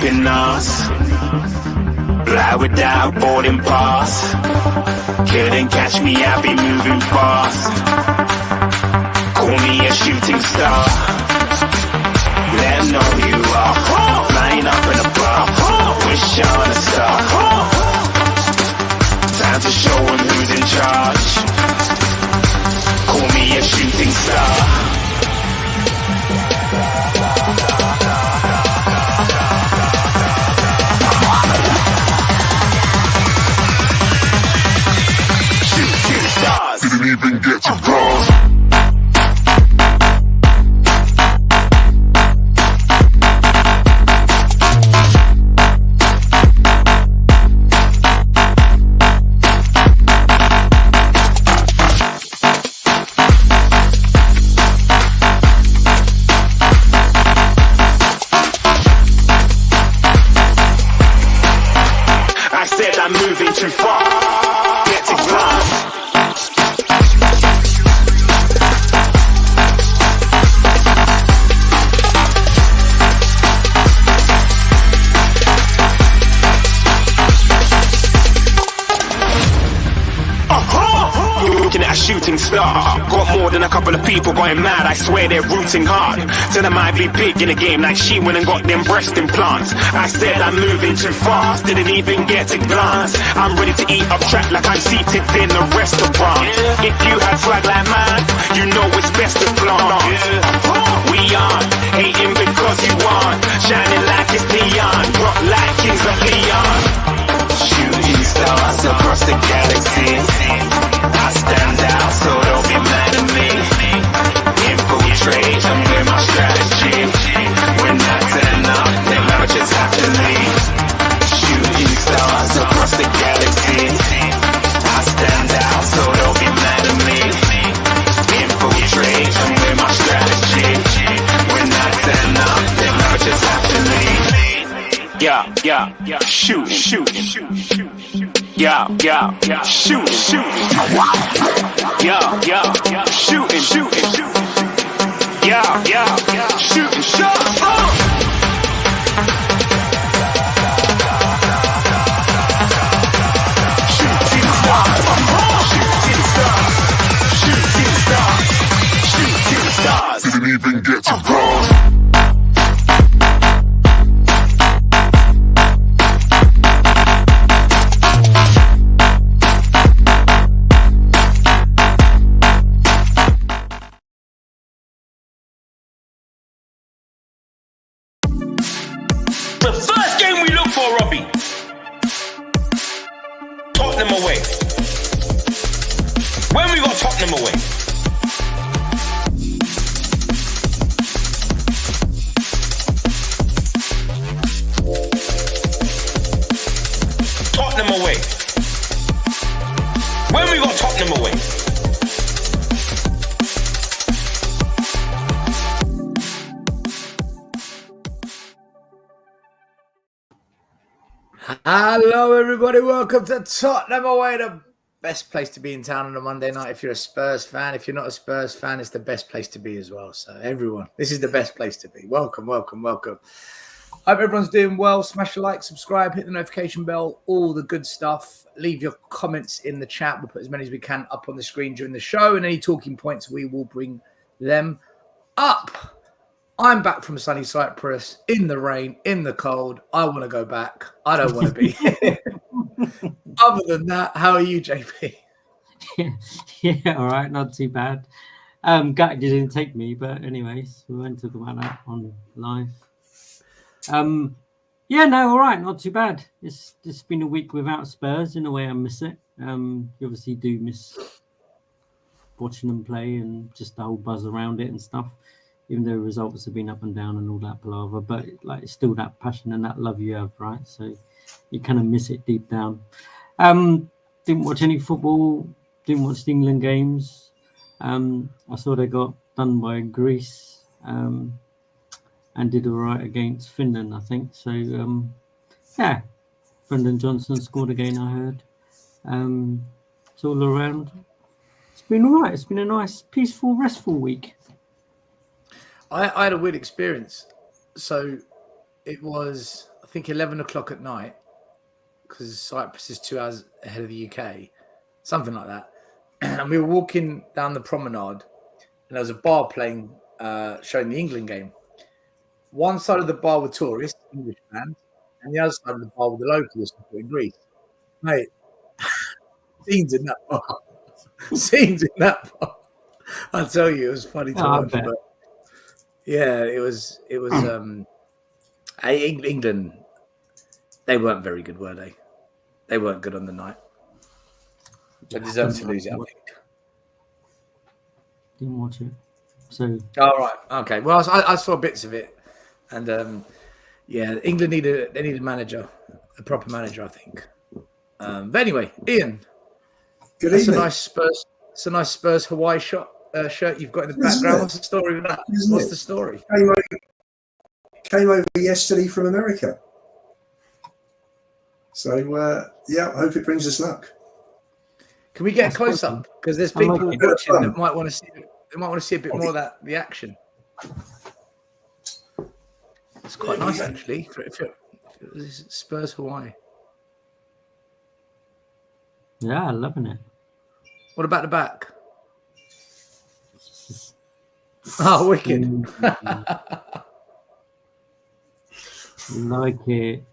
keeping us. Fly without boarding pass. Couldn't catch me, I'll be moving fast. Call me a shooting star. Let 'em know who you are. Flying up in a bar. Wish on a star. Time to show 'em who's in charge. Call me a shooting star. Shooting stars. Didn't even get to cross. I'm moving too far. Get to glass. Looking at a shooting star. Got more than a couple of people going mad. I swear they're rooting hard. Said I might be big in the game, like she went and got them breast implants. I said I'm moving too fast, didn't even get to glance. I'm ready to eat up track like I'm seated in a restaurant. If you had swag like mine, you know it's best to flaunt. We aren't hating because you aren't. Shining like it's neon, rock like kings of Leon. Shooting stars across the galaxy. I stand out, so don't be mad at me. Infiltrate, I'm with my strategy. When I turn up, then I just have to leave. Shooting stars across the galaxy. I stand out, so don't be mad at me. Infiltrate, I'm with my strategy. When I turn up, then I just have to leave. Yeah, shoot. Yeah, shoot. Yeah, shooting. Yeah, shooting shots. Shooting stars. Didn't even get to cross. The first game we look for, Robbie. Tottenham away. When we got Tottenham away? Tottenham away. When we got Tottenham away? Hello everybody, welcome to Tottenham Away, the best place to be in town on a Monday night if you're a Spurs fan. If you're not a Spurs fan, it's the best place to be as well. So everyone, this is the best place to be. Welcome. Hope everyone's doing well. Smash a like, subscribe, hit the notification bell, all the good stuff. Leave your comments in the chat. We'll put as many as we can up on the screen during the show, and any talking points, we will bring them up. I'm back from sunny Cyprus, in the rain, in the cold. I want to go back. I don't want to be here. Other than that, how are you, JP? Yeah, all right, not too bad. Gutted you didn't take me, but anyways, we won't talk about that on live. Yeah, no, all right, not too bad. It's been a week without Spurs. In a way, I miss it. You obviously do miss watching them play and just the whole buzz around it and stuff. Even though results have been up and down and all that palaver, but like it's still that passion and that love you have, right? So you kind of miss it deep down. Didn't watch any football. Didn't watch the England games. I saw they got done by Greece and did all right against Finland, I think. So yeah, Brendan Johnson scored again, I heard. It's all around. It's been all right. It's been a nice, peaceful, restful week. I had a weird experience. So it was think 11 o'clock at night, because Cyprus is 2 hours ahead of the UK, something like that. And we were walking down the promenade, and there was a bar playing, showing the England game. One side of the bar were tourists, English fans, and the other side of the bar were the locals in Greece. Mate, scenes in that bar. Scenes in that bar. I'll tell you, it was funny to watch. But yeah, it was. England. They weren't very good, were they? They weren't good on the night. They deserved to lose it, I think. Didn't watch it. So. All right. Okay. Well, I saw bits of it, and yeah, England need a manager, a proper manager, I think. But anyway, Ian. Good evening. It's a nice Spurs Hawaii shirt you've got in the background. What's the story with that? What's the story? Came over yesterday from America. So yeah, I hope it brings us luck. Can we get a close up? Because there's people watching that might want to see. They might want to see a bit more of the action. It's quite nice, actually. If it was Spurs Hawaii. Yeah, I'm loving it. What about the back? Oh, wicked. Like it.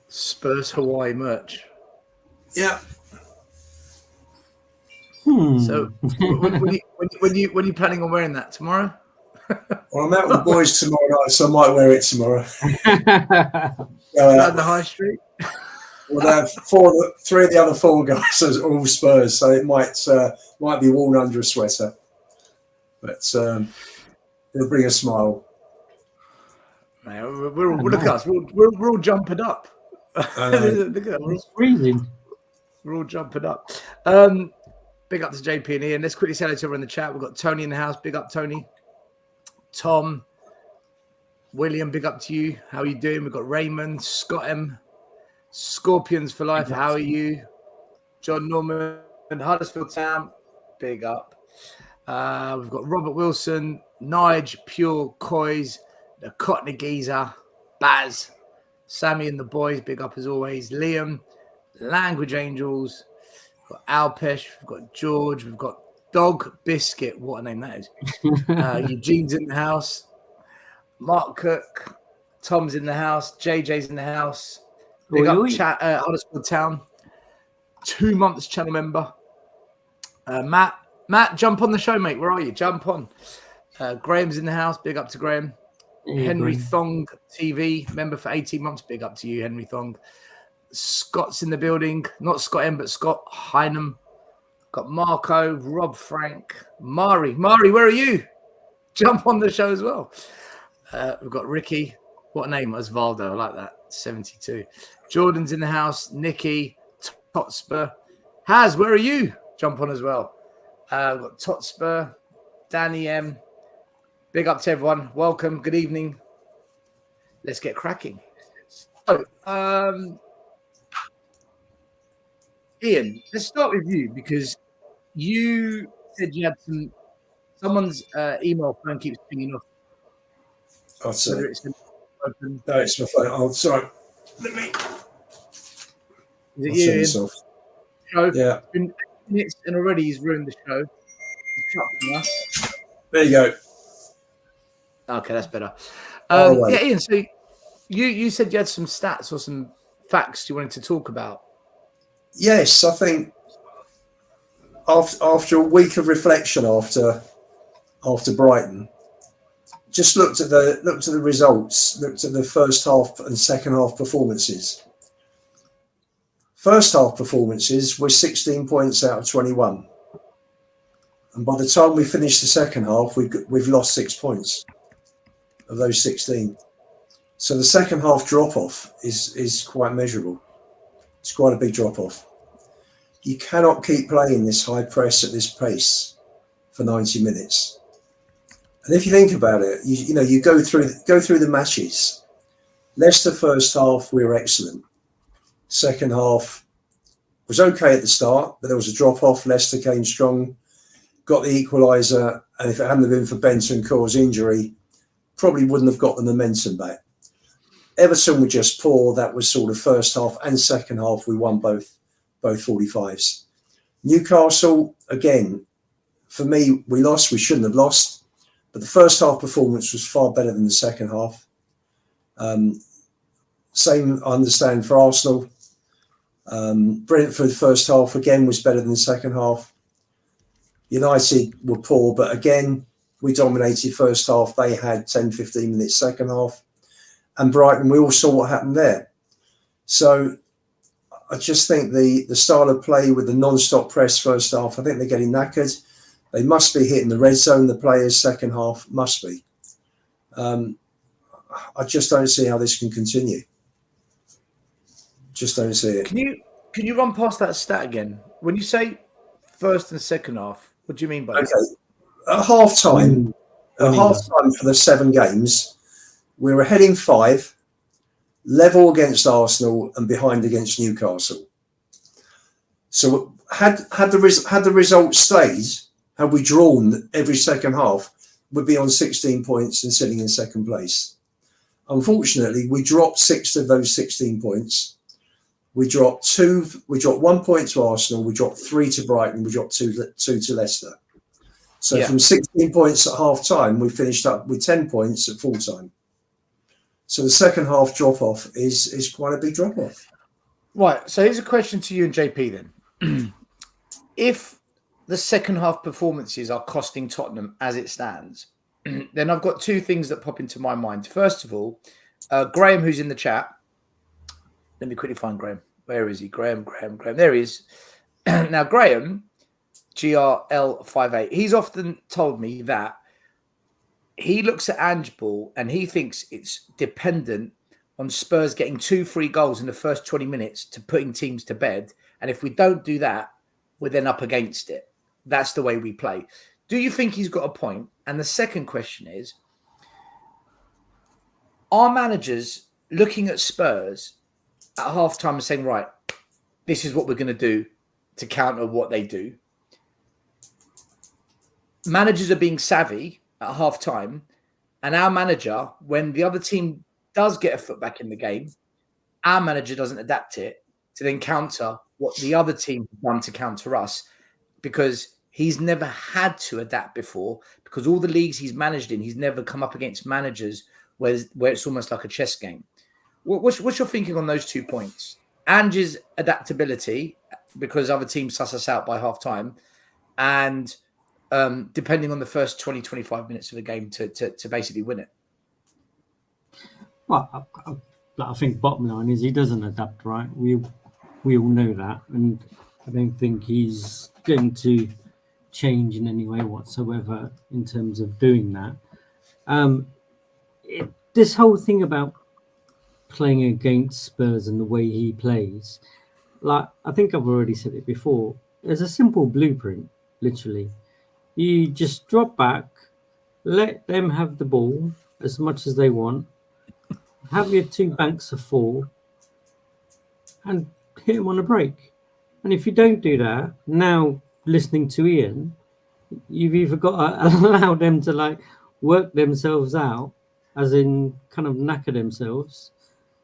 Spurs Hawaii merch. Yeah. So when you planning on wearing that tomorrow? Well, I'm out with the boys tomorrow night, so I might wear it tomorrow. Down the high street. Well, they have three of the other four guys are all Spurs, so it might be worn under a sweater, but it'll bring a smile. Man, look at us. We're all jumping up. It's freezing. We're all jumping up. Big up to JP and Ian. Let's quickly say hello to everyone in the chat. We've got Tony in the house. Big up, Tony. Tom, William, big up to you. How are you doing? We've got Raymond, Scott M, Scorpions for life. How are you? John Norman, Huddersfield Town. Big up. We've got Robert Wilson, Nige, Pure, Coys, the Cottony Geezer, Baz, Sammy and the boys. Big up as always. Liam, Language Angels. We've got Alpesh. We've got George. We've got Dog Biscuit. What a name that is. Eugene's in the house. Mark Cook. Tom's in the house. JJ's in the house. Big up Huddersfield Town. 2 months channel member. Matt, jump on the show, mate. Where are you? Jump on. Graham's in the house. Big up to Graham. Yeah, Henry Graham. Thong TV, member for 18 months. Big up to you, Henry Thong. Scott's in the building. Not Scott M, but Scott Hynam. Got Marco, Rob Frank, Mari. Mari, where are you? Jump on the show as well. We've got Ricky. What a name. Osvaldo. I like that. 72. Jordan's in the house. Nikki, Totspur. Haz, where are you? Jump on as well. We've got Totspur, Danny M. Big up to everyone. Welcome. Good evening. Let's get cracking. So, Ian, let's start with you because you said you had someone's email phone keeps pinging off. Oh, sorry. Whether it's open. No, it's my phone. Oh, sorry. Let me. Is it you, Ian? Show. Yeah. It's been 8 minutes and already he's ruined the show. He's chucking us. There you go. Okay, that's better. Oh, yeah, Ian, so you said you had some stats or some facts you wanted to talk about. Yes, I think after a week of reflection after Brighton, just looked at the results, looked at the first half and second half performances. First half performances were 16 points out of 21. And by the time we finished the second half, we've lost 6 points of those 16. So the second half drop-off is quite measurable. It's quite a big drop-off. You cannot keep playing this high press at this pace for 90 minutes. And if you think about it, you go through the matches. Leicester first half, we were excellent. Second half was okay at the start, but there was a drop-off. Leicester came strong, got the equaliser, and if it hadn't been for Bentancur's injury, probably wouldn't have got the momentum back. Everton were just poor. That was sort of first half and second half. We won both 45s. Newcastle, again, for me, we lost. We shouldn't have lost. But the first half performance was far better than the second half. Same, I understand, for Arsenal. Brentford first half, again, was better than the second half. United were poor, but again, we dominated first half. They had 10, 15 minutes second half. And Brighton, we all saw what happened there. So I just think the style of play with the non-stop press first half, I think they're getting knackered. They must be hitting the red zone, the players, second half, must be. I just don't see how this can continue. Just don't see it. Can you run past that stat again? When you say first and second half, what do you mean by that? Okay. At half-time for the 7 games, we were ahead in 5, level against Arsenal and behind against Newcastle. So had the result stayed, had we drawn every second half, we'd be on 16 points and sitting in second place. Unfortunately, we dropped 6 of those 16 points. We dropped 1 point to Arsenal, we dropped 3 to Brighton, we dropped 2 to Leicester. So from 16 points at half time, we finished up with 10 points at full time. So the second half drop off is quite a big drop off. Right. So here's a question to you and JP then. If the second half performances are costing Tottenham as it stands, then I've got 2 things that pop into my mind. First of all, Graham, who's in the chat. Let me quickly find Graham. Where is he? Graham. There he is. Now, Graham, GRL58, he's often told me that he looks at Ange Ball and he thinks it's dependent on Spurs getting 2 free goals in the first 20 minutes to putting teams to bed. And if we don't do that, we're then up against it. That's the way we play. Do you think he's got a point? And the second question is, are managers looking at Spurs at halftime and saying, right, this is what we're going to do to counter what they do? Managers are being savvy at halftime, and our manager, when the other team does get a foot back in the game, our manager doesn't adapt it to then counter what the other team has done to counter us, because he's never had to adapt before, because all the leagues he's managed in, he's never come up against managers where it's almost like a chess game. What's your thinking on those 2 points? Ange's adaptability, because other teams suss us out by half time, and depending on the first 20, 25 minutes of the game to basically win it. Well, I think bottom line is he doesn't adapt, right? We all know that, and I don't think he's going to change in any way whatsoever in terms of doing that. This whole thing about playing against Spurs and the way he plays, like I think I've already said it before, there's a simple blueprint, literally. You just drop back, let them have the ball as much as they want, have your 2 banks of 4, and hit them on a break. And if you don't do that, now listening to Ian, you've either got to allow them to like work themselves out, as in kind of knacker themselves,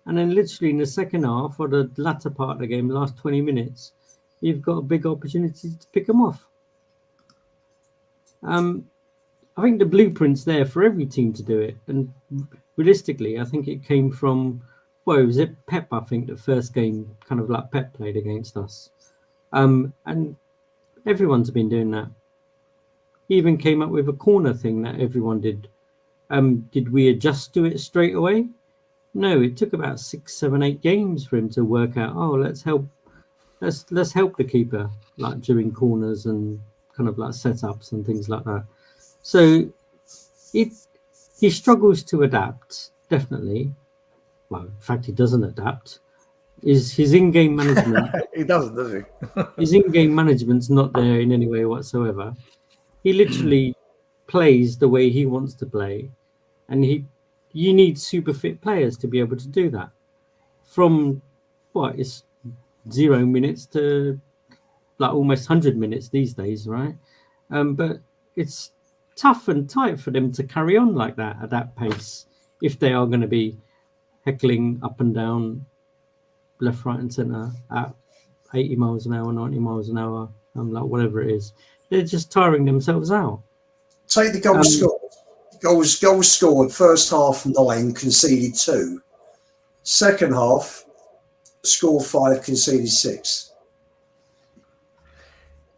and then literally in the second half or the latter part of the game, the last 20 minutes, you've got a big opportunity to pick them off. I think the blueprint's there for every team to do it. And realistically, I think it came from, well, was it Pep, I think, the first game kind of like Pep played against us. And everyone's been doing that. He even came up with a corner thing that everyone did. Did we adjust to it straight away? No, it took about 6, 7, 8 games for him to work out, let's help the keeper, like during corners and kind of like setups and things like that. So he struggles to adapt, definitely. Well, in fact, he doesn't adapt. His in-game management. He doesn't, does he? His in-game management's not there in any way whatsoever. He literally plays the way he wants to play, and you need super fit players to be able to do that. From it's 0 minutes to like almost 100 minutes these days, right? But it's tough and tight for them to carry on like that at that pace if they are going to be heckling up and down, left, right, and centre at 80 miles an hour, 90 miles an hour, like whatever it is. They're just tiring themselves out. Take the goals scored. Goals scored. First half 9, conceded 2. Second half, scored 5, conceded 6.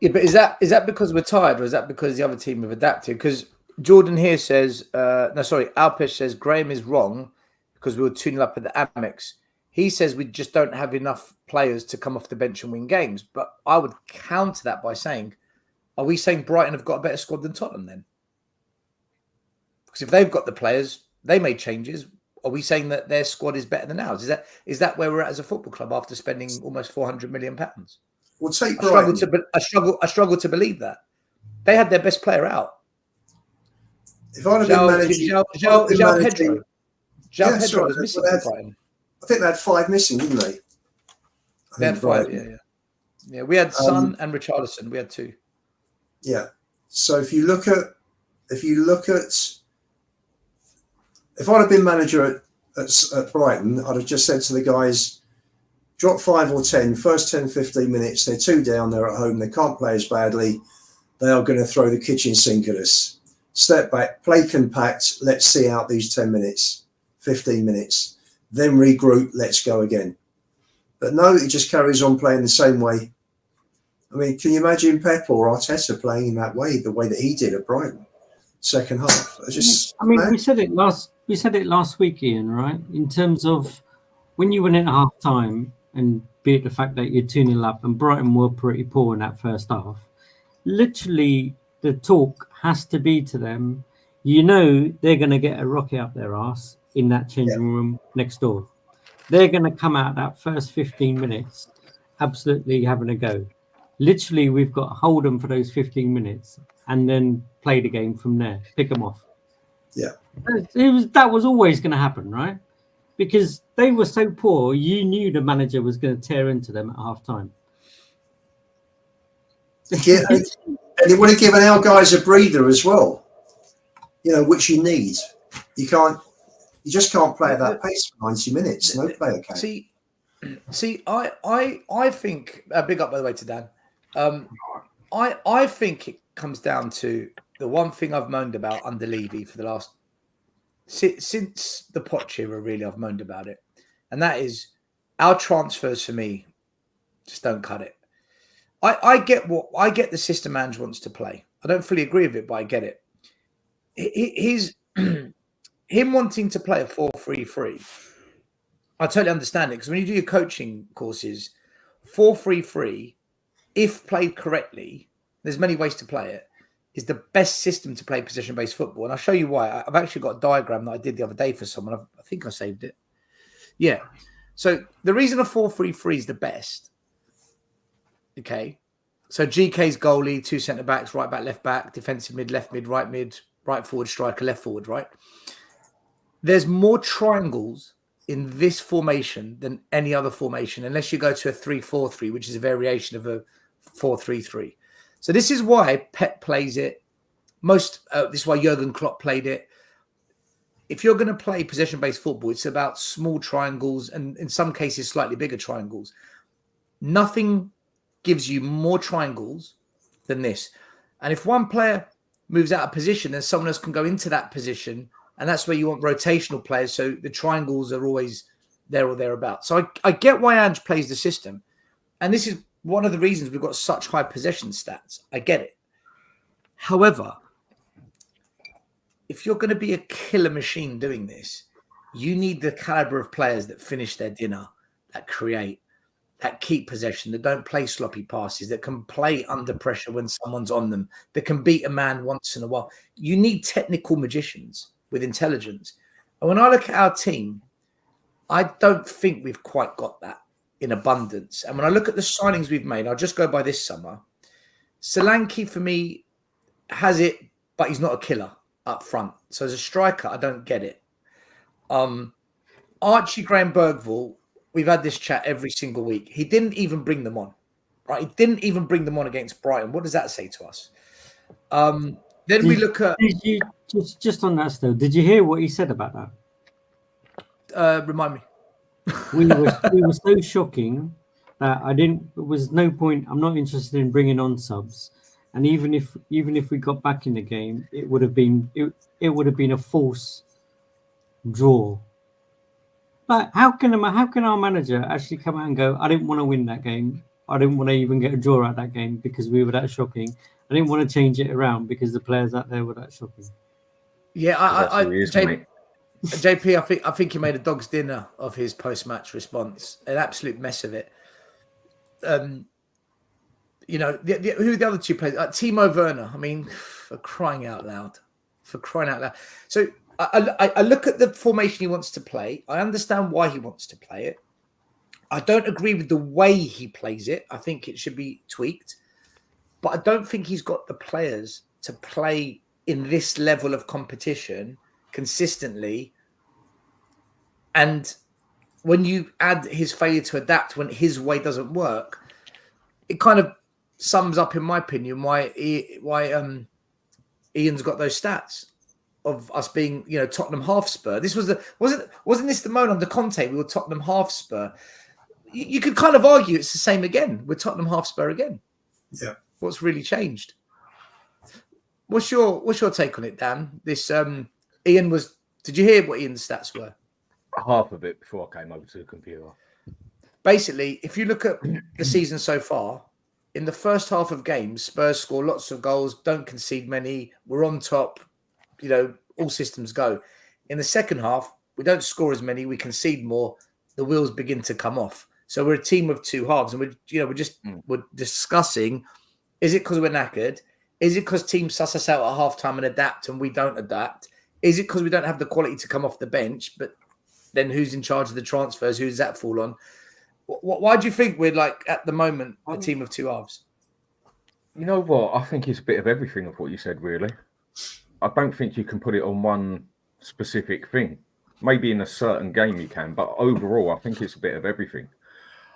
Yeah, but is that because we're tired, or is that because the other team have adapted? Because Jordan here says, Alpesh says Graham is wrong because we were 2-0 up at the Amex. He says we just don't have enough players to come off the bench and win games. But I would counter that by saying, are we saying Brighton have got a better squad than Tottenham then? Because if they've got the players, they made changes. Are we saying that their squad is better than ours? Is that where we're at as a football club after spending almost £400 million? We'll take Brighton. I struggle to believe that. They had their best player out. If I'd have been managing... Pedro was missing for Brighton. I think they had 5 missing, didn't they? They had 5, yeah. We had Son and Richarlison. We had 2. Yeah. So if I'd have been manager at Brighton, I'd have just said to the guys, drop 5 or 10, first 10, 15 minutes, they're 2 down, they're at home, they can't play as badly, they are going to throw the kitchen sink at us. Step back, play compact, let's see out these 10 minutes, 15 minutes, then regroup, let's go again. But no, he just carries on playing the same way. I mean, can you imagine Pep or Arteta playing in that way, the way that he did at Brighton? Second half. We said it last week, Ian, right? In terms of when you went in at half time, and be it the fact that you're 2-0 up and Brighton were pretty poor in that first half, literally the talk has to be to them, they're going to get a rocket up their arse in that changing room next door. They're going to come out that first 15 minutes absolutely having a go. Literally, we've got to hold them for those 15 minutes and then play the game from there, pick them off. Yeah. That was always going to happen, right? Because they were so poor, you knew the manager was going to tear into them at half time. Yeah, and he would have given our guys a breather as well, which you need. You just can't play at that pace for 90 minutes. No player can. See, I think, big up by the way to Dan. I think it comes down to the one thing I've moaned about under Levy for the last since the Poch era. Really, I've moaned about it, and that is our transfers for me just don't cut it. I get the system Ange wants to play. I don't fully agree with it, but I get it. Him wanting to play a 4-3-3. I totally understand it, because when you do your coaching courses, 4-3-3, if played correctly, there's many ways to play it, is the best system to play position-based football. And I'll show you why. I've actually got a diagram that I did the other day for someone. I think I saved it. Yeah. So the reason a 4-3-3 is the best, okay? So GK's goalie, 2 centre-backs, right back, left back, defensive mid, right forward, striker, left forward, right? There's more triangles in this formation than any other formation, unless you go to a 3-4-3, which is a variation of a 4-3-3. So this is why Pep plays it. This is why Jurgen Klopp played it. If you're going to play possession-based football, it's about small triangles and in some cases slightly bigger triangles. Nothing gives you more triangles than this. And if one player moves out of position, then someone else can go into that position. And that's where you want rotational players. So the triangles are always there or thereabouts. So I get why Ange plays the system. And this is one of the reasons we've got such high possession stats. I get it. However, if you're going to be a killer machine doing this, you need the caliber of players that finish their dinner, that create, that keep possession, that don't play sloppy passes, that can play under pressure when someone's on them, that can beat a man once in a while. You need technical magicians with intelligence. And when I look at our team, I don't think we've quite got that in abundance. And when I look at the signings we've made, I'll just go by this summer. Solanke, for me, has it, but he's not a killer up front. So as a striker, I don't get it. Archie Graham Bergvall, we've had this chat every single week. He didn't even bring them on, right? He didn't even bring them on against Brighton. What does that say to us? Then we look at. Did you just on that still? Did you hear what he said about that? Remind me. We were so shocking that I didn't. There was no point. I'm not interested in bringing on subs. And even if we got back in the game, it would have been a false draw. But how can our manager actually come out and go, I didn't want to win that game. I didn't want to even get a draw out that game because we were that shocking. I didn't want to change it around because the players out there were that shocking. Yeah, JP, I think he made a dog's dinner of his post-match response. An absolute mess of it. Who are the other two players? Timo Werner. I mean, for crying out loud. So I look at the formation he wants to play. I understand why he wants to play it. I don't agree with the way he plays it. I think it should be tweaked. But I don't think he's got the players to play in this level of competition consistently. And when you add his failure to adapt when his way doesn't work, it kind of sums up, in my opinion, why Ian's got those stats of us being, Tottenham half Spur. This was wasn't this the moment under Conte? We were Tottenham half Spur. You could kind of argue it's the same again. We're Tottenham half Spur again. Yeah. What's really changed? What's your take on it, Dan? This Ian was. Did you hear what Ian's stats were? Half of it before I came over to the computer. Basically, if you look at the season so far, in the first half of games, Spurs score lots of goals, don't concede many. We're on top. All systems go. In the second half, we don't score as many. We concede more. The wheels begin to come off. So we're a team of two halves, and we're discussing: is it because we're knackered? Is it because teams suss us out at halftime and adapt, and we don't adapt? Is it because we don't have the quality to come off the bench? But then who's in charge of the transfers? Who does that fall on? Why do you think we're at the moment a team of two halves? You know what? I think it's a bit of everything of what you said. Really, I don't think you can put it on one specific thing. Maybe in a certain game you can, but overall, I think it's a bit of everything.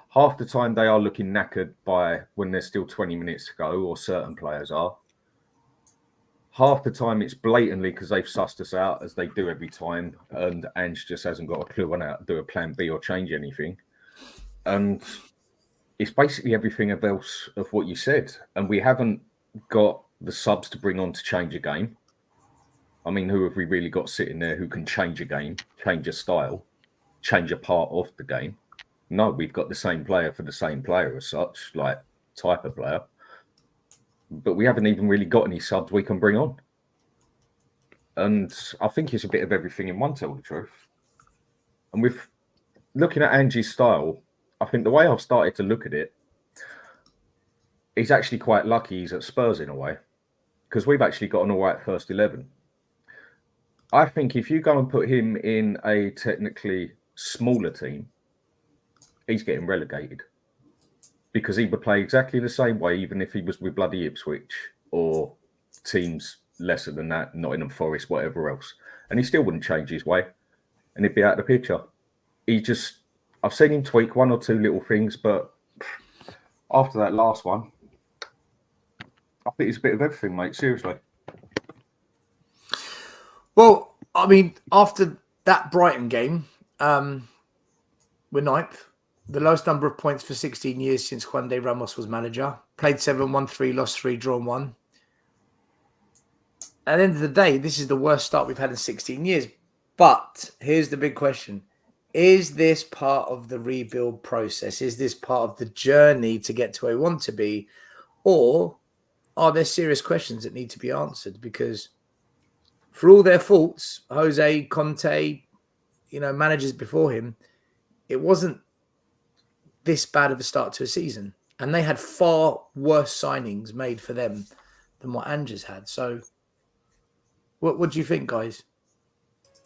Half the time they are looking knackered by when there's still 20 minutes to go, or certain players are. Half the time it's blatantly because they've sussed us out, as they do every time, and Ange just hasn't got a clue on how to do a plan B or change anything. And it's basically everything else of what you said. And we haven't got the subs to bring on to change a game. I mean, who have we really got sitting there who can change a game, change a style, change a part of the game? No, we've got the same player for the same player as such, like type of player. But we haven't even really got any subs we can bring on. And I think it's a bit of everything in one, tell the truth. And with looking at Angie's style, I think the way I've started to look at it, he's actually quite lucky he's at Spurs in a way, because we've actually got an all right first 11. I think if you go and put him in a technically smaller team, he's getting relegated, because he would play exactly the same way even if he was with bloody Ipswich or teams lesser than that, Nottingham Forest, whatever else. And he still wouldn't change his way and he'd be out of the picture. I've seen him tweak one or two little things, but after that last one, I think it's a bit of everything, mate, seriously. Well, I mean, after that Brighton game, we're ninth. The lowest number of points for 16 years since Juan de Ramos was manager. Played 7, won 3, lost 3, drawn 1. At the end of the day, this is the worst start we've had in 16 years. But here's the big question. Is this part of the rebuild process? Is this part of the journey to get to where we want to be? Or are there serious questions that need to be answered? Because for all their faults, Jose, Conte, managers before him, it wasn't this bad of a start to a season. And they had far worse signings made for them than what Ange's had. So what do you think, guys?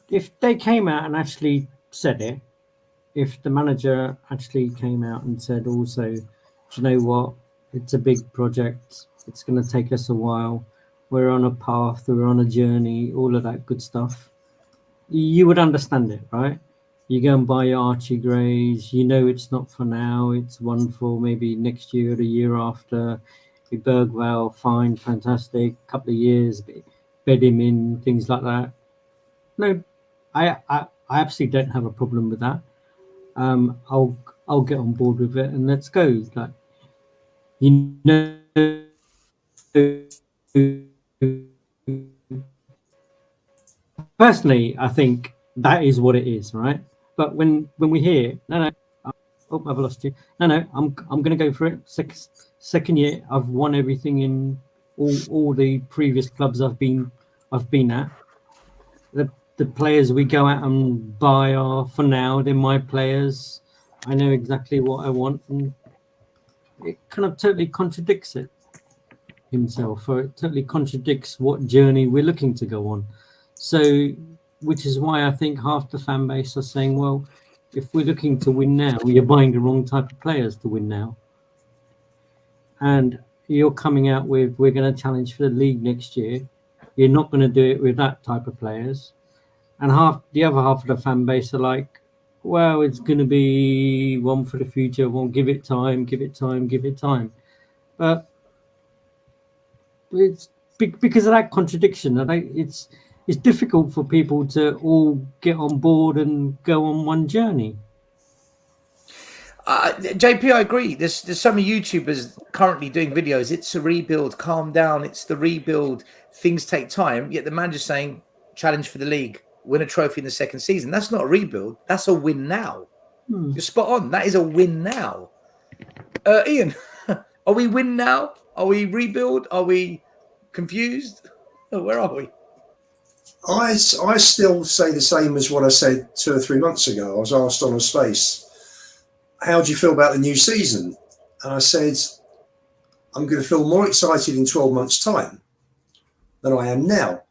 If they came out and actually said it, if the manager actually came out and said also, do you know what, it's a big project, it's going to take us a while, we're on a path, we're on a journey, all of that good stuff, you would understand it, right? You go and buy Archie Grays, it's not for now, it's one for maybe next year or the year after. Bergwell, fine, fantastic, couple of years. But bed him in, things like that. No, I absolutely don't have a problem with that. I'll get on board with it and let's go. Like, you know, personally, I think that is what it is, right? But when we hear, no, oh, I've lost you. No, I'm going to go for it. Second year, I've won everything in all the previous clubs I've been at. The players we go out and buy are, for now, they're my players. I know exactly what I want, and it kind of totally contradicts it himself, or it totally contradicts what journey we're looking to go on. So, which is why I think half the fan base are saying, well, if we're looking to win now, you're buying the wrong type of players to win now. And you're coming out with, we're going to challenge for the league next year. You're not going to do it with that type of players. And the other half of the fan base are like, well, it's going to be one for the future. We'll give it time. But it's because of that contradiction. It's difficult for people to all get on board and go on one journey. JP, I agree. There's so many YouTubers currently doing videos. It's a rebuild. Calm down. It's the rebuild. Things take time. Yet the manager's saying, challenge for the league, win a trophy in the second season. That's not a rebuild. That's a win now. You're spot on. That is a win now. Ian, are we win now? Are we rebuild? Are we confused? Where are we? I still say the same as what I said 2 or 3 months ago. I was asked on a space, how do you feel about the new season? And I said, I'm going to feel more excited in 12 months' time than I am now,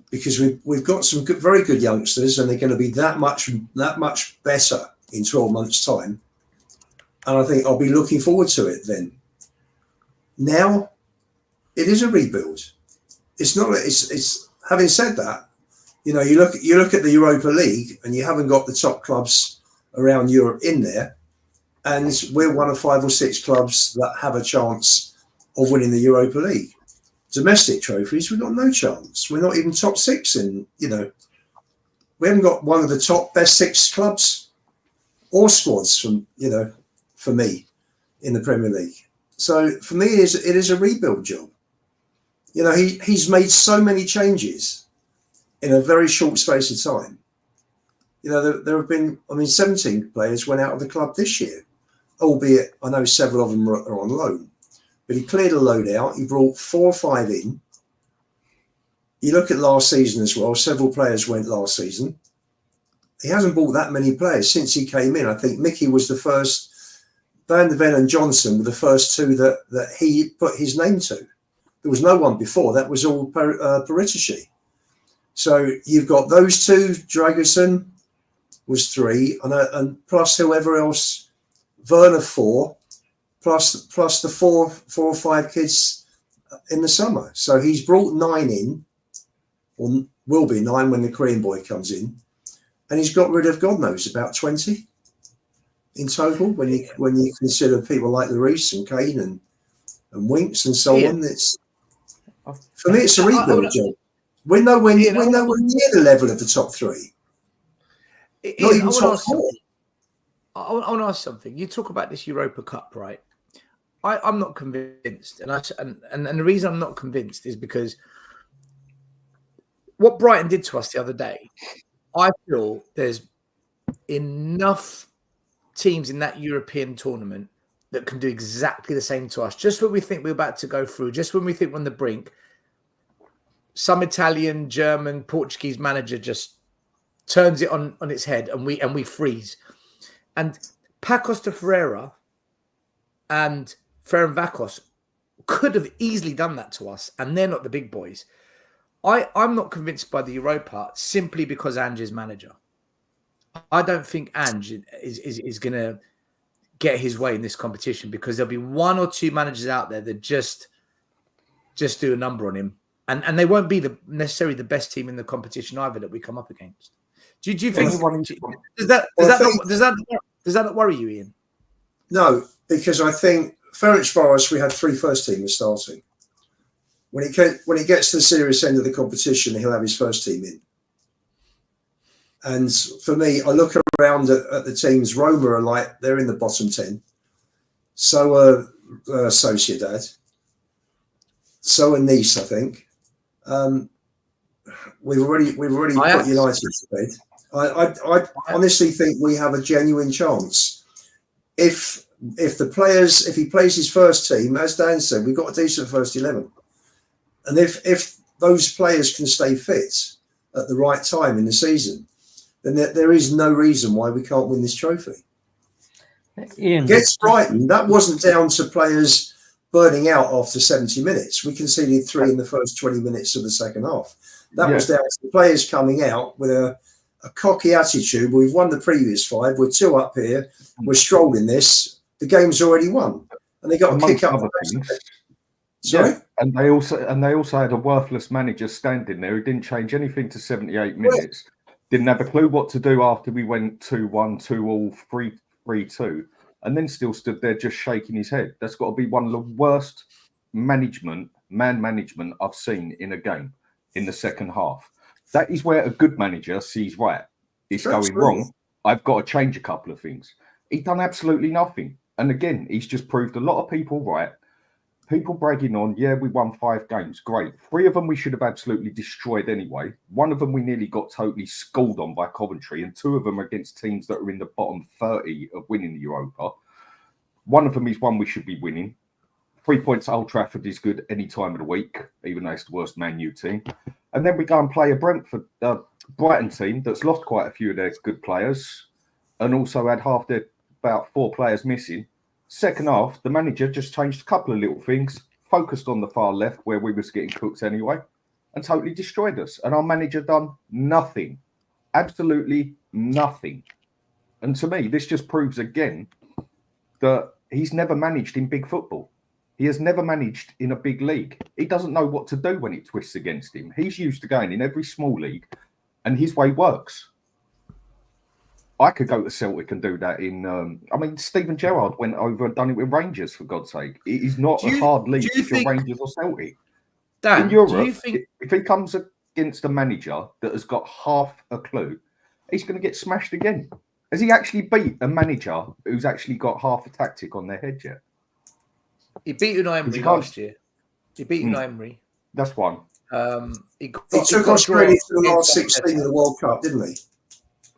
because we've got some very good youngsters, and they're going to be that much better in 12 months' time. And I think I'll be looking forward to it then. Now, it is a rebuild. It's not. It's having said that, you know, you look at the Europa League, and you haven't got the top clubs around Europe in there, and we're one of 5 or 6 clubs that have a chance of winning the Europa League. Domestic trophies, we've got no chance. We're not even top 6 in, you know, we haven't got one of the top best 6 clubs or squads from, you know, for me in the Premier League. So for me, it is a rebuild job. You know, he's made so many changes in a very short space of time. You know, there have been, 17 players went out of the club this year, albeit I know several of them are on loan. But he cleared a load out. He brought 4 or 5 in. You look at last season as well. Several players went last season. He hasn't brought that many players since he came in. I think Mickey was the first. Van der Ven and Johnson were the first 2 that he put his name to. There was no one before. That was all Paritici. So you've got those 2. Dragerson was 3, and plus whoever else. Werner 4. Plus the 4 or 5 kids in the summer. So he's brought 9 in, or will be 9 when the Korean boy comes in, and he's got rid of God knows about 20 in total. When you consider people like Lloris and Kane and Winks and so on, it's for me it's a rebuild job. We're nowhere near the level of the top 3. Not even top 4. I want to ask something. You talk about this Europa Cup, right? I'm not convinced, and the reason I'm not convinced is because what Brighton did to us the other day. I feel there's enough teams in that European tournament that can do exactly the same to us. Just when we think we're about to go through, just when we think we're on the brink, some Italian, German, Portuguese manager just turns it on its head, and we freeze. And Pacos de Ferreira and Ferencváros could have easily done that to us, and they're not the big boys. I'm not convinced by the Europa simply because Ange is manager. I don't think Ange is going to get his way in this competition, because there'll be 1 or 2 managers out there that just do a number on him, and they won't be necessarily the best team in the competition either that we come up against. Do you think does that not worry you, Ian? No, because I think Ferencváros, we had 3 first teamers starting. When he gets to the serious end of the competition, he'll have his first team in. And for me, I look around at the teams. Roma are like, they're in the bottom 10. So are Sociedad. So are Nice, I think. We've already put United to bed. I honestly think we have a genuine chance. If he plays his first team, as Dan said, we've got a decent first 11. And if those players can stay fit at the right time in the season, then there is no reason why we can't win this trophy. Ian, Against Brighton, that wasn't down to players burning out after 70 minutes. We conceded 3 in the first 20 minutes of the second half. That was down to the players coming out with a cocky attitude. We've won the previous 5. We're 2 up here. We're strolling this. The game's already won. And they got to kick up. Sorry? Yeah, and they also had a worthless manager standing there who didn't change anything to 78 minutes. Didn't have a clue what to do after we went 2-1, 2-all, 3-2, and then still stood there just shaking his head. That's got to be one of the worst man management I've seen in a game in the second half. That is where a good manager sees, right, it's going wrong. I've got to change a couple of things. He's done absolutely nothing. And again, he's just proved a lot of people right. People bragging on, we won 5 games. Great. 3 of them we should have absolutely destroyed anyway. 1 of them we nearly got totally schooled on by Coventry, and 2 of them against teams that are in the bottom 30 of winning the Europa. 1 of them is one we should be winning. 3 points at Old Trafford is good any time of the week, even though it's the worst Man U team. And then we go and play a Brighton team that's lost quite a few of their good players and also had about 4 players missing. Second half, the manager just changed a couple of little things, focused on the far left where we was getting cooked anyway, and totally destroyed us. And our manager done nothing, absolutely nothing. And to me, this just proves again that he's never managed in big football. He has never managed in a big league. He doesn't know what to do when it twists against him. He's used to going in every small league, and his way works. I could go to Celtic and do that Steven Gerrard went over and done it with Rangers, for God's sake. It is not a hard league if you're Rangers or Celtic. Dan, in Europe, if he comes against a manager that has got half a clue, he's going to get smashed again. Has he actually beat a manager who's actually got half a tactic on their head yet? He beat Unai Emery last year. He beat Unai Emery. That's one. He took Australia to the last 16 of the World Cup, didn't he?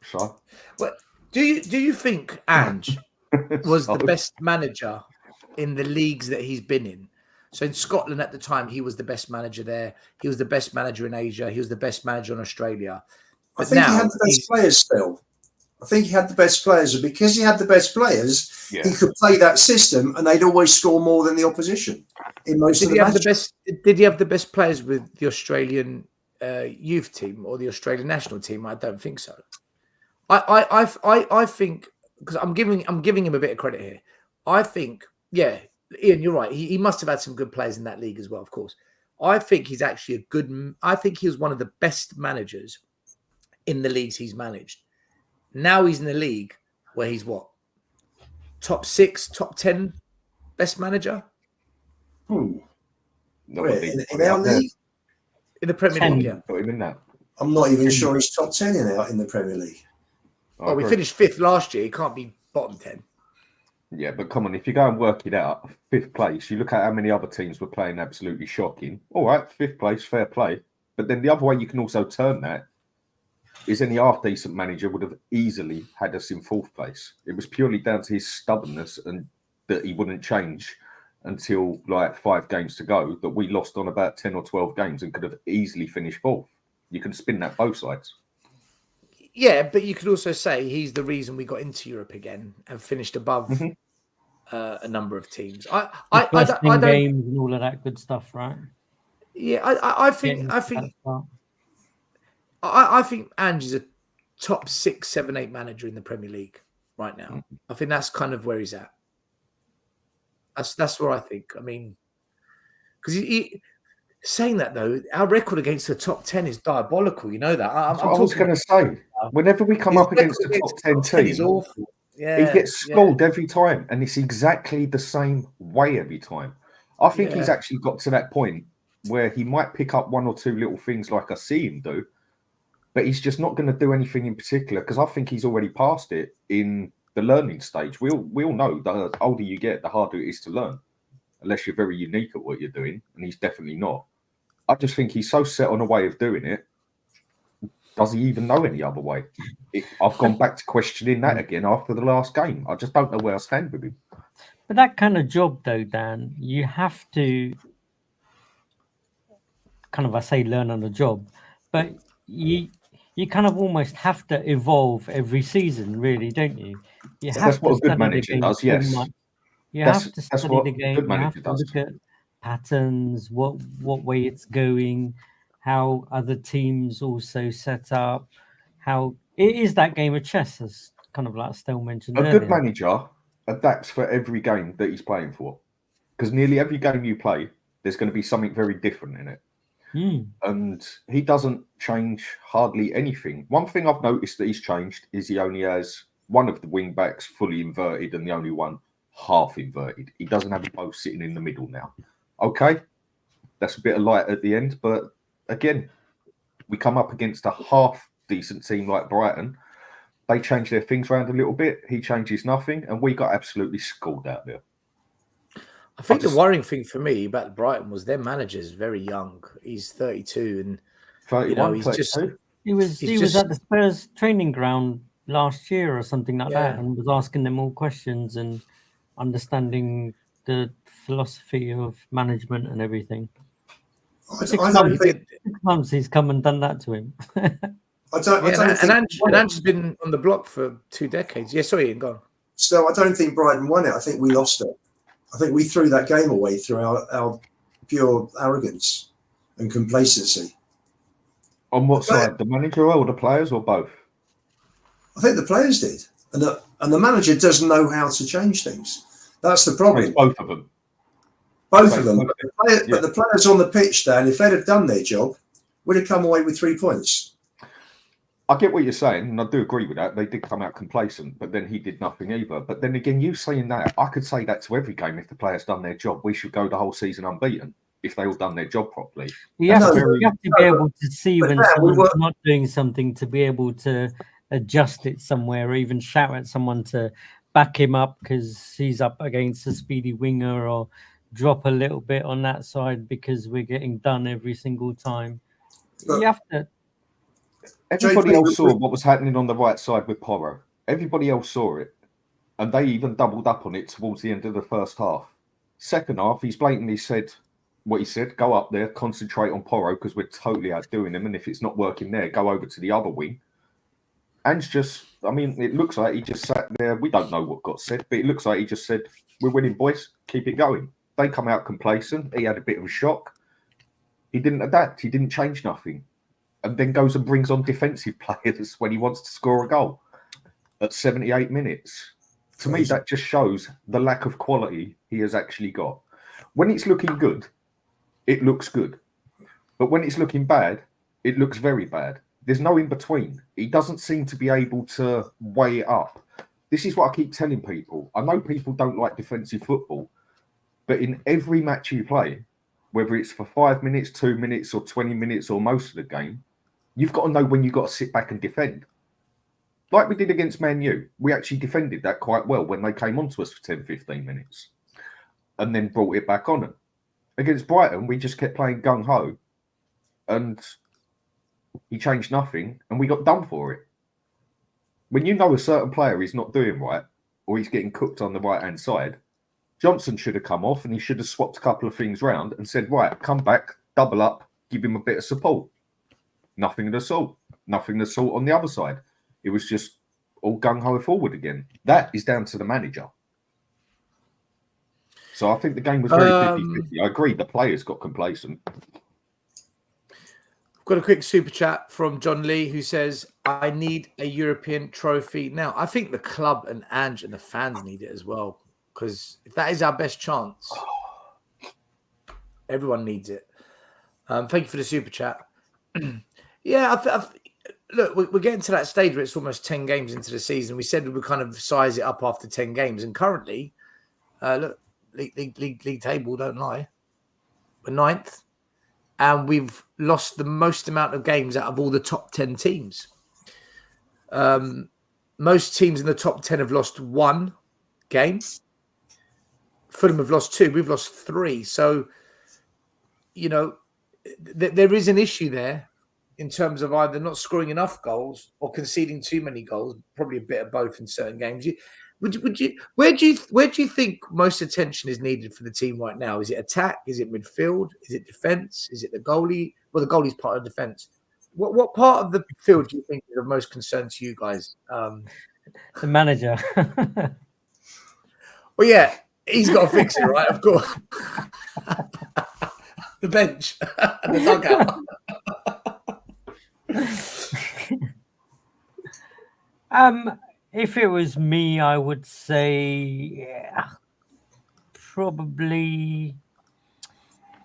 So, well, do you think Ange was the best manager in the leagues that he's been in? So in Scotland at the time, he was the best manager there. He was the best manager in Asia. He was the best manager in Australia. But I think he had the best players still. I think he had the best players. And because he had the best players, he could play that system and they'd always score more than the opposition in most of the matches. Did he have the best players with the Australian youth team or the Australian national team? I don't think so. I think, because I'm giving him a bit of credit here. I think, Ian, you're right. He must have had some good players in that league as well, of course. I think he's actually I think he was one of the best managers in the leagues he's managed. Now he's in a league where he's what? Top 6, top 10 best manager? In our league? In the Premier League, yeah. I'm not even sure he's top 10 in the Premier League. Well, we finished 5th last year. He can't be bottom 10. Yeah, but come on, if you go and work it out, 5th place, you look at how many other teams were playing absolutely shocking. All right, 5th place, fair play. But then the other way you can also turn that is any half-decent manager would have easily had us in 4th place. It was purely down to his stubbornness and that he wouldn't change until 5 games to go, that we lost on about 10 or 12 games and could have easily finished 4th. You can spin that both sides. Yeah, but you could also say he's the reason we got into Europe again and finished above a number of teams. I don't games and all of that good stuff, right? Yeah, I think Ange is a top 6, 7, 8 manager in the Premier League right now. I think that's kind of where he's at. That's where I think. I mean, because saying that though, our record against the top 10 is diabolical. You know that. I was going to say. Whenever we come up against the top 10 team, he's awful. Yeah, he gets scolded every time, and it's exactly the same way every time. I think he's actually got to that point where he might pick up one or two little things like I see him do, but he's just not going to do anything in particular because I think he's already past it in the learning stage. We all know the older you get, the harder it is to learn, unless you're very unique at what you're doing, and he's definitely not. I just think he's so set on a way of doing it. Does he even know any other way? I've gone back to questioning that again after the last game. I just don't know where I stand with him. But that kind of job, though, Dan, you have to kind of, I say, learn on the job, but you kind of almost have to evolve every season, really, don't you? You have That's to what a good study the manager game does, so yes. much. You That's have to study what the a game. good You manager have to does. look at patterns, what way it's going, how other teams also set up, how it is that game of chess, as kind of like Stell mentioned A earlier. good manager adapts for every game that he's playing for, because nearly every game you play, there's going to be something very different in it. And he doesn't change hardly anything. One thing I've noticed that he's changed is he only has one of the wing backs fully inverted and the only one half inverted. He doesn't have them both sitting in the middle now. Okay, that's a bit of light at the end, but again, we come up against a half decent team like Brighton. They change their things around a little bit. He changes nothing, and we got absolutely schooled out there. I think the worrying thing for me about Brighton was their manager's very young. He's 32, and 31, he's 32. just He was at the Spurs training ground last year or something like that, and was asking them all questions and understanding the philosophy of management and everything. Six months he's come and done that to him. And Ange's been on the block for 2 decades. Yeah, sorry, Ian, go on. So I don't think Brighton won it. I think we lost it. I think we threw that game away through our pure arrogance and complacency. On what side? The manager or the players or both? I think the players did. And the manager doesn't know how to change things. That's the problem. It's both of them. Both of them. But the players on the pitch, Dan, if they'd have done their job, would have come away with 3 points. I get what you're saying, and I do agree with that. They did come out complacent, but then he did nothing either. But then again, you saying that, I could say that to every game. If the players done their job, we should go the whole season unbeaten if they all done their job properly. You have to be able to see when someone's not doing something, to be able to adjust it somewhere, or even shout at someone to back him up because he's up against a speedy winger, or drop a little bit on that side because we're getting done every single time. You have to. Everybody else saw what was happening on the right side with Porro. Everybody else saw it. And they even doubled up on it towards the end of the first half. Second half, he's blatantly said what he said. Go up there, concentrate on Porro because we're totally outdoing him. And if it's not working there, go over to the other wing. And it looks like he just sat there. We don't know what got said, but it looks like he just said, we're winning, boys. Keep it going. They come out complacent. He had a bit of a shock. He didn't adapt. He didn't change nothing. And then goes and brings on defensive players when he wants to score a goal at 78 minutes. To me, that just shows the lack of quality he has actually got. When it's looking good, it looks good. But when it's looking bad, it looks very bad. There's no in between. He doesn't seem to be able to weigh it up. This is what I keep telling people. I know people don't like defensive football, but in every match you play, whether it's for 5 minutes, 2 minutes, or 20 minutes, or most of the game, you've got to know when you've got to sit back and defend. Like we did against Man U. We actually defended that quite well when they came onto us for 10, 15 minutes and then brought it back on them. Against Brighton, we just kept playing gung-ho and he changed nothing and we got done for it. When you know a certain player is not doing right or he's getting cooked on the right-hand side, Johnson should have come off and he should have swapped a couple of things round and said, right, come back, double up, give him a bit of support. Nothing of salt on the other side. It was just all gung-ho forward again. That is down to the manager. So I think the game was very 50-50. I agree, the players got complacent. I've got a quick super chat from John Lee who says, I need a European trophy now. I think the club and Ange and the fans need it as well, because if that is our best chance, everyone needs it. Thank you for the super chat. Yeah, look, we're getting to that stage where it's almost 10 games into the season. We said we would kind of size it up after 10 games. And currently, look, league table, don't lie. We're 9th. and we've lost the most amount of games out of all the top 10 teams. Most teams in the top 10 have lost 1 game. Fulham have lost 2. We've lost 3. So, there is an issue there in terms of either not scoring enough goals or conceding too many goals. Probably a bit of both in certain games. Where do you think most attention is needed for the team right now? Is it attack? Is it midfield? Is it defense? Is it the goalie? Well, the goalie's part of defense. What part of the field do you think is of most concern to you guys? The manager. Well, yeah, he's got to fix it, right? Of course. The bench and the dugout. If it was me, I would say probably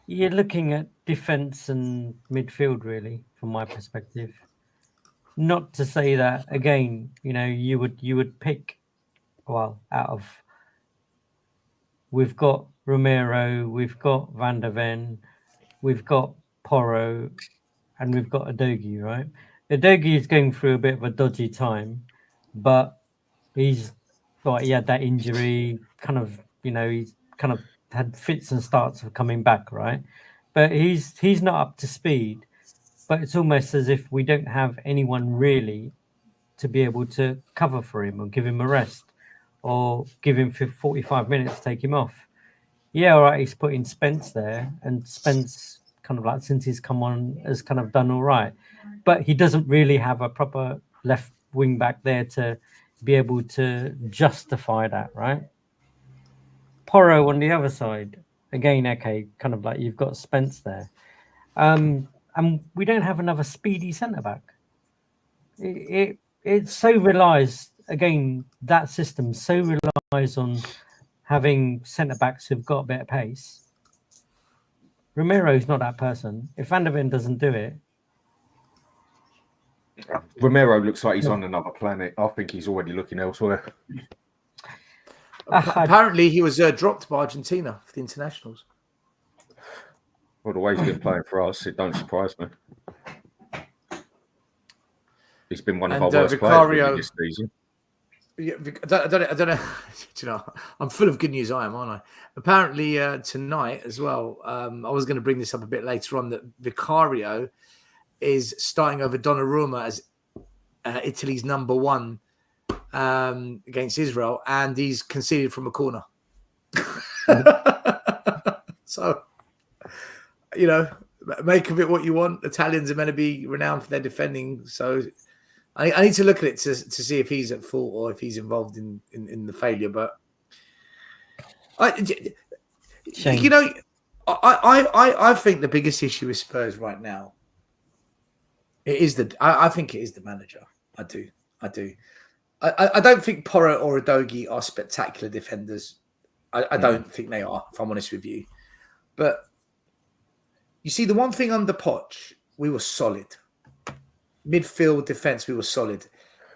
you're looking at defense and midfield, really, from my perspective. Not to say that again, you would pick out of. We've got Romero, we've got Van der Ven, we've got Porro, and we've got Udogie, right? Udogie is going through a bit of a dodgy time, but he had that injury, he's kind of had fits and starts of coming back, right? But he's not up to speed. But it's almost as if we don't have anyone really to be able to cover for him or give him a rest or give him 45 minutes to take him off. Yeah, all right, he's putting Spence there, and Spence kind of like since he's come on has kind of done all right. But he doesn't really have a proper left wing back there to be able to justify that, right? Porro on the other side, again, okay, kind of like you've got Spence there. And we don't have another speedy centre-back. It so relies, again, that system so relies on having centre-backs who've got a bit of pace. Romero's not that person. If Van der Ven doesn't do it... Romero looks like he's on another planet. I think he's already looking elsewhere. Apparently, he was dropped by Argentina for the internationals. Well, the way he's been playing for us, it don't surprise me. He's been one of our worst players this season. Yeah, I don't know. You know, I'm full of good news. Aren't I? Apparently, tonight as well. I was going to bring this up a bit later on. That Vicario is starting over Donnarumma as Italy's number 1 against Israel, and he's conceded from a corner. So, you know, make of it what you want. Italians are meant to be renowned for their defending, so I need to look at it to see if he's at fault or if he's involved in the failure. But you know, I think the biggest issue with Spurs right now I think it is the manager. I do. I don't think Porro or Udogie are spectacular defenders. I don't think they are, if I'm honest with you. But you see, the one thing under Poch, we were solid. Midfield, defence, we were solid.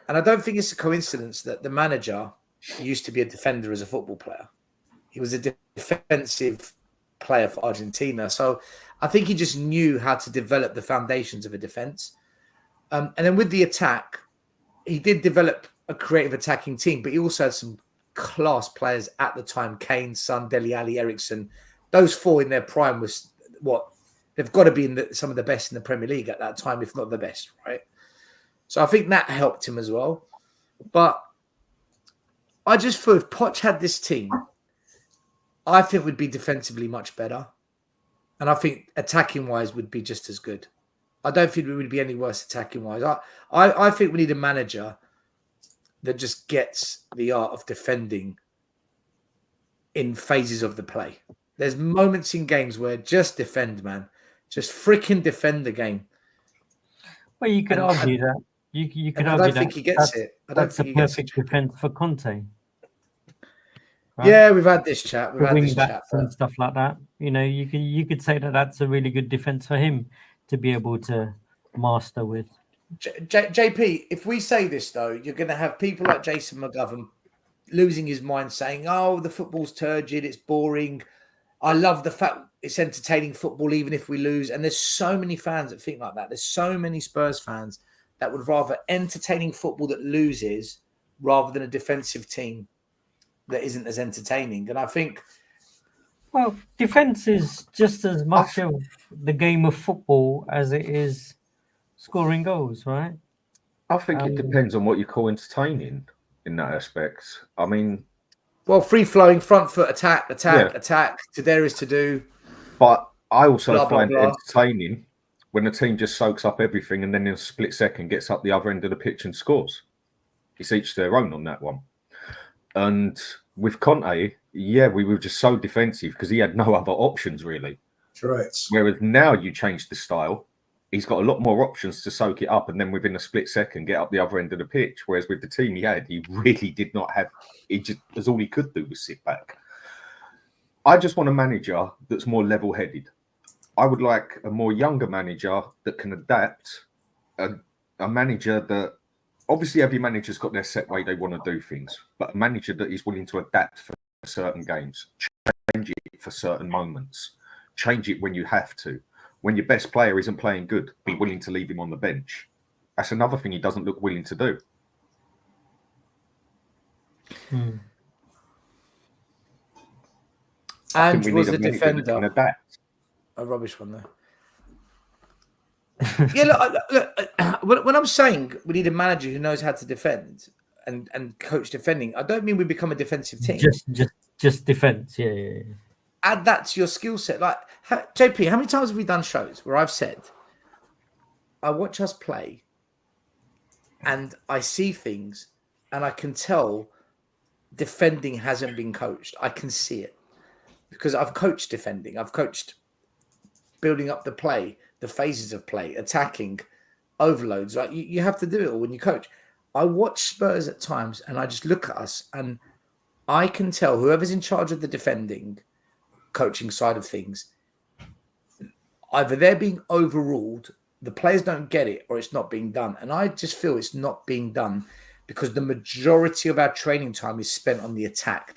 And I don't think it's a coincidence that the manager used to be a defender as a football player. He was a defensive player for Argentina. So I think he just knew how to develop the foundations of a defence. And then with the attack, he did develop a creative attacking team, but he also had some class players at the time. Kane, Son, Dele Alli, Ericsson. Those 4 in their prime was what? They've got to be some of the best in the Premier League at that time, if not the best, right? So I think that helped him as well. But I just thought if Poch had this team, I think would be defensively much better. And I think attacking-wise would be just as good. I don't think we would be any worse attacking-wise. I think we need a manager that just gets the art of defending in phases of the play. There's moments in games where just defend, man. Just freaking defend the game. Well, you could argue that. You could argue I don't think he gets it. That's a perfect defense for Conte. Right? Yeah, we've had this chat. We've had this chat and stuff like that. You know, you could say that that's a really good defense for him to be able to master with. JP, if we say this though, you're going to have people like Jason McGovern losing his mind, saying, "Oh, the football's turgid, it's boring." I love the fact it's entertaining football, even if we lose. And there's so many fans that think like that. There's so many Spurs fans that would rather entertaining football that loses rather than a defensive team that isn't as entertaining. And I think, well, defense is just as much of the game of football as it is scoring goals, right? I think it depends on what you call entertaining in that aspect. I mean, well, free-flowing front foot attack, Yeah. to there is to do. but I also Blah, blah, find blah. it entertaining when the team just soaks up everything and then in a split second gets up the other end of the pitch and scores. It's each their own on that one. And with Conte, yeah, we were just so defensive because he had no other options really. Correct. Whereas now you change the style, he's got a lot more options to soak it up and then within a split second get up the other end of the pitch. Whereas with the team he had, he really did not have. He just, that's all he could do was sit back. I just want a manager that's more level-headed. I would like a more younger manager that can adapt. A manager that, obviously every manager's got their set way they want to do things, but a manager that is willing to adapt for certain games, change it for certain moments, change it when you have to. When your best player isn't playing good, be willing to leave him on the bench. That's another thing he doesn't look willing to do. And we was need the a manager that can defender adapt. a rubbish one there? Yeah, look, when I'm saying we need a manager who knows how to defend and coach defending, I don't mean we become a defensive team. Just defense. Yeah. Add that to your skill set. Like, JP, how many times have we done shows where I've said, I watch us play and I see things and I can tell defending hasn't been coached. I can see it because I've coached defending. I've coached building up the play, the phases of play, attacking, overloads. Right? You have to do it all when you coach. I watch Spurs at times and I just look at us and I can tell whoever's in charge of the defending coaching side of things, either they're being overruled, the players don't get it, or it's not being done. And I just feel it's not being done because the majority of our training time is spent on the attack.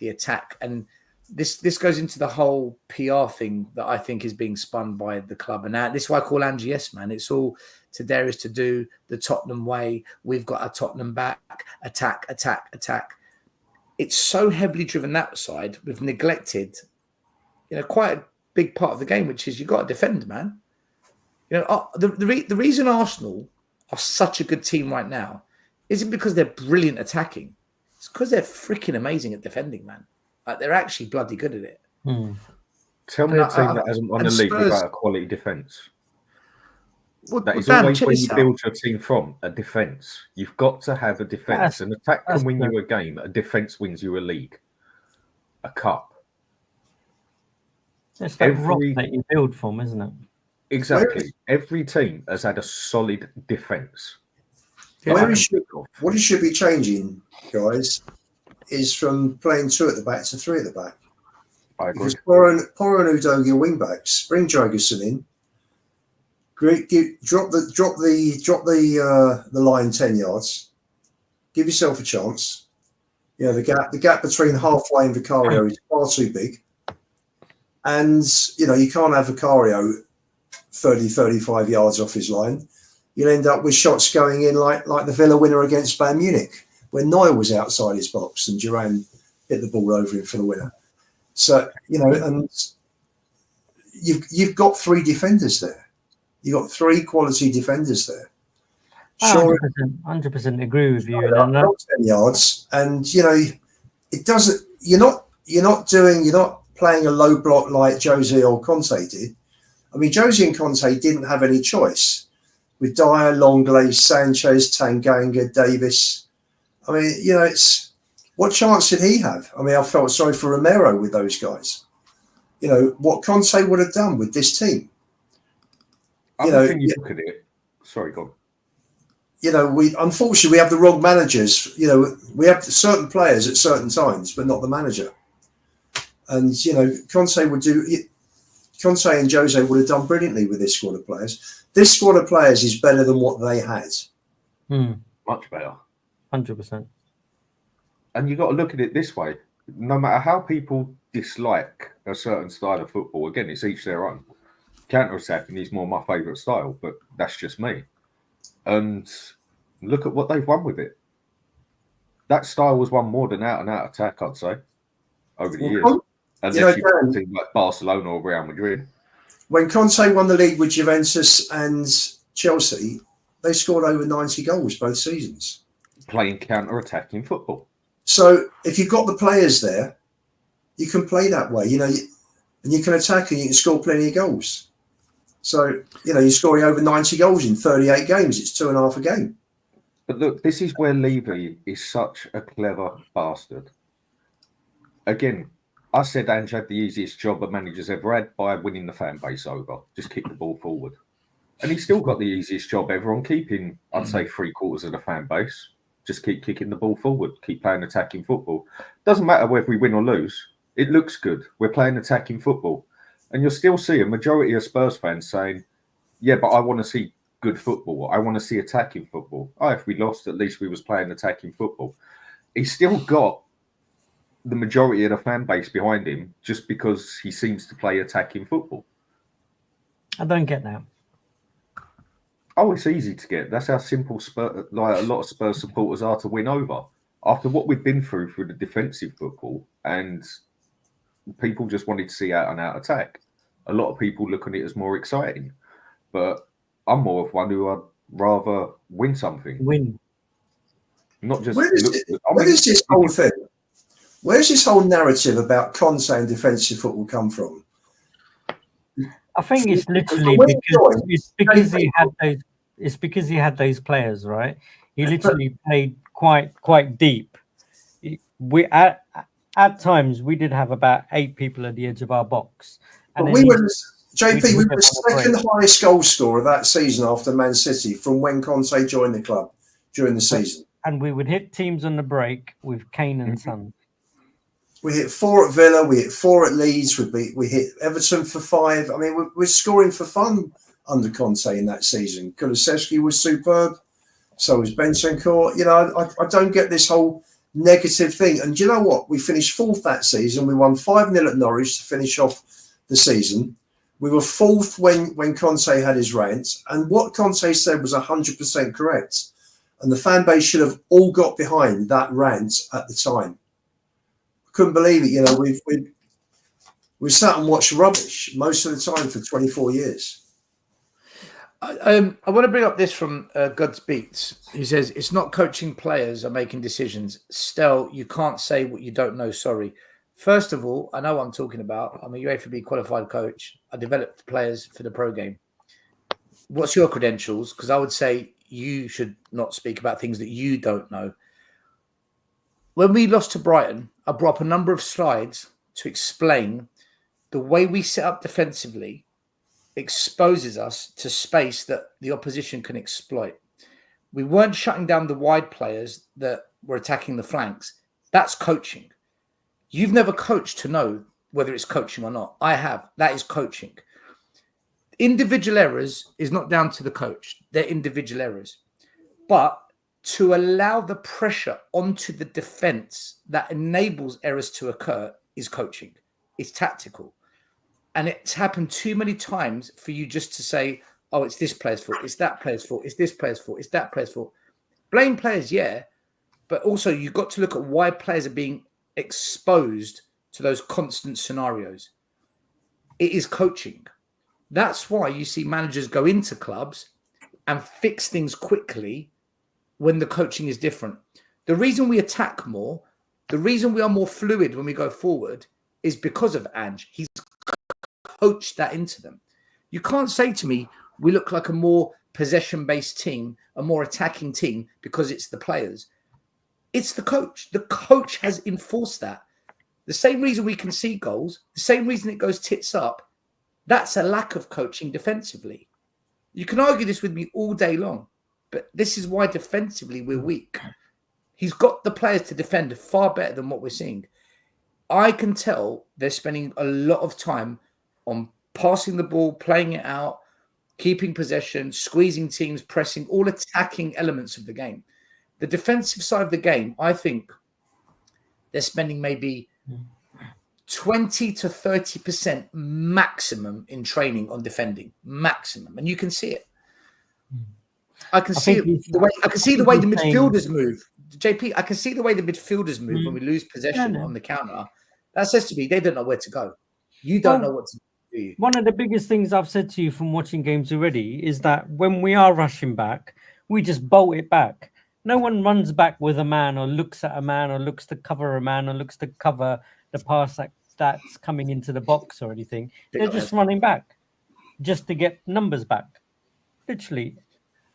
And this goes into the whole PR thing that I think is being spun by the club. And this is why I call Angie yes, man. It's all to there is to do the Tottenham way. We've got our Tottenham back, attack. It's so heavily driven that side. We've neglected, quite a big part of the game, which is you've got to defend, man. The reason Arsenal are such a good team right now isn't because they're brilliant attacking. It's because they're freaking amazing at defending, man. Like, they're actually bloody good at it. Tell me a team that hasn't won the league without a quality defence. That is always where you build your team from, a defence. You've got to have a defence. An attack can win you a game. A defence wins you a league, a cup. It's that rock that you build from, isn't it? Exactly. Every team has had a solid defence. What it should be changing, guys, is from playing 2 at the back to 3 at the back. I agree. Because Porro and Udogie are wing backs. Bring Jorgensen in. Drop the line 10 yards. Give yourself a chance. The gap between halfway and Vicario is far too big. And, you can't have Vicario 30-35 yards off his line. You'll end up with shots going in like the Villa winner against Bayern Munich, where Neuer was outside his box and Duran hit the ball over him for the winner. So, and you've got 3 defenders there. You've got 3 quality defenders there. Sure, 100% agree with you. 10 yards, and it doesn't. You're not playing a low block like Jose or Conte did. I mean, Jose and Conte didn't have any choice with Dyer, Longley, Sanchez, Tanganga, Davis. I mean, it's what chance did he have? I mean, I felt sorry for Romero with those guys. What Conte would have done with this team. You look at it. Sorry, go on. We unfortunately we have the wrong managers. We have certain players at certain times, but not the manager. And Conte and Jose would have done brilliantly with this squad of players. This squad of players is better than what they had. Much better. 100%. And you've got to look at it this way. no matter how people dislike a certain style of football, again, it's each their own. Counter-attacking is more my favourite style, but that's just me. And look at what they've won with it. That style was won more than out-and-out attack, I'd say, over the years. Unless you put a team like Barcelona or Real Madrid. When Conte won the league with Juventus and Chelsea, they scored over 90 goals both seasons. Playing counter-attacking football. So if you've got the players there, you can play that way, and you can attack and you can score plenty of goals. So, you're scoring over 90 goals in 38 games. It's 2.5 a game. But look, this is where Levy is such a clever bastard. Again, I said Ange had the easiest job a manager's ever had by winning the fan base over. Just kick the ball forward. And he's still got the easiest job ever on keeping, I'd say, 3/4 of the fan base. Just keep kicking the ball forward, keep playing attacking football. Doesn't matter whether we win or lose. It looks good. We're playing attacking football. And you'll still see a majority of Spurs fans saying, yeah, but I want to see good football. I want to see attacking football. Oh, if we lost, at least we was playing attacking football. He's still got the majority of the fan base behind him just because he seems to play attacking football. I don't get that. Oh, it's easy to get. That's how simple a lot of Spurs supporters are to win over. After what we've been through the defensive football, and people just wanted to see out-and-out attack. A lot of people look at it as more exciting. But I'm more of one who I'd rather win something. Win. Not just... Where does this whole thing... Where's this whole narrative about Conte and defensive football come from? I think it's literally because he had those. It's because he had those players, right? He literally played quite deep. We at times we did have about 8 people at the edge of our box. And but we were the second highest goal scorer that season after Man City from when Conte joined the club during the season. And we would hit teams on the break with Kane and Son. We hit 4 at Villa. We hit 4 at Leeds. We hit Everton for 5. I mean, we're scoring for fun under Conte in that season. Kulusevski was superb. So was Bentancur. I don't get this whole negative thing. And do you know what? We finished 4th that season. We won 5-0 at Norwich to finish off the season. We were 4th when Conte had his rant. And what Conte said was 100% correct. And the fan base should have all got behind that rant at the time. Couldn't believe it. We've sat and watched rubbish most of the time for 24 years. I want to bring up this from God's Beats. He says, it's not coaching players are making decisions. Stel, you can't say what you don't know. Sorry. First of all, I know what I'm talking about. I'm a UEFA qualified coach. I developed players for the pro game. What's your credentials? Because I would say you should not speak about things that you don't know. When we lost to Brighton, I brought up a number of slides to explain the way we set up defensively exposes us to space that the opposition can exploit. We weren't shutting down the wide players that were attacking the flanks. That's coaching. You've never coached to know whether it's coaching or not. I have. That is coaching. Individual errors is not down to the coach. They're individual errors. But to allow the pressure onto the defense that enables errors to occur is coaching. It's tactical. And it's happened too many times for you just to say, oh, it's this player's fault, it's that player's fault, it's this player's fault, it's that player's fault. Blame players, yeah. But also you've got to look at why players are being exposed to those constant scenarios. It is coaching. That's why you see managers go into clubs and fix things quickly when the coaching is different. The reason we attack more, the reason we are more fluid when we go forward is because of Ange. He's coached that into them. You can't say to me, we look like a more possession-based team, a more attacking team because it's the players. It's the coach. The coach has enforced that. The same reason we concede goals, the same reason it goes tits up, that's a lack of coaching defensively. You can argue this with me all day long, but this is why defensively we're weak. He's got the players to defend far better than what we're seeing. I can tell they're spending a lot of time on passing the ball, playing it out, keeping possession, squeezing teams, pressing, all attacking elements of the game. The defensive side of the game, I think they're spending maybe 20 to 30% maximum in training on defending, maximum, and you can see it. I can see the way the midfielders move. JP, I can see the way the midfielders move when we lose possession on the counter. That says to me they don't know where to go. You don't know what to do. One of the biggest things I've said to you from watching games already is that when we are rushing back, we just bolt it back. No one runs back with a man or looks at a man or looks to cover a man or looks to cover the pass that's coming into the box or anything. They're just running back just to get numbers back. Literally,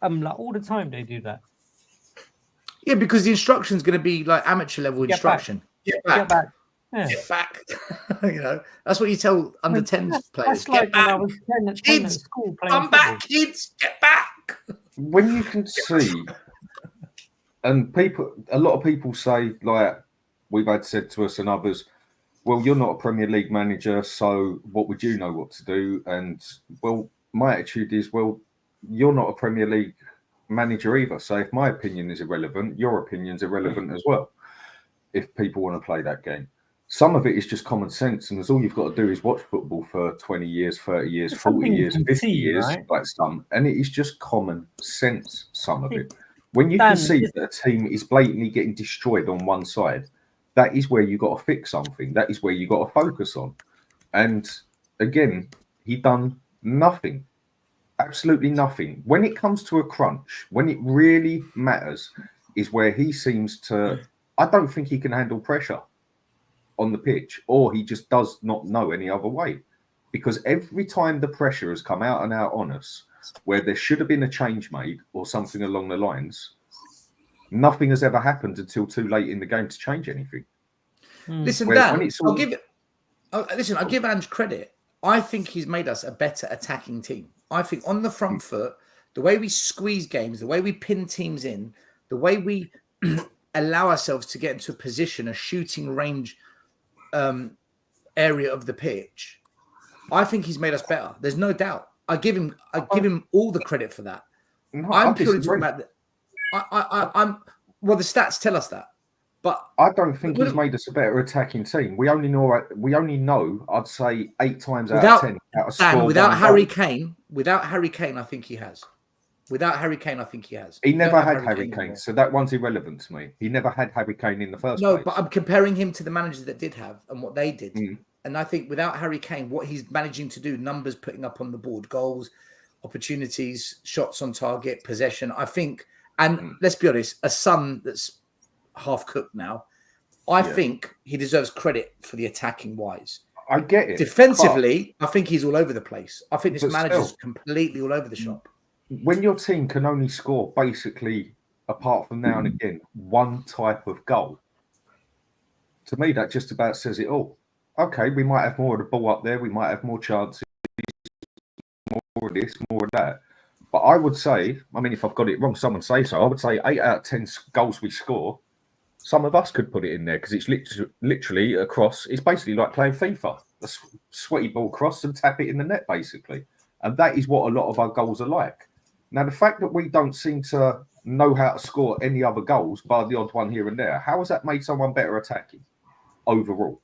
like all the time they do that. Yeah, because the instruction is going to be like amateur level instruction. Get back. Yeah. Get back. That's what you tell under 10 players. Get back. I was 10 kids, at school playing come back, kids. Get back. When you can see, and a lot of people say, like we've had said to us and others, well, you're not a Premier League manager, so what would you know what to do? And well, my attitude is, well, you're not a Premier League manager either. So if my opinion is irrelevant, your opinion's irrelevant as well. If people want to play that game, some of it is just common sense, and all you've got to do is watch football for 20 years, 30 years, 40 years, 50 years, right? Like some, and it is just common sense. Some of it, when you can see that a team is blatantly getting destroyed on one side, that is where you got to fix something. That is where you got to focus on. And again, he done nothing. Absolutely nothing. When it comes to a crunch, when it really matters, is where he seems to. I don't think he can handle pressure on the pitch, or he just does not know any other way. Because every time the pressure has come out and out on us, where there should have been a change made or something along the lines, nothing has ever happened until too late in the game to change anything. Listen, Dan, I'll give Ange credit. I think he's made us a better attacking team. I think on the front foot, the way we squeeze games, the way we pin teams in, the way we allow ourselves to get into a position, a shooting range area of the pitch, I think he's made us better. There's no doubt. I give him all the credit for that. No, I'm purely talking about the stats tell us that. But I don't think he's made us a better attacking team. We only know, I'd say 8 times out of 10. Without Harry Kane, I think he has. Without Harry Kane, I think he has. He never had Harry Kane, so that one's irrelevant to me. He never had Harry Kane in the first place. No, but I'm comparing him to the managers that did have and what they did. And I think without Harry Kane, what he's managing to do, numbers putting up on the board, goals, opportunities, shots on target, possession, I think, and let's be honest, a Son that's half cooked now, I think he deserves credit for the attacking wise. I get it. Defensively, I think he's all over the place. I think this manager's completely all over the shop. When your team can only score basically, apart from now and again, one type of goal, to me, that just about says it all. Okay, we might have more of the ball up there. We might have more chances, more of this, more of that. But I would say, I mean, if I've got it wrong, someone say so. I would say 8 out of 10 goals we score, some of us could put it in there because it's literally across. It's basically like playing FIFA. A sweaty ball across and tap it in the net, basically. And that is what a lot of our goals are like. Now, the fact that we don't seem to know how to score any other goals, bar the odd one here and there, how has that made someone better attacking overall?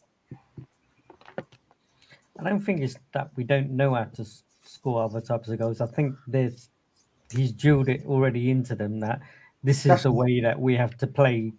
I don't think it's that we don't know how to score other types of goals. I think he's drilled it already into them that this is the way that we have to play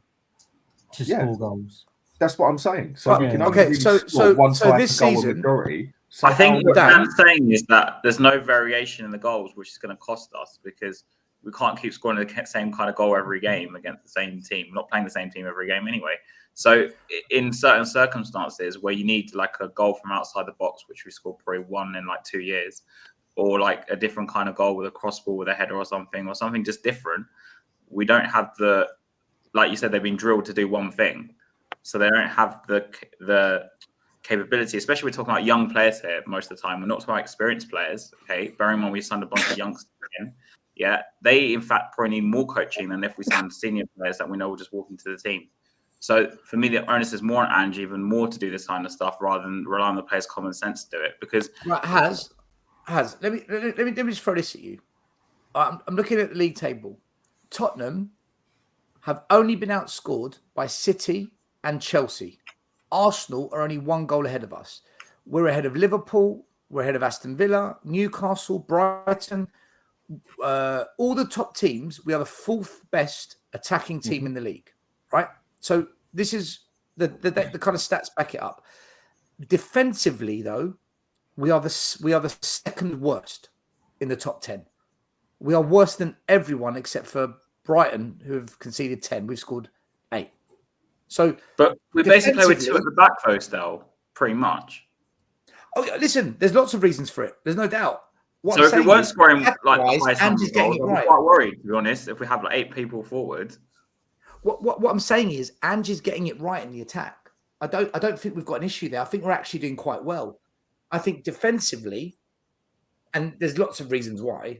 to score goals. That's what I'm saying. So we can only score one type this of goal season, majority. So I think what Dan's saying is that there's no variation in the goals, which is going to cost us because we can't keep scoring the same kind of goal every game against the same team. We're not playing the same team every game anyway. So in certain circumstances where you need like a goal from outside the box, which we scored probably 1 in like 2 years, or like a different kind of goal with a cross ball with a header or something just different, we don't have the, like you said, they've been drilled to do one thing. So they don't have the capability, especially we're talking about young players here most of the time. We're not talking about experienced players. Okay, bearing in mind we signed a bunch of youngsters in. Yeah, they in fact probably need more coaching than if we signed senior players that we know will just walk into the team. So for me, the onus is more on Ange, even more to do this kind of stuff rather than rely on the players' common sense to do it. Because let me just throw this at you. I'm looking at the league table. Tottenham have only been outscored by City and Chelsea. Arsenal are only 1 goal ahead of us. We're ahead of Liverpool. We're ahead of Aston Villa, Newcastle, Brighton. All the top teams, we are the 4th best attacking team in the league, right? So this is the kind of stats back it up. Defensively, though, we are the 2nd worst in the top 10. We are worse than everyone except for Brighton, who have conceded 10. We've scored 8. So, but we basically play with 2 at the back, though. Still, pretty much. Oh, listen, there's lots of reasons for it. There's no doubt. What so if we weren't scoring like Ange's getting it right. I'm quite worried, to be honest. If we have like 8 people forward, what I'm saying is Ange's getting it right in the attack. I don't think we've got an issue there. I think we're actually doing quite well. I think defensively, and there's lots of reasons why.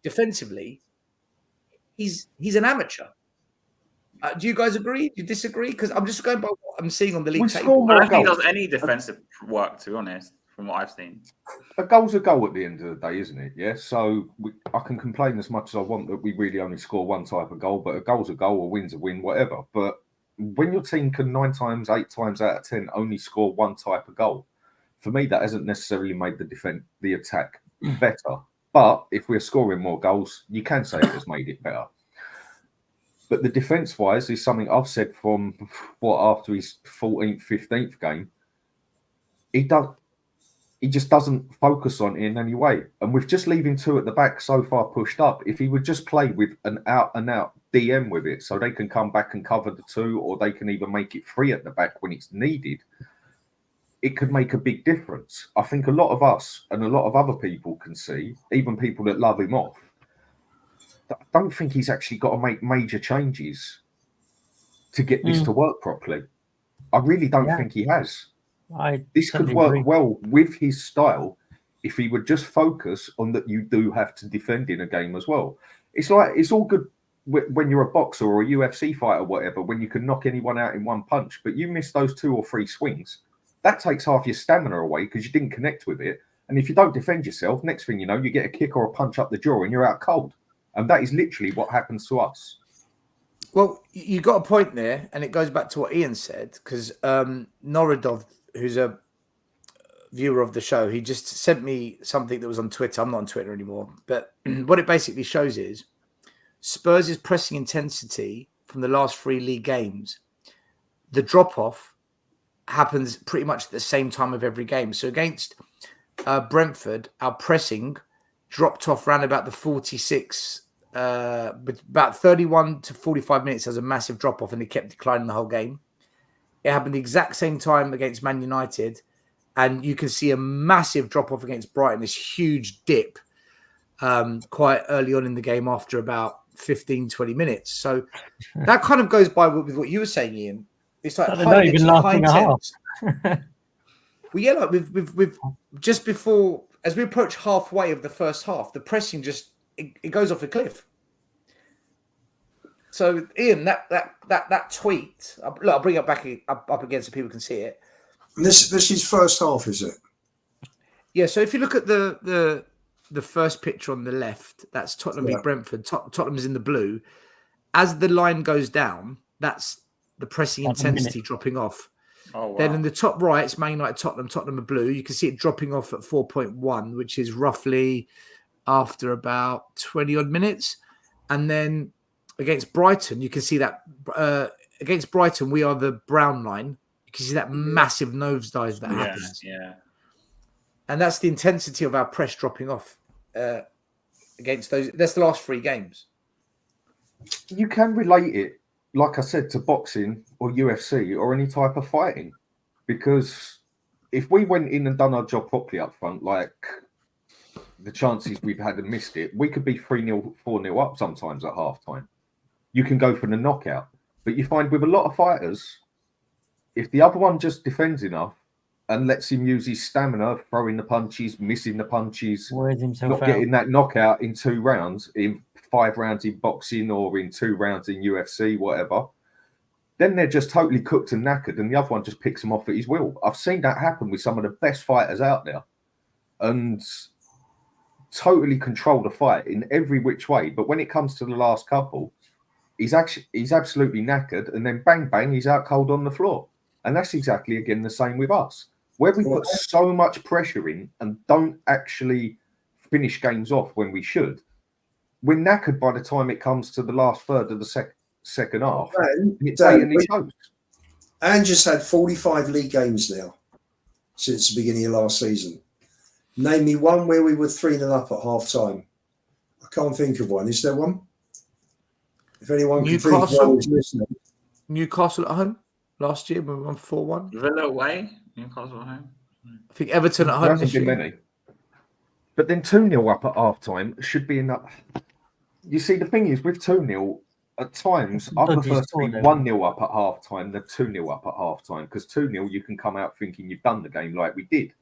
Defensively, he's an amateur. Do you guys agree? Do you disagree? Because I'm just going by what I'm seeing on the league table. I don't think he does any defensive work, to be honest, from what I've seen. A goal's a goal at the end of the day, isn't it? Yeah. So I can complain as much as I want that we really only score one type of goal, but a goal's a goal, a win's a win, whatever. But when your team can 9 times, 8 times out of 10 only score one type of goal, for me that hasn't necessarily made the attack better. But if we're scoring more goals, you can say it has made it better. But the defence-wise is something I've said from after his 14th, 15th game. He just doesn't focus on it in any way. And with just leaving 2 at the back so far pushed up, if he would just play with an out-and-out DM with it so they can come back and cover the 2, or they can even make it 3 at the back when it's needed, it could make a big difference. I think a lot of us and a lot of other people can see, even people that love him off, I don't think he's actually got to make major changes to get this to work properly. I really don't think he has. This could work well with his style if he would just focus on that you do have to defend in a game as well. It's like, it's all good when you're a boxer or a UFC fighter or whatever, when you can knock anyone out in one punch, but you miss those 2 or 3 swings. That takes half your stamina away because you didn't connect with it. And if you don't defend yourself, next thing you know, you get a kick or a punch up the jaw and you're out cold. And that is literally what happens to us. Well, you got a point there, and it goes back to what Ian said, because Norodov, who's a viewer of the show, he just sent me something that was on Twitter. I'm not on Twitter anymore. But what it basically shows is Spurs' pressing intensity from the last 3 league games, the drop-off happens pretty much at the same time of every game. So against Brentford, our pressing dropped off around about the 46, about 31 to 45 minutes as a massive drop-off, and it kept declining the whole game. It happened the exact same time against Man United, and you can see a massive drop-off against Brighton, this huge dip quite early on in the game after about 15, 20 minutes. So that kind of goes by with what you were saying, Ian. It's like not even lasting a half. Well, yeah, like we've just before, as we approach halfway of the first half, the pressing just it goes off a cliff. So, Ian, that tweet, I'll bring it back up again so people can see it. This is first half, is it? Yeah. So if you look at the first picture on the left, that's Tottenham v Brentford. Tottenham is in the blue. As the line goes down, that's the pressing intensity dropping off. Oh, wow. Then in the top right, it's Man United, Tottenham are blue. You can see it dropping off at 4.1, which is roughly after about 20 odd minutes. And then against Brighton, you can see that against Brighton, we are the brown line. You can see that massive nosedive that happens. Yeah. And that's the intensity of our press dropping off against those. That's the last 3 games. You can relate it, like I said, to boxing or UFC or any type of fighting. Because if we went in and done our job properly up front, like the chances we've had and missed it, we could be 3-0, 4-0 up sometimes at halftime. You can go for the knockout. But you find with a lot of fighters, if the other one just defends enough and lets him use his stamina, throwing the punches, missing the punches, not getting that knockout in 2 rounds, in 5 rounds in boxing or in 2 rounds in UFC, whatever, then they're just totally cooked and knackered and the other one just picks him off at his will. I've seen that happen with some of the best fighters out there and totally control the fight in every which way. But when it comes to the last couple, he's absolutely knackered and then bang, bang, he's out cold on the floor. And that's exactly, again, the same with us. Where we put so much pressure in and don't actually finish games off when we should, we're knackered by the time it comes to the last third of the second half. And just had 45 league games now since the beginning of last season. Name me one where we were 3-0 up at half time. I can't think of one. Is there one? If anyone can think of one who's listening. Newcastle at home last year when we won 4-1. Villa away, Newcastle at home. I think Everton at home this year. Many. But then 2-0 up at half time should be enough. You see, the thing is, with 2-0, at times, I prefer to be 1-0 up at half time than 2-0 up at half time, because 2-0 you can come out thinking you've done the game like we did.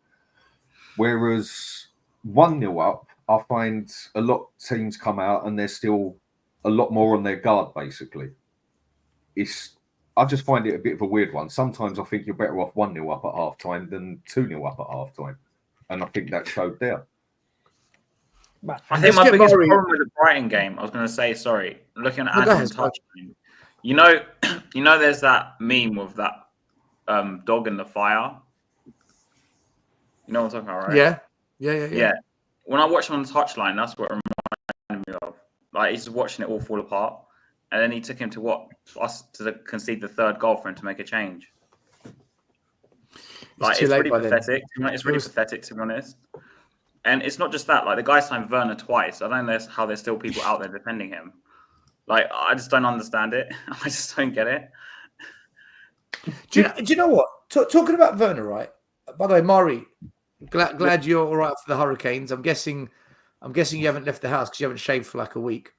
Whereas 1-0 up, I find a lot of teams come out and they're still a lot more on their guard, basically. I just find it a bit of a weird one. Sometimes I think you're better off 1-0 up at half time than 2-0 up at half time. And I think that showed there. I think my biggest problem with the Brighton game, I was going to say, sorry, looking at Ange's touchline, you know, there's that meme with that dog in the fire. You know what I'm talking about, right? Yeah. When I watched him on the touchline, that's what it reminded me of. Like, he's just watching it all fall apart. And then he took him to to concede the third goal for him to make a change. Like, it's really pathetic. It's really pathetic, to be honest. And it's not just that. Like, the guy signed Werner twice. I don't know how there's still people out there defending him. Like, I just don't understand it. I just don't get it. Do you know what? Talking about Werner, right? By the way, Mari, glad you're all right for the Hurricanes. I'm guessing you haven't left the house because you haven't shaved for like a week.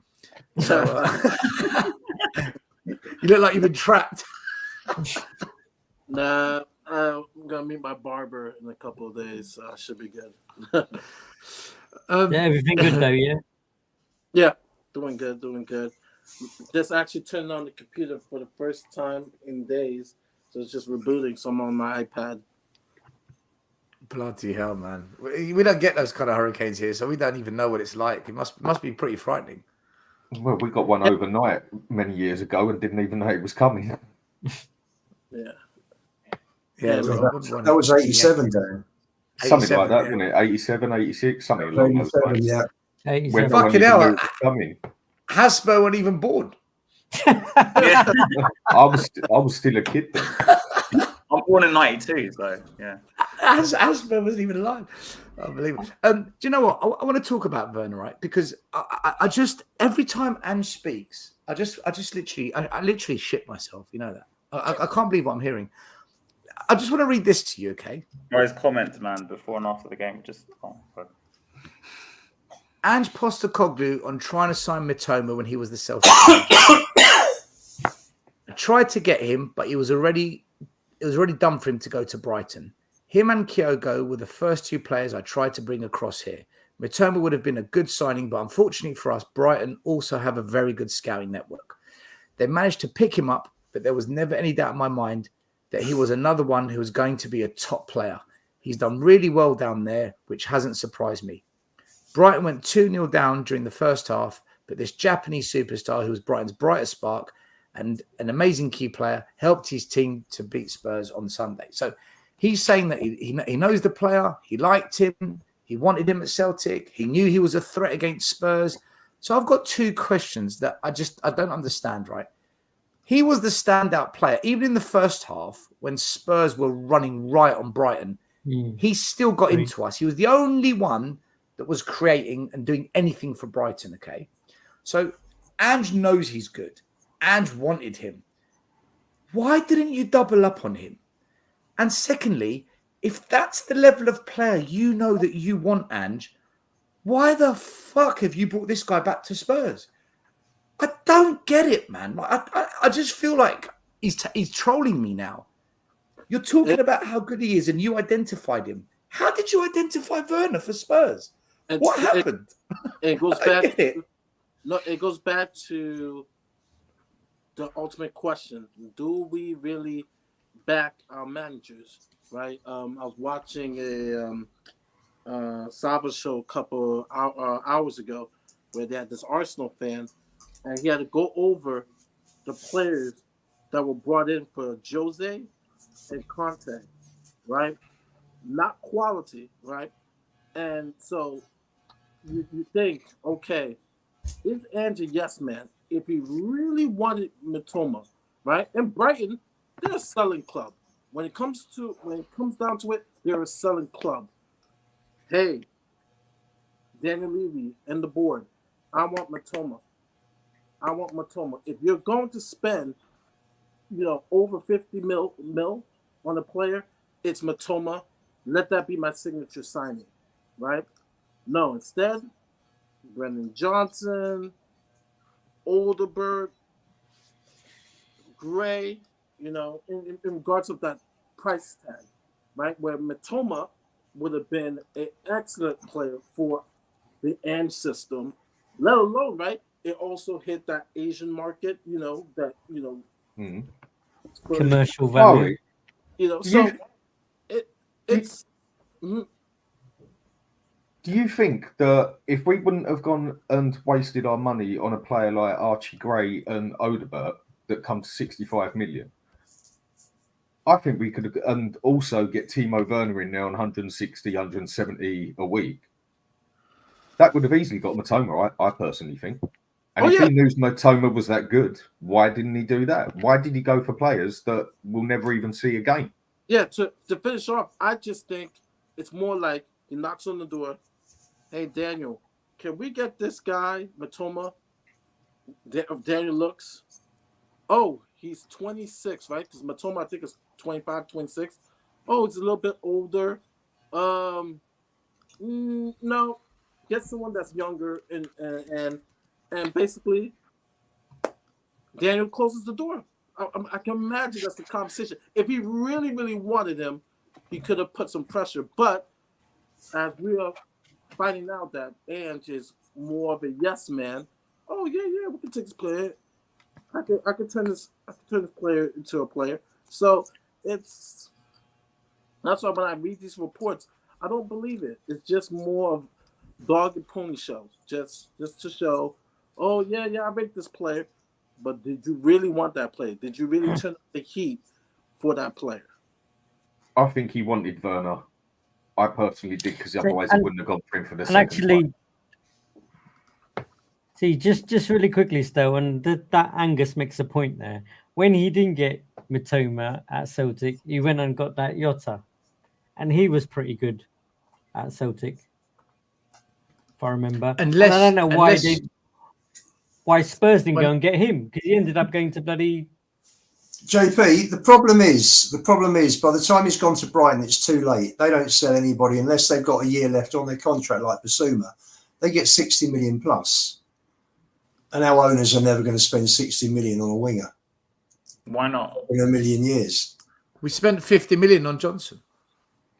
So you look like you've been trapped. Nah, I'm gonna meet my barber in a couple of days. So I should be good. Everything good though, yeah? Yeah, doing good. Just actually turned on the computer for the first time in days. So it's just rebooting, so I'm on my iPad. Bloody hell, man. We don't get those kind of hurricanes here, so we don't even know what it's like. It must be pretty frightening. Well, we got one overnight many years ago and didn't even know it was coming. Yeah. That was 87, Dan. Something like that, wasn't it? 87, 86, something along those lines. Yeah. 87. Fucking hell. Hasper wasn't even born. Yeah. I was still a kid then. I'm born in 92, so yeah. Hasper wasn't even alive. Unbelievable. Do you know what? I want to talk about Werner, right? Because I just every time Ange speaks, I literally shit myself. You know that. I can't believe what I'm hearing. I just want to read this to you, okay? His comments, man, before and after the game, just Ange Postecoglou on trying to sign Mitoma when he was the Celtic. I tried to get him, but it was already done for him to go to Brighton. Him and Kyogo were the first two players I tried to bring across here. Mitoma would have been a good signing, but unfortunately for us, Brighton also have a very good scouting network. They managed to pick him up, but there was never any doubt in my mind that he was another one who was going to be a top player. He's done really well down there, which hasn't surprised me. Brighton went 2-0 down during the first half, but this Japanese superstar, who was Brighton's brightest spark and an amazing key player, helped his team to beat Spurs on Sunday. So he's saying that he knows the player, he liked him, he wanted him at Celtic, he knew he was a threat against Spurs. So I've got two questions that I don't understand, right? He was the standout player. Even in the first half, when Spurs were running right on Brighton, he still got into us. He was the only one that was creating and doing anything for Brighton, okay? So Ange knows he's good. Ange wanted him. Why didn't you double up on him? And secondly, if that's the level of player you know that you want, Ange, why the fuck have you brought this guy back to Spurs? I don't get it, man. I just feel like he's trolling me now. You're talking about how good he is and you identified him. How did you identify Werner for Spurs? What happened? It goes back. It goes back to the ultimate question: do we really back our managers? Right? I was watching a Saba show a couple hours ago, where they had this Arsenal fan, and he had to go over the players that were brought in for Jose and Conte, right? Not quality, right? And so you think, okay, is Ange a yes man? If he really wanted Matoma, right? And Brighton, they're a selling club. When it comes down to it, they're a selling club. Hey, Daniel Levy and the board, I want Matoma. I want Matoma. If you're going to spend, over 50 mil on a player, it's Matoma. Let that be my signature signing, right? No, instead, Brendan Johnson, Olderberg, Gray, in regards of that price tag, right? Where Matoma would have been an excellent player for the Ange system, let alone, right? It also hit that Asian market, Commercial value. Harry, so it's. do you think that if we wouldn't have gone and wasted our money on a player like Archie Gray and Odebert that come to 65 million, I think we could have, and also get Timo Werner in there on 160, 170 a week. That would have easily got Matoma, I personally think. And he knew Matoma was that good, why didn't he do that? Why did he go for players that will never even see a game? Yeah, to finish off, I just think it's more like he knocks on the door. Hey, Daniel, can we get this guy, Matoma, of Daniel looks? Oh, he's 26, right? Because Matoma, I think, is 25, 26. Oh, he's a little bit older. No, get someone that's younger and basically Daniel closes the door. I can imagine that's the conversation. If he really, really wanted him, he could have put some pressure. But as we are finding out that Ange is more of a yes man, oh yeah, we can take this player. I could turn this player into a player. So that's why when I read these reports, I don't believe it. It's just more of dog and pony show, just to show, oh yeah, I rate this player, but did you really want that player? Did you really turn up the heat for that player? I think he wanted Werner. I personally did, because otherwise he wouldn't have gone for him for the second actually, time. See, just really quickly still, and that Angus makes a point there. When he didn't get Matoma at Celtic, he went and got that Jota, and he was pretty good at Celtic, if I remember. And I don't know why Spurs didn't go and get him, because he ended up going to bloody. JP, the problem is by the time he's gone to Brighton, it's too late. They don't sell anybody unless they've got a year left on their contract, like Basuma. They get 60 million plus. And our owners are never going to spend 60 million on a winger. Why not? In a million years. We spent 50 million on Johnson.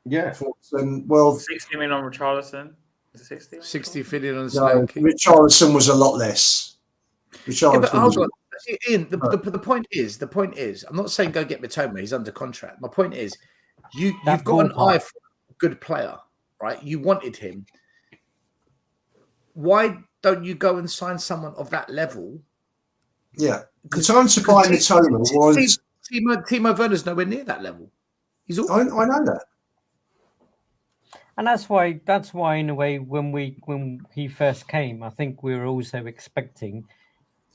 Yeah. 60 million on Richarlison. 60 million on Solanke. Richarlison was a lot less. Ian, the point is, I'm not saying go get Matoma, he's under contract. My point is, you've got an eye for a good player, right? You wanted him. Why don't you go and sign someone of that level? Yeah. The time to buy Matoma was... Timo Werner's nowhere near that level. I know that. And that's why in a way, when he first came, I think we were also expecting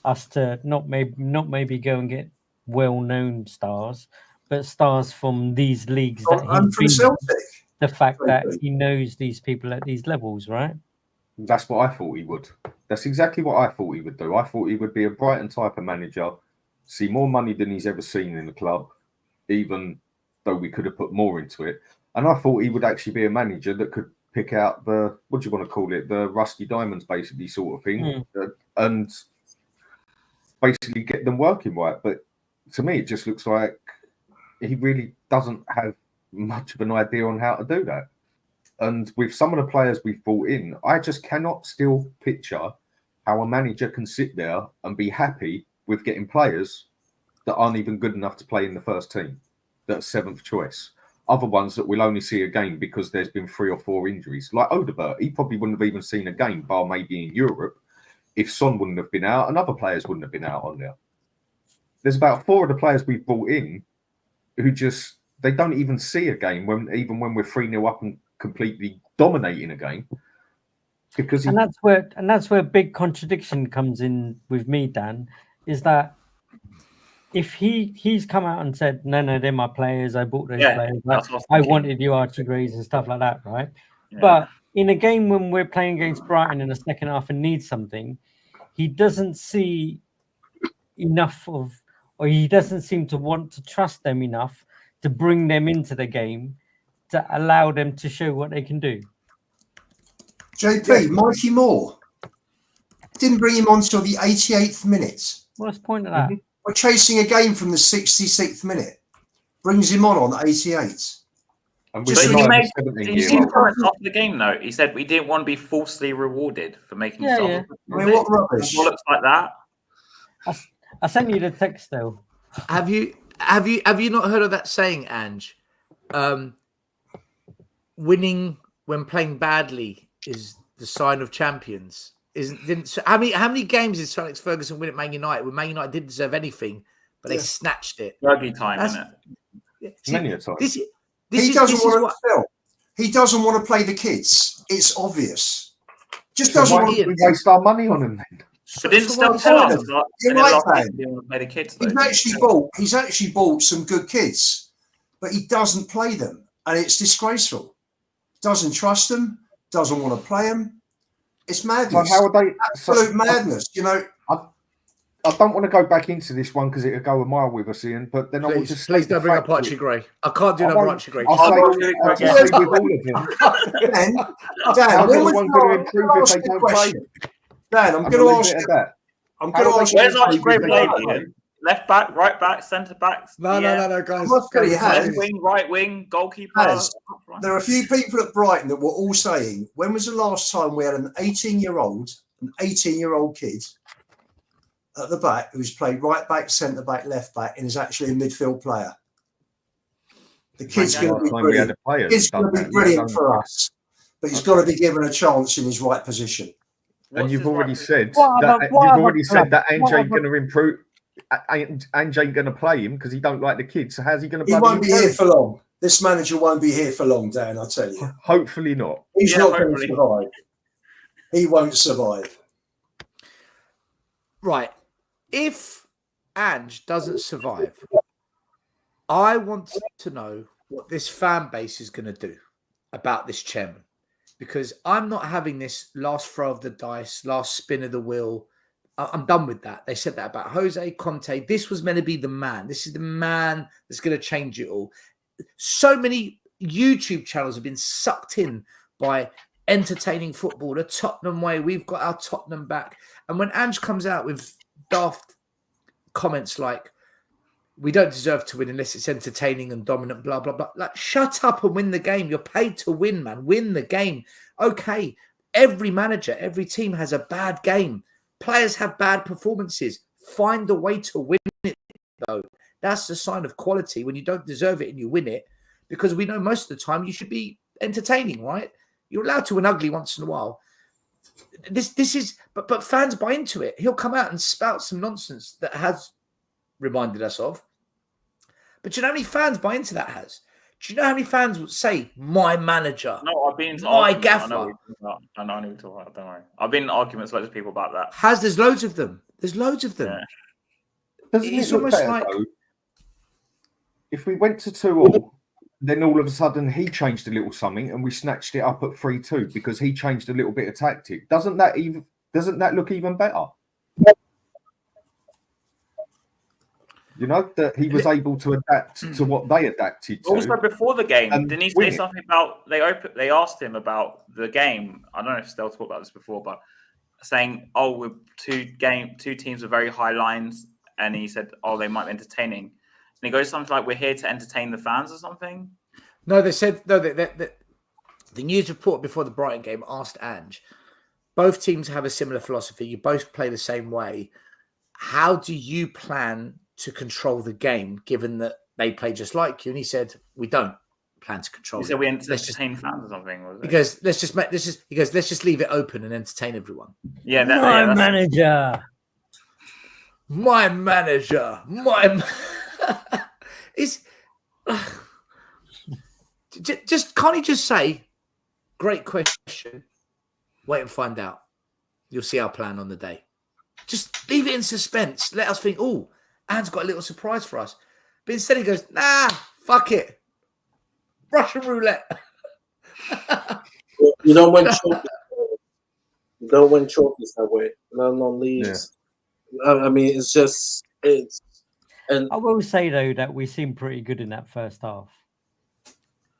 us to not maybe go and get well-known stars, but stars from these leagues that he's been. Celtic. The fact that he knows these people at these levels, right? That's what I thought he would. That's exactly what I thought he would do. I thought he would be a Brighton type of manager, see more money than he's ever seen in the club, even though we could have put more into it. And I thought he would actually be a manager that could pick out the, what do you want to call it, the rusty diamonds, basically, sort of thing, and basically get them working right. But to me, it just looks like he really doesn't have much of an idea on how to do that. And with some of the players we've brought in, I just cannot still picture how a manager can sit there and be happy with getting players that aren't even good enough to play in the first team, that's seventh choice. Other ones that will only see a game because there's been 3 or 4 injuries. Like Odebert, he probably wouldn't have even seen a game, bar maybe in Europe, if Son wouldn't have been out and other players wouldn't have been out on there. There's about 4 of the players we've brought in who just They don't even see a game even when we're 3-0 up and completely dominating a game. Because and that's where big contradiction comes in with me, Dan, is that if he's come out and said, no, they're my players, I bought those players, I wanted you Archie Grays and stuff like that, right? Yeah. But in a game when we're playing against Brighton in the second half and need something, he doesn't see enough of, or he doesn't seem to want to trust them enough to bring them into the game to allow them to show what they can do. JP, Mikey Moore didn't bring him on till the 88th minute. What's the point of that? We're chasing a game from the 66th minute. Brings him on 88. And he made after the game though. He said we didn't want to be falsely rewarded for making stuff. I mean, what rubbish? It looks like that. I sent you the text though. Have you not heard of that saying, Ange? Winning when playing badly is the sign of champions. How many games did Sir Alex Ferguson win at Man United when Man United didn't deserve anything, but they snatched it? Rugby time, isn't it? Many a time. He doesn't want to play the kids. It's obvious. Just doesn't want to waste our money on him then. But didn't still tell us. You're right, Dan. Play the kids, he's actually bought some good kids, but he doesn't play them, and it's disgraceful. Doesn't trust them. Doesn't want to play them. It's madness. Well, how are they? Absolute madness. You know. I don't want to go back into this one because it'll go a mile with us, Ian. But then I will just please don't bring up Archie Gray. I can't do another Archie Gray. I'll say with all of them. Dan, when was going to improve if they don't play? Dan, I'm going to ask you. I'm going to ask you. Where's Archie Gray playing? Left back, right back, centre backs. No, guys. Left wing, right wing, goalkeeper. There are a few people at Brighton that were all saying, when was the last time we had an 18-year-old kid at the back who's played right back, centre back, left back, and is actually a midfield player? The kid's going to be brilliant. It's going to be brilliant for us, but he's got to be given a chance in his right position. And you've already said that Ange ain't going to improve. Ange ain't going to play him because he don't like the kids. So how's he going to? He won't be here for long. This manager won't be here for long, Dan. I tell you. Hopefully not. He's not going to survive. He won't survive. Right. If Ange doesn't survive, I want to know what this fan base is going to do about this chairman, because I'm not having this last throw of the dice, last spin of the wheel. I'm done with that. They said that about Jose Conte. This was meant to be the man. This is the man that's going to change it all. So many YouTube channels have been sucked in by entertaining football, the Tottenham way. We've got our Tottenham back. And when Ange comes out with daft comments like, we don't deserve to win unless it's entertaining and dominant, blah, blah, blah. Like, shut up and win the game. You're paid to win, man. Win the game. Okay, every manager, every team has a bad game. Players have bad performances. Find a way to win it, though. That's the sign of quality when you don't deserve it and you win it, because we know most of the time you should be entertaining, right? You're allowed to win ugly once in a while. This is, but fans buy into it. He'll come out and spout some nonsense that has reminded us of. But do you know how many fans buy into that has? Do you know how many fans would say, my manager? No, I've been to my gaffer. I know what you're talking about. Don't worry. I've been in arguments with loads of people about that. There's loads of them. There's loads of them. Yeah. It's almost better, like, though, if we went to 2-2, then all of a sudden he changed a little something and we snatched it up at 3-2 because he changed a little bit of tactic. Doesn't that look even better? You know, that he was able to adapt to what they adapted to. Also, before the game, didn't he say something about they asked him about the game? I don't know if Stell talked about this before, but saying, we're two teams with very high lines, and he said, they might be entertaining. And he goes something like, we're here to entertain the fans or something. No, they said the news report before the Brighton game asked Ange, both teams have a similar philosophy. You both play the same way. How do you plan to control the game, given that they play just like you? And he said, we don't plan to control. He said we entertain fans or something. Was it? Because let's just leave it open and entertain everyone. Yeah, my manager. My manager. Is Just can't he just say, great question, wait and find out. You'll see our plan on the day. Just leave it in suspense. Let us think, oh, Anne's got a little surprise for us. But instead he goes, nah, fuck it. Russian roulette. You don't win trophies. You don't win trophies that way. No leagues. Yeah. I mean, it's. And I will say though that we seemed pretty good in that first half.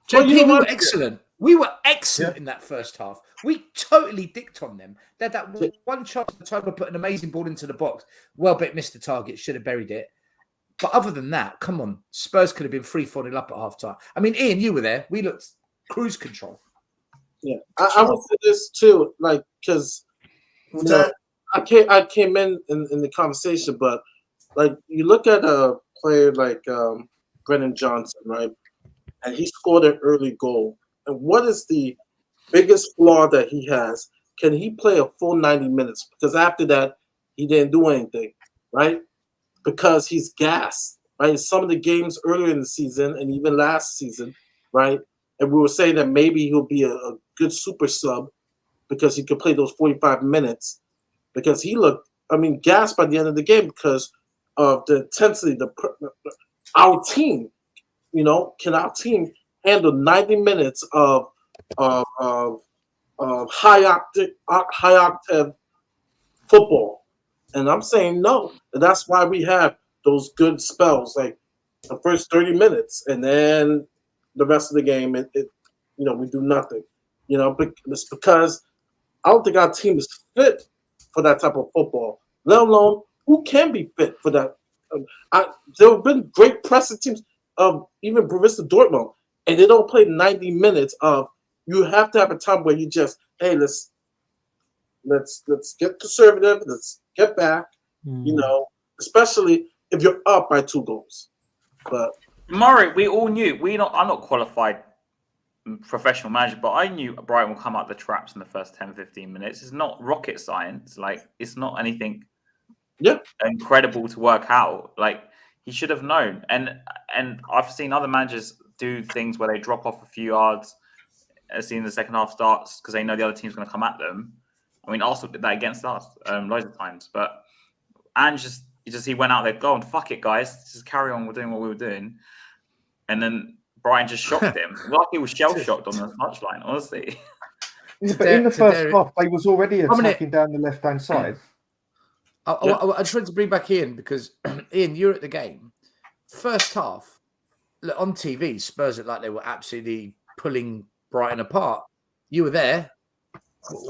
JP, we were excellent. We were excellent in that first half. We totally dicked on them. They had that one chance at the time of put an amazing ball into the box. Welbeck missed the target, should have buried it. But other than that, come on, Spurs could have been 3-4 up at half time. I mean, Ian, you were there. We looked cruise control. Yeah, I would say this too, like, because I came in the conversation, but like you look at a player like Brennan Johnson, right, and he scored an early goal. And what is the biggest flaw that he has? Can he play a full 90 minutes? Because after that, he didn't do anything, right? Because he's gassed, right? Some of the games earlier in the season and even last season, right? And we were saying that maybe he'll be a good super sub because he could play those 45 minutes because he looked, gassed by the end of the game because of the intensity. Our team, can our team handle 90 minutes of high octave football? And I'm saying no. And that's why we have those good spells, like the first 30 minutes, and then the rest of the game, we do nothing. But it's because I don't think our team is fit for that type of football, let alone who can be fit for that. There have been great pressing teams of even Borussia Dortmund, and they don't play 90 minutes of. You have to have a time where you just, hey, let's get conservative, let's get back, especially if you're up by 2 goals. But Murray, we all knew. I'm not qualified professional manager, but I knew Brighton will come out the traps in the first 10, 15 minutes. It's not rocket science. Like, it's not anything incredible to work out. Like, he should have known. And I've seen other managers do things where they drop off a few yards as soon as the second half starts because they know the other team's going to come at them. I mean, Arsenal did that against us loads of times. But he went out there, go on, fuck it, guys. Just carry on. We're doing what we were doing. And then Brian just shocked him. Like he was shell-shocked on the touchline, honestly. Yeah, but in the first half, they was already attacking down the left-hand side. I just wanted to bring back Ian because, Ian, you're at the game. First half, look, on TV, Spurs looked like they were absolutely pulling Brighton apart. You were there.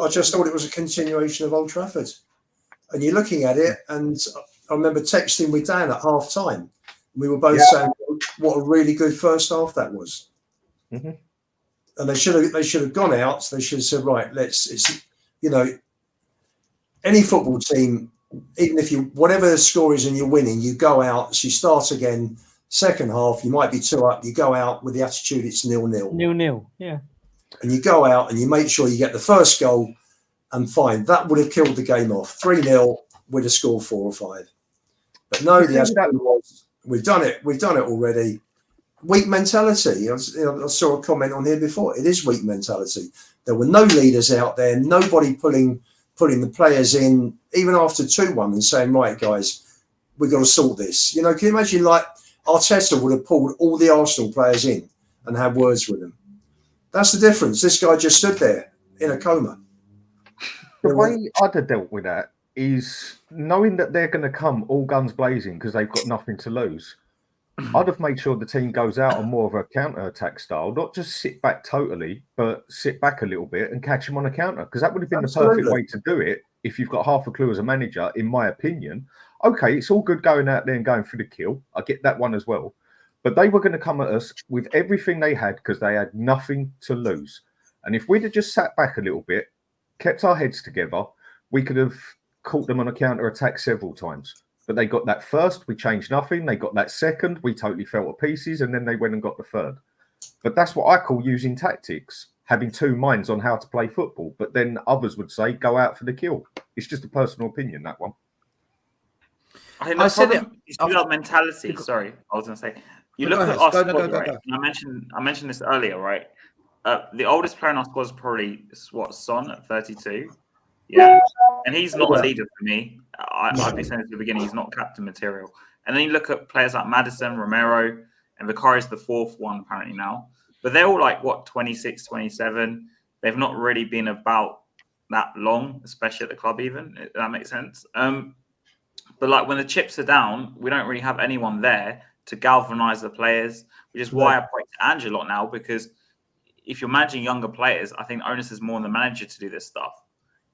I just thought it was a continuation of Old Trafford. And you're looking at it, and I remember texting with Dan at half-time. We were both saying what a really good first half that was. Mm-hmm. And they should have gone out. They should have said, right, any football team, even if whatever the score is and you're winning, you go out, so you start again, second half, you might be 2 up, you go out with the attitude it's 0-0. 0-0, yeah. And you go out and you make sure you get the first goal and fine. That would have killed the game off. 3-0 would have scored 4 or 5. But no, the attitude was, we've done it already. Weak mentality. I saw a comment on here before. It is weak mentality. There were no leaders out there, nobody pulling the players in, even after 2-1 and saying, right, guys, we've got to sort this. Can you imagine like Arteta would have pulled all the Arsenal players in and had words with them? That's the difference. This guy just stood there in a coma. The way I'd have dealt with that is knowing that they're going to come all guns blazing because they've got nothing to lose. I'd have made sure the team goes out on more of a counter-attack style, not just sit back totally, but sit back a little bit and catch them on a counter, because that would have been the perfect way to do it if you've got half a clue as a manager, in my opinion. Okay, it's all good going out there and going for the kill. I get that one as well. But they were going to come at us with everything they had because they had nothing to lose. And if we'd have just sat back a little bit, kept our heads together, we could have caught them on a counter-attack several times. But they got that first, we changed nothing. They got that second, we totally fell to pieces, and then they went and got the third. But that's what I call using tactics, having 2 minds on how to play football. But then others would say, go out for the kill. It's just a personal opinion, that one. I think I said it. It's about mentality. Sorry, I was going to say You look at our squad, right? I mentioned this earlier, right? The oldest player in our squad is probably Son at 32. Yeah, and he's not a leader for me. I've been saying this at the beginning. He's not captain material. And then you look at players like Maddison, Romero, and Vicari's the fourth one apparently now. But they're all like 26, 27. They've not really been about that long, especially at the club. Even if that makes sense. But like when the chips are down, we don't really have anyone there to galvanize the players, which is why I point to Ange a lot now, because if you're managing younger players, I think the onus is more on the manager to do this stuff.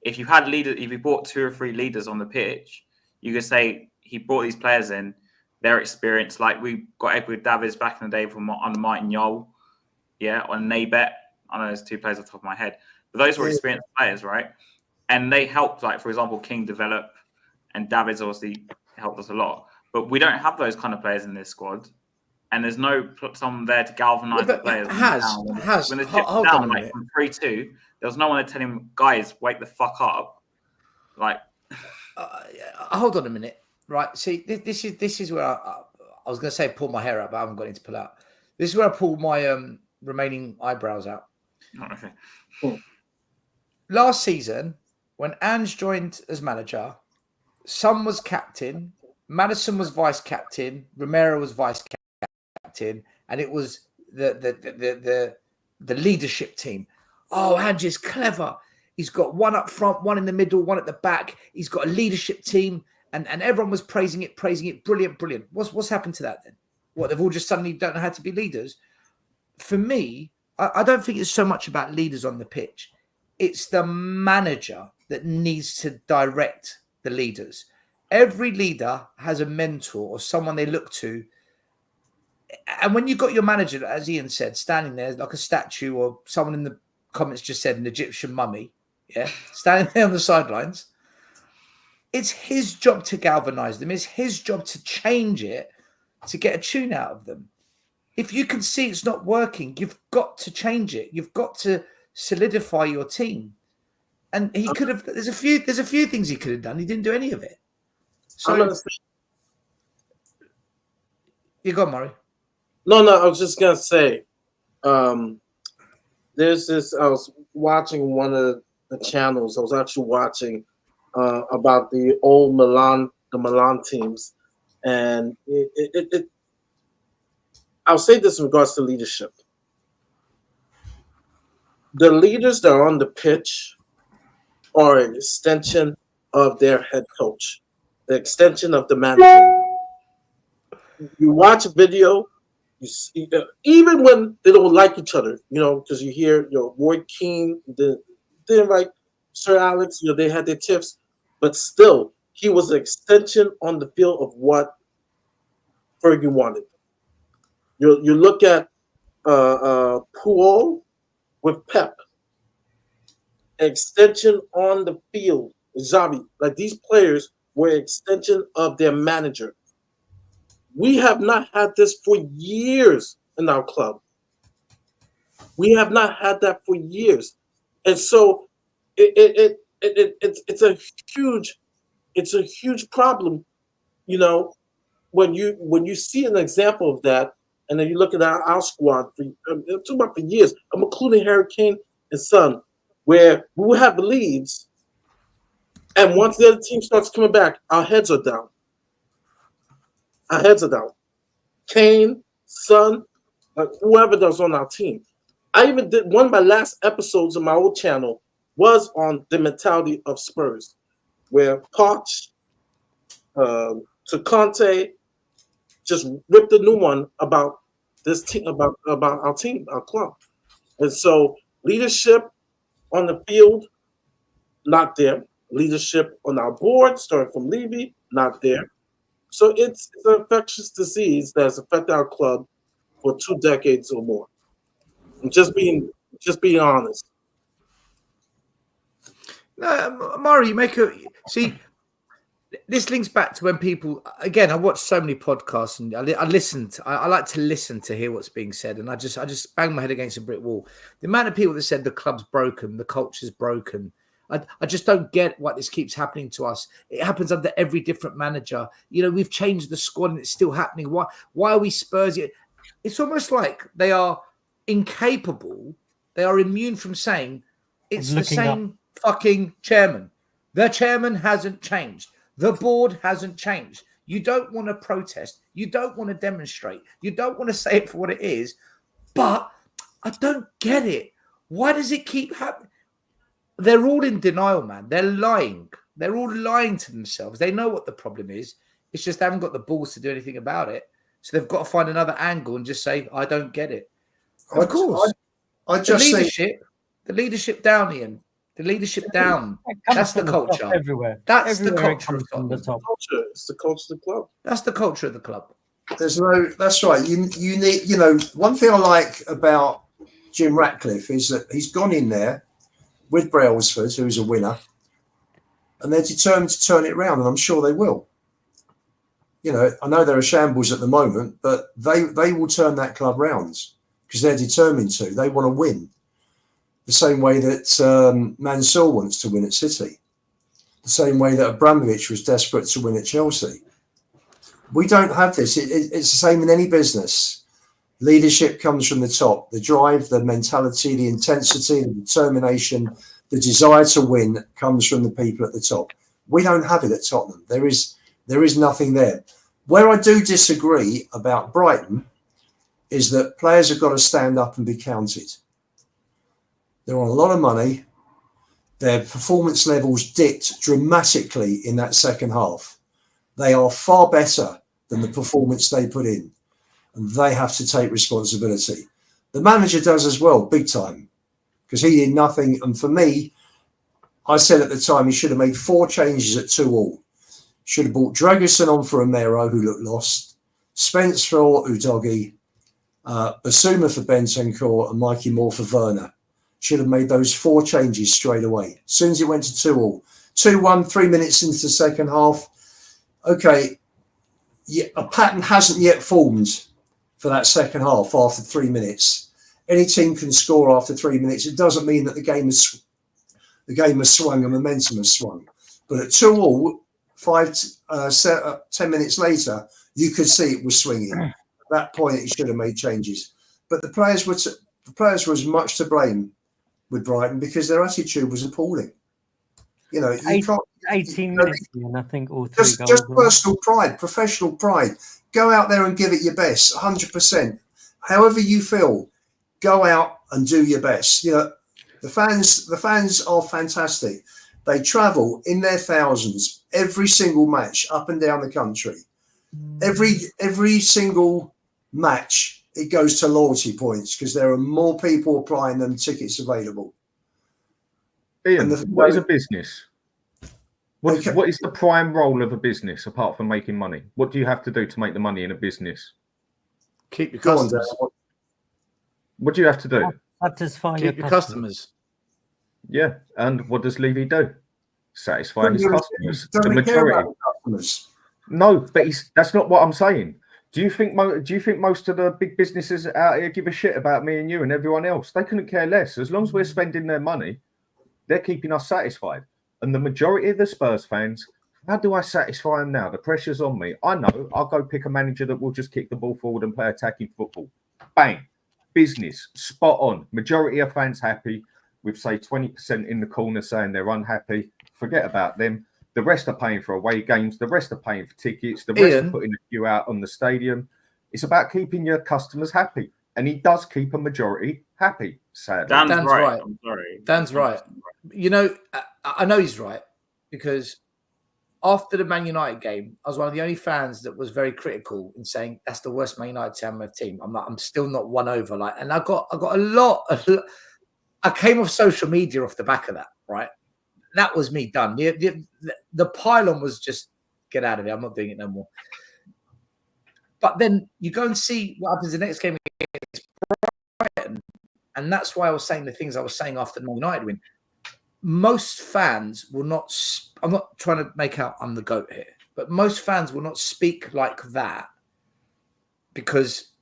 If you had leaders, if you brought 2 or 3 leaders on the pitch, you could say he brought these players in, their experience. Like we got Edward Davids back in the day from under Martin Yole, on Naybet. I know there's 2 players off the top of my head, but those were experienced players, right? And they helped, like for example, King develop, and Davids obviously helped us a lot. But we don't have those kind of players in this squad. And there's no someone there to galvanise the players. When the chips down, like from 3-2, there was no one to tell him, guys, wake the fuck up. Like, hold on a minute, right? See, this is where I was going to say pull my hair out, but I haven't got it to pull out. This is where I pull my remaining eyebrows out. Oh, okay. Cool. Last season, when Ange joined as manager, Son was captain, Maddison was vice captain, Romero was vice captain, and it was the leadership team. Oh, Ange is clever. He's got one up front, one in the middle, one at the back. He's got a leadership team, and everyone was praising it. Brilliant. What's happened to that then? What, they've all just suddenly don't know how to be leaders? For me, I don't think it's so much about leaders on the pitch. It's the manager that needs to direct the leaders. Every leader has a mentor or someone they look to. And when you've got your manager, as Ian said, standing there like a statue, or someone in the comments just said an Egyptian mummy, standing there on the sidelines, it's his job to galvanize them. It's his job to change it, to get a tune out of them. If you can see it's not working, you've got to change it. You've got to solidify your team. And he could have. There's a few things he could have done. He didn't do any of it. So you go, Murray. No, I was just gonna say, there's this. I was watching one of the channels. I was actually watching about the old Milan teams, and I'll say this in regards to leadership. The leaders that are on the pitch are an extension of their head coach, the extension of the manager. You watch a video, you see, even when they don't like each other, because you hear Roy Keane, didn't like Sir Alex, they had their tiffs, but still, he was an extension on the field of what Fergie wanted. You look at Puyol with Pep, extension on the field. Xavi, like these players were an extension of their manager. We have not had this for years in our club. We have not had that for years, and so it's a huge problem. When you see an example of that, and then you look at our squad. I'm talking about for years. I'm including Harry Kane and Son, where we will have leads, and once the other team starts coming back, our heads are down. Kane, Son, whoever that's on our team. I even did one of my last episodes of my old channel was on the mentality of Spurs, where Poch to Conte just ripped a new one about this team, about our team, our club. And so leadership on the field, not there. Leadership on our board, starting from Levy, not there. So it's an infectious disease that has affected our club for 2 decades or more. I'm just being honest. No, Mari, you make see. This links back to when people, again, I watch so many podcasts and I listen. I like to listen to hear what's being said, and I just bang my head against a brick wall. The amount of people that said the club's broken, the culture's broken. I just don't get why this keeps happening to us. It happens under every different manager. We've changed the squad and it's still happening. Why are we Spurs? it's almost like they are incapable. They are immune from saying it's the same fucking chairman. The chairman hasn't changed. The board hasn't changed. You don't want to protest. You don't want to demonstrate. You don't want to say it for what it is. But I don't get it. Why does it keep happening? They're all in denial, man. They're lying. They're all lying to themselves. They know what the problem is. It's just they haven't got the balls to do anything about it. So they've got to find another angle and just say, I don't get it. Of course. I just the leadership down, Ian. The leadership down. That's the culture. Everywhere. That's everywhere the culture of from the top. It's the culture of the club. That's the culture of the club. That's right. You need, one thing I like about Jim Ratcliffe is that he's gone in there with Brailsford, who's a winner, and they're determined to turn it around, and I'm sure they will. I know they're a shambles at the moment, but they will turn that club round because they're determined to. They want to win the same way that Mansour wants to win at City, the same way that Abramovich was desperate to win at Chelsea. We don't have this. It's the same in any business. Leadership comes from the top. The drive, the mentality, the intensity, the determination, the desire to win comes from the people at the top. We don't have it at Tottenham. There is nothing there. Where I do disagree about Brighton is that players have got to stand up and be counted. They're on a lot of money. Their performance levels dipped dramatically in that second half. They are far better than the performance they put in, and they have to take responsibility. The manager does as well, big time, because he did nothing. And for me, I said at the time he should have made 4 changes at 2-2. Should have brought Dragusin on for Romero, who looked lost, Spence for Udogie, Basuma for Bentancur, and Mikey Moore for Werner. Should have made those 4 changes straight away. As soon as it went to 2-2. 2-1, 3 minutes into the second half. Okay, a pattern hasn't yet formed for that second half after 3 minutes. Any team can score after 3 minutes. It doesn't mean that the game has swung and momentum has swung. But at 2-2, 10 minutes later, you could see it was swinging. At that point, it should have made changes. But the players was much to blame with Brighton because their attitude was appalling. You can't. 18 minutes, and I think all 3 goals. Just personal pride, professional pride. Go out there and give it your best, 100%. However you feel, go out and do your best. The fans are fantastic. They travel in their thousands every single match up and down the country. Every single match, it goes to loyalty points because there are more people applying than tickets available. Ian, what is a business? What is the prime role of a business apart from making money? What do you have to do to make the money in a business? Keep your customers. What do you have to do? Satisfy Keep your customers. Yeah, and what does Levy do? Satisfy his customers. The Doesn't care majority. about customers. No, but that's not what I'm saying. Do you think most of the big businesses out here give a shit about me and you and everyone else? They couldn't care less. As long as we're spending their money, they're keeping us satisfied. And the majority of the Spurs fans, how do I satisfy them now? The pressure's on me. I know. I'll go pick a manager that will just kick the ball forward and play attacking football. Bang. Business. Spot on. Majority of fans happy. With, say, 20% in the corner saying they're unhappy. Forget about them. The rest are paying for away games. The rest are paying for tickets. The rest are putting a queue out on the stadium. It's about keeping your customers happy. And he does keep a majority happy, sadly. Dan's right. I'm sorry. Dan's right. I know he's right because after the Man United game, I was one of the only fans that was very critical in saying that's the worst Man United team. I'm still not won over. And I got a lot. I came off social media off the back of that, right? That was me done. The pylon was just get out of it. I'm not doing it no more. But then you go and see what happens in the next game against Brighton, and that's why I was saying the things I was saying after the Man United win. Most fans will not. I'm not trying to make out I'm the GOAT here, but most fans will not speak like that because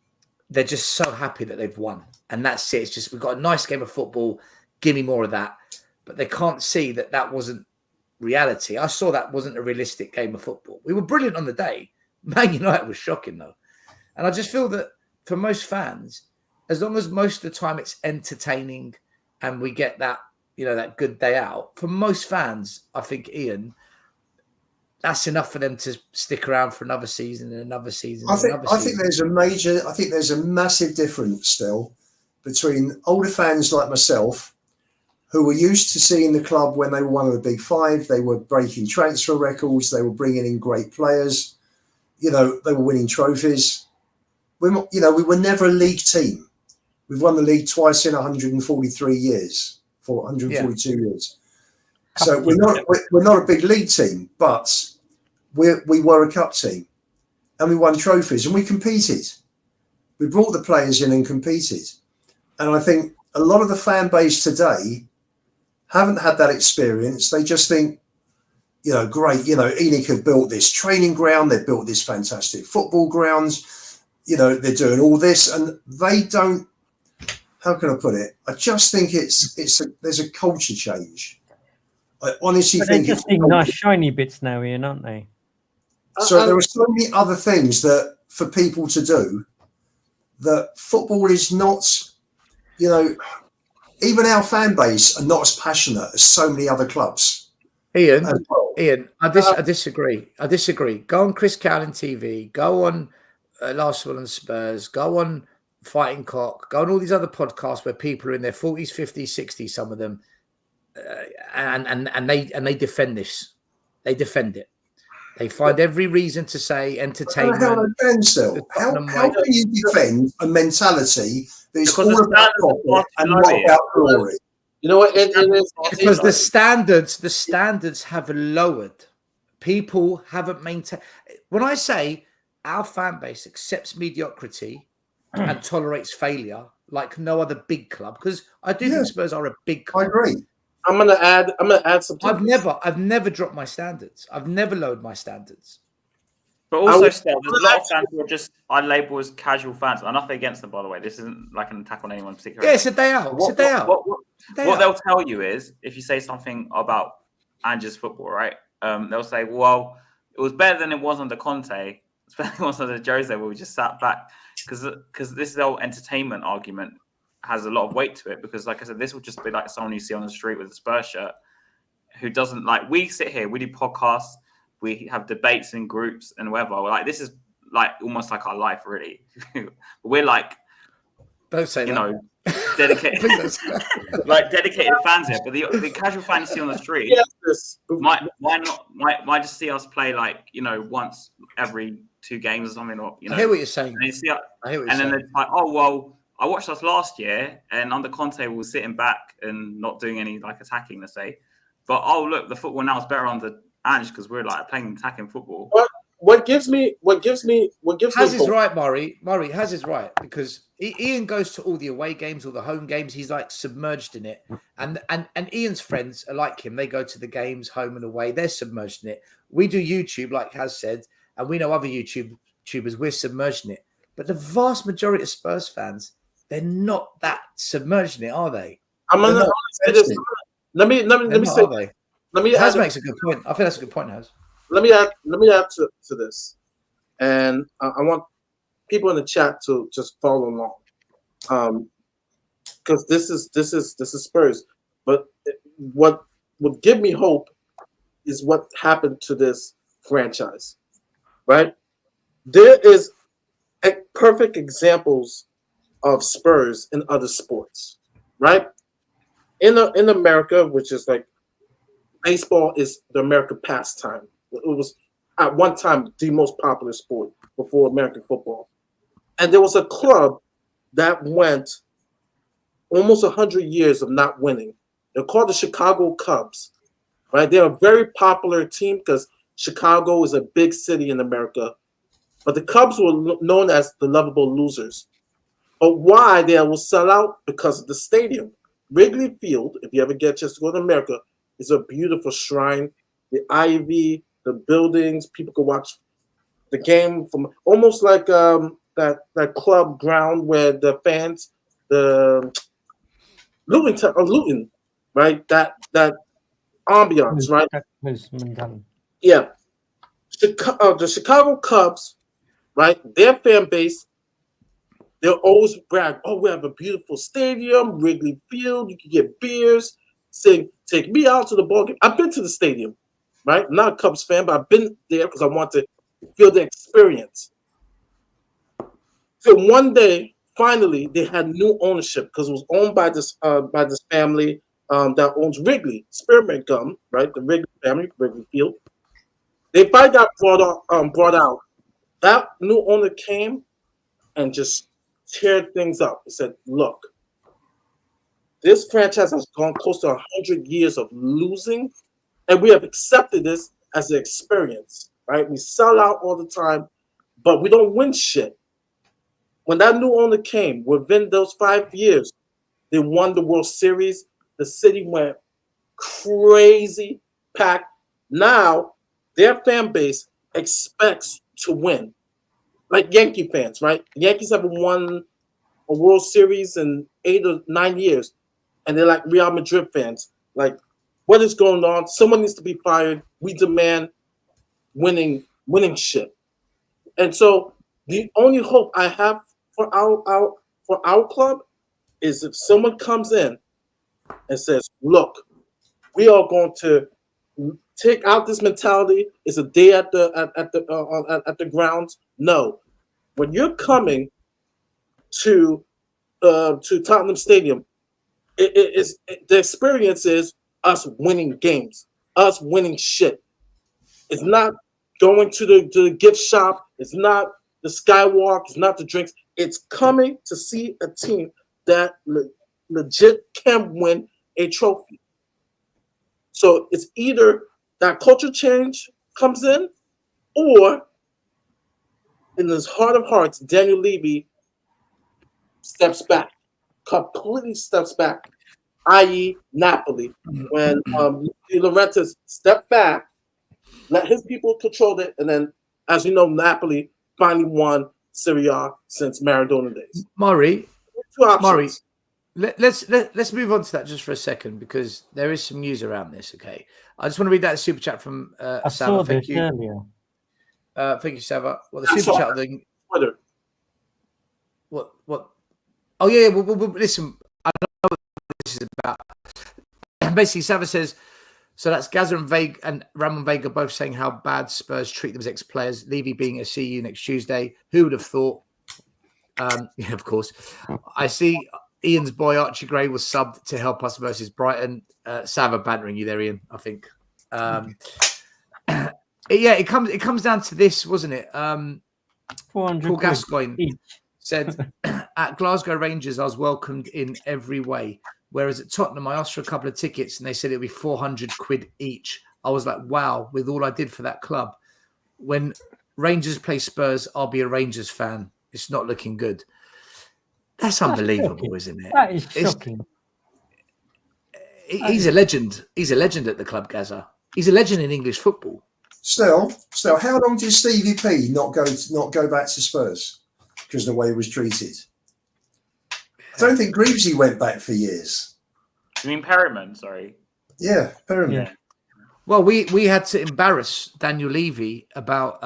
they're just so happy that they've won, and that's it. It's just we've got a nice game of football. Give me more of that. But they can't see that wasn't reality. I saw that wasn't a realistic game of football. We were brilliant on the day. Man United was shocking, though. And I just feel that for most fans, as long as most of the time it's entertaining and we get that, that good day out, for most fans, I think, Ian, that's enough for them to stick around for another season and another season. I think there's a massive difference still between older fans like myself, who were used to seeing the club when they were one of the big five. They were breaking transfer records. They were bringing in great players. They were winning trophies. We were never a league team. We've won the league twice in 143 years, for 142 years. So we're not a big league team, but we were a cup team, and we won trophies, and we competed. We brought the players in and competed. And I think a lot of the fan base today haven't had that experience. They just think, great, ENIC have built this training ground, they've built this fantastic football grounds, they're doing all this, and they don't. How can I put it? I just think there's a culture change. I honestly think they're just being nice shiny bits now, Ian, aren't they? So there are so many other things that for people to do that football is not, even our fan base are not as passionate as so many other clubs. Ian, I disagree. I disagree. Go on Chris Cowling TV, go on Last Will and Spurs, go on Fighting Cock, go on all these other podcasts where people are in their 40s, 50s, 60s, some of them, and they defend this. They defend it. They find every reason to say entertainment. How can you defend a mentality that is all about profit and not about glory? You know what? Because the standards have lowered. People haven't maintained. When I say our fan base accepts mediocrity and tolerates failure like no other big club, because I do think Spurs are a big club. I agree. I'm gonna add something. I've never dropped my standards. I've never lowered my standards. But also, still, there's a lot of fans who are just I label as casual fans. I'm nothing against them, by the way. This isn't like an attack on anyone particular. Yeah, it's a day out. What they'll tell you is if you say something about Ange's football, right? They'll say, "Well, it was better than it was under Conte. It's better than it was under Jose, where we just sat back." Because this whole entertainment argument has a lot of weight to it, because like I said, this will just be like someone you see on the street with a Spurs shirt who doesn't like. We sit here, we do podcasts, we have debates in groups and whatever. We're like, this is like almost like our life, really. We're like, don't say dedicated dedicated fans here. But the casual fan you see on the street might just see us play like once every 2 games or something, or I hear what you're saying. And then they're like, oh well, I watched us last year, and under Conte we were sitting back and not doing any like attacking, let's say. But oh look, the football now is better under Ange because we're like playing attacking football. What gives me Has his right, Murray. Murray has his right, because Ian goes to all the away games, all the home games. He's like submerged in it, and Ian's friends are like him. They go to the games, home and away. They're submerged in it. We do YouTube, like Has said, and we know other YouTubers. We're submerged in it, but the vast majority of Spurs fans, they're not that submerged in it, are they? I'm gonna say this. Let me say. Has makes a good point. I think that's a good point, Has. Let me add to this, and I want people in the chat to just follow along, because this is Spurs. But what would give me hope is what happened to this franchise, right? There is perfect examples of Spurs in other sports, right? In America, which is like baseball is the American pastime. It was at one time the most popular sport before American football. And there was a club that went almost 100 years of not winning. They're called the Chicago Cubs, right? They're a very popular team because Chicago is a big city in America. But the Cubs were known as the lovable losers. But why they will sell out? Because of the stadium. Wrigley Field, if you ever get a chance to go to America, is a beautiful shrine. The ivy, the buildings, people can watch the game from almost like that club ground where the fans, the Luton, right? That ambiance, right? Yeah. The Chicago Cubs, right? Their fan base they'll always brag, oh, we have a beautiful stadium, Wrigley Field, you can get beers, say, take me out to the ball game. I've been to the stadium, right? I'm not a Cubs fan, but I've been there because I want to feel the experience. So one day, finally, they had new ownership because it was owned by this family that owns Wrigley, Spearmint Gum, right? The Wrigley family, Wrigley Field. They finally got brought out. That new owner came and just teared things up. He said, look, this franchise has gone close to 100 years of losing, and we have accepted this as an experience, right? We sell out all the time, but we don't win shit. When that new owner came, within those 5 years, they won the World Series. The city went crazy, packed. Now, their fan base expects to win. Like Yankee fans, right? The Yankees haven't won a World Series in 8 or 9 years. And they're like Real Madrid fans. Like, what is going on? Someone needs to be fired. We demand winning shit. And so the only hope I have for our club is if someone comes in and says, look, we are going to take out this mentality. It's a day at the grounds. No, when you're coming to Tottenham Stadium, the experience is us winning games, us winning shit. It's not going to the gift shop. It's not the skywalk. It's not the drinks. It's coming to see a team that legit can win a trophy. So it's either that culture change comes in, or in his heart of hearts, Daniel Levy steps back, completely steps back, i.e. Napoli. When De Laurentiis stepped back, let his people control it, and then, as you know, Napoli finally won Serie A since Maradona days. Murray, let's move on to that just for a second, because there is some news around this. Okay, I just want to read that super chat from I Sava. saw Thank this you. earlier. Thank you, Sava. Well, the super chat thing. Twitter. What? Oh yeah. Well, listen, I know what this is about. Basically, Sava says, so that's Gaza and Vega and Ramon Vega both saying how bad Spurs treat them as ex-players. Levy being a CU next Tuesday. Who would have thought? Yeah, of course. I see Ian's boy Archie Gray was subbed to help us versus Brighton. Sava bantering you there, Ian, I think. Yeah, it comes down to this, wasn't it? 400 Paul quid Gascoigne each. said, at Glasgow Rangers, I was welcomed in every way. Whereas at Tottenham, I asked for a couple of tickets and they said it would be 400 quid each. I was like, wow, with all I did for that club. When Rangers play Spurs, I'll be a Rangers fan. It's not looking good. That's unbelievable, shocking. isn't it? That is shocking. He's a legend. He's a legend at the club, Gaza. He's a legend in English football. Still, how long did Stevie P not go back to Spurs because of the way he was treated? I don't think Greavesy went back for years. You mean Perryman? Sorry. Yeah, Perryman. Yeah. Well, we had to embarrass Daniel Levy about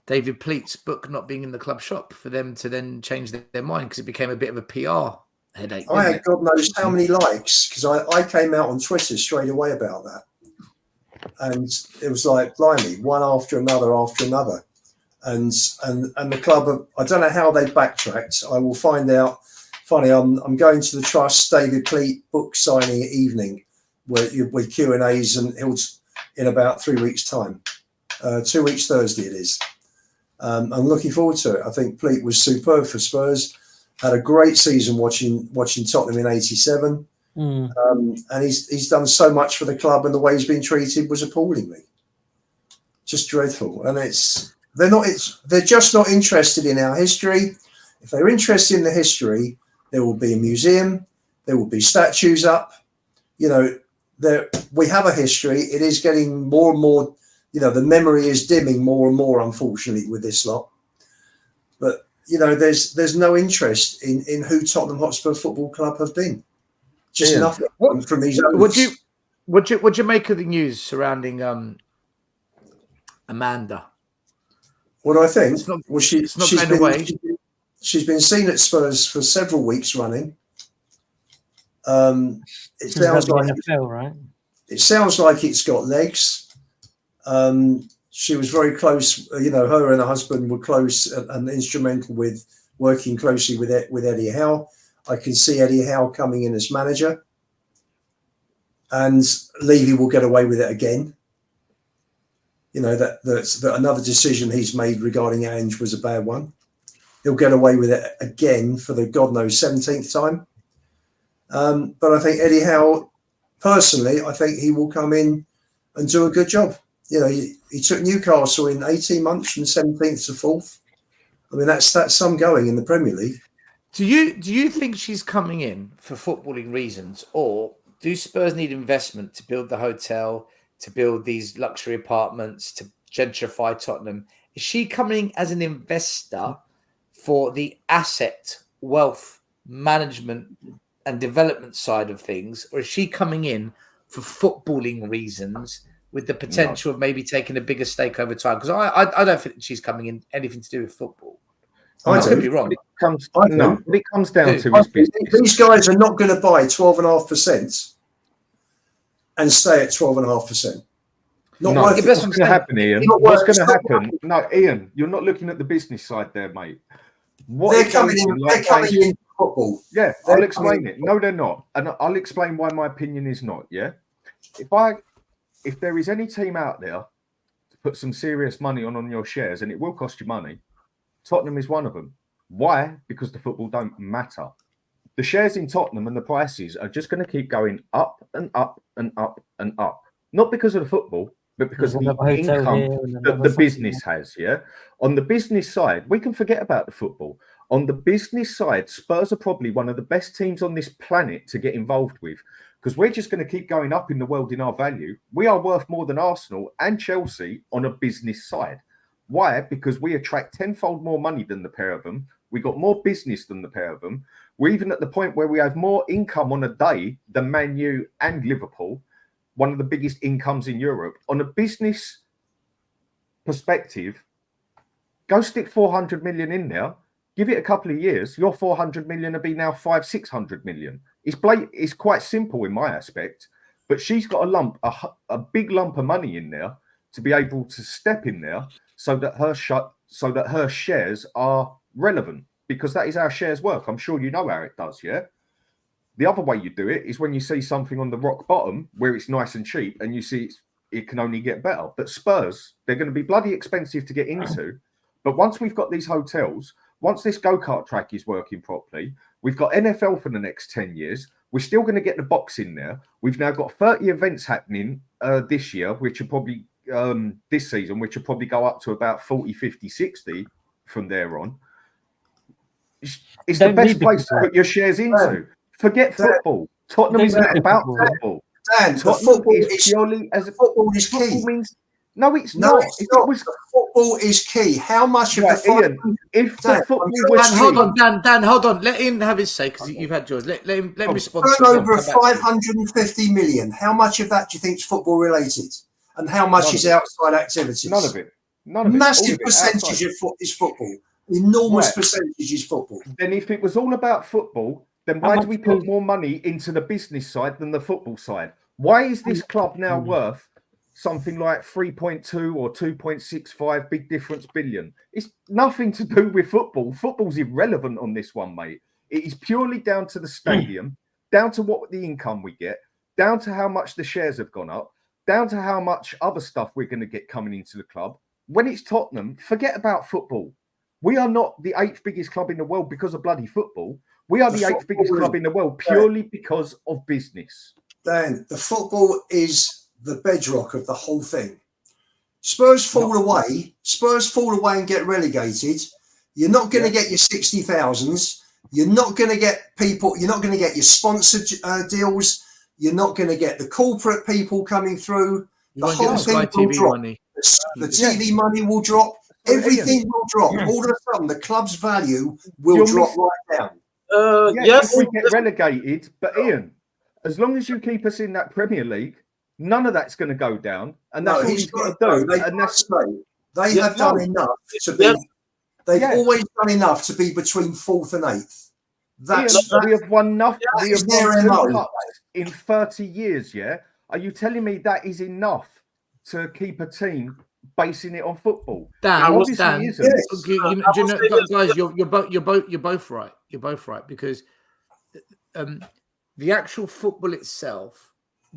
David Pleat's book not being in the club shop for them to then change their mind, because it became a bit of a PR headache. I had God knows how many likes, because I came out on Twitter straight away about that. And it was like, blimey, one after another. And the club, I don't know how they backtracked. I will find out. Funny, I'm going to the Trust David Pleat book signing evening with Q&As and in about 3 weeks' time. 2 weeks Thursday it is. I'm looking forward to it. I think Pleat was superb for Spurs. Had a great season watching Tottenham in '87. And he's done so much for the club, and the way he's been treated was appallingly, just dreadful. And they're just not interested in our history. If they're interested in the history, there will be a museum, there will be statues up. You know, we have a history. It is getting more and more. You know, the memory is dimming more and more, unfortunately, with this lot. But you know, there's no interest in who Tottenham Hotspur Football Club have been. Just nothing from these owners. Would you make of the news surrounding Amanda? What do I think? It's not going away. She's been seen at Spurs for several weeks running. It sounds like NFL, right? It sounds like it's got legs. She was very close. Her and her husband were close and instrumental with working closely with Eddie Howe. I can see Eddie Howe coming in as manager, and Levy will get away with it again. That another decision he's made regarding Ange was a bad one. He'll get away with it again for the God knows 17th time. But I think Eddie Howe, personally, I think he will come in and do a good job. He took Newcastle in 18 months from 17th to 4th. I mean, that's some going in the Premier League. Do you think she's coming in for footballing reasons, or do Spurs need investment to build the hotel, to build these luxury apartments, to gentrify Tottenham? Is she coming as an investor for the asset, wealth, management and development side of things, or is she coming in for footballing reasons with the potential of maybe taking a bigger stake over time? Because I don't think she's coming in anything to do with football. I could be wrong. What it comes down to is business. These guys are not going to buy 12.5% and stay at 12.5%. What's going to happen, Ian? What's going to happen? No, Ian, you're not looking at the business side there, mate. They're coming in football. Yeah, I'll explain it. No, they're not. And I'll explain why my opinion is not, yeah? If there is any team out there to put some serious money on your shares, and it will cost you money, Tottenham is one of them. Why? Because the football don't matter. The shares in Tottenham and the prices are just going to keep going up and up and up and up. Not because of the football, but because of the income that the business has, yeah? On the business side, we can forget about the football. On the business side, Spurs are probably one of the best teams on this planet to get involved with, because we're just going to keep going up in the world in our value. We are worth more than Arsenal and Chelsea on a business side. Why? Because we attract tenfold more money than the pair of them. We got more business than the pair of them. We're even at the point where we have more income on a day than Man U and Liverpool, one of the biggest incomes in Europe. On a business perspective, go stick 400 million in there. Give it a couple of years, your 400 million will be now 500-600 million. It's quite simple in my aspect, but she's got a big lump of money in there to be able to step in there so that her shares are relevant, because that is how shares work. I'm sure you know how it does, yeah? The other way you do it is when you see something on the rock bottom where it's nice and cheap and you see it can only get better. But Spurs, they're going to be bloody expensive to get into. But once we've got these hotels, once this go-kart track is working properly, we've got NFL for the next 10 years. We're still going to get the box in there. We've now got 30 events happening this year, which are probably this season, which will probably go up to about 40, 50, 60 from there on. It's the best place to put your shares into. Forget football. Tottenham is not about football. Dan, football is purely as football is key. No, it's not. Football is key. How much of the Ian, if the football was hold on, Dan, hold on. Let him have his say, because you've had yours. Let him respond. Turnover of 550 million. How much of that do you think is football related, and how much is outside activities? None of it. Massive percentage is football. Enormous percentage is football. Then, if it was all about football, then why do we put more money into the business side than the football side? Why is this club now worth something like 3.2 or 2.65 big difference billion? It's nothing to do with football. Football's irrelevant on this one, mate. It is purely down to the stadium, down to what the income we get, down to how much the shares have gone up, down to how much other stuff we're going to get coming into the club. When it's Tottenham, forget about football. We are not the 8th biggest club in the world because of bloody football. We are the 8th biggest club in the world purely because of business. Dan, the football is the bedrock of the whole thing. Spurs fall away and get relegated. You're not going to get your 60,000s. You're not going to get people. You're not going to get your sponsored deals. You're not going to get the corporate people coming through. The whole thing will drop. The TV money will drop. Everything will drop. All of a sudden, the club's value will drop right down. Yes, we get relegated. But Ian, as long as you keep us in that Premier League, none of that's going to go down, and that's all he's got to do. They have done enough to be. They've always done enough to be between 4th and 8th. We have won enough. We have their won 2 MO. cups in 30 years. Yeah, are you telling me that is enough to keep a team basing it on football? Dan, Obviously isn't. Guys, you're both right. You're both right, because the actual football itself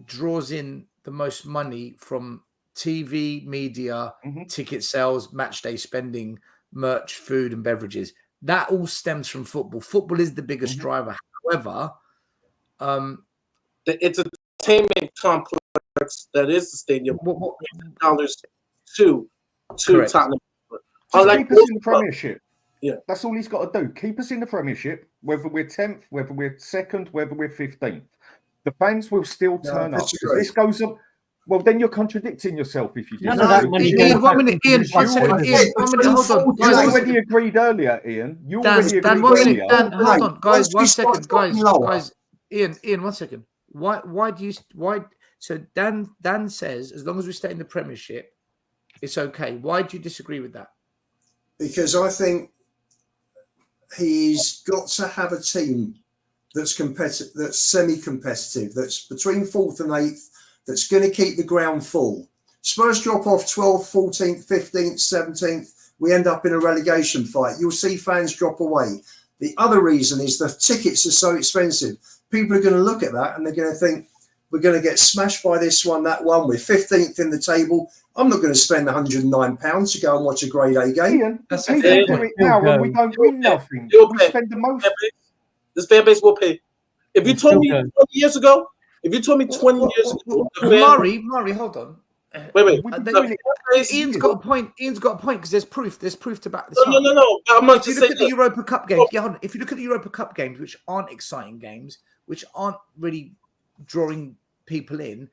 draws in the most money from TV, media, ticket sales, match day spending, merch, food, and beverages. That all stems from football. Football is the biggest driver. However, the entertainment complex that is the stadium dollars to Tottenham. Keep us in the Premiership. Yeah, that's all he's got to do. Keep us in the Premiership, whether we're 10th, whether we're 2nd, whether we're 15th. The fans will still turn up. If this goes up, well, then you're contradicting yourself if you do. Ian, 1 minute. Ian, 1 second. Ian, 1 minute. Hold on. You already agreed earlier, Ian. You already agreed earlier. Dan, hold on, guys. 1 second, guys. Ian, 1 second. Why do you? So Dan says as long as we stay in the Premiership, it's okay. Why do you disagree with that? Because I think he's got to have a team that's competitive, that's semi-competitive, that's between 4th and 8th, that's going to keep the ground full. Spurs drop off 12th, 14th, 15th, 17th. We end up in a relegation fight. You'll see fans drop away. The other reason is the tickets are so expensive. People are going to look at that and they're going to think, we're going to get smashed by this one, that one. We're 15th in the table. I'm not going to spend £109 to go and watch a Grade A game. Ian, that's do it now when we don't win nothing. We spend the most. This fan base will pay. If you told me 20 years ago, Murray, hold on. Wait. Ian's got a point. Because there's proof. There's proof to back this up. No. I'm not just saying. If you look at the Europa Cup games, if you look at the Europa Cup games, which aren't exciting games, which aren't really drawing people in,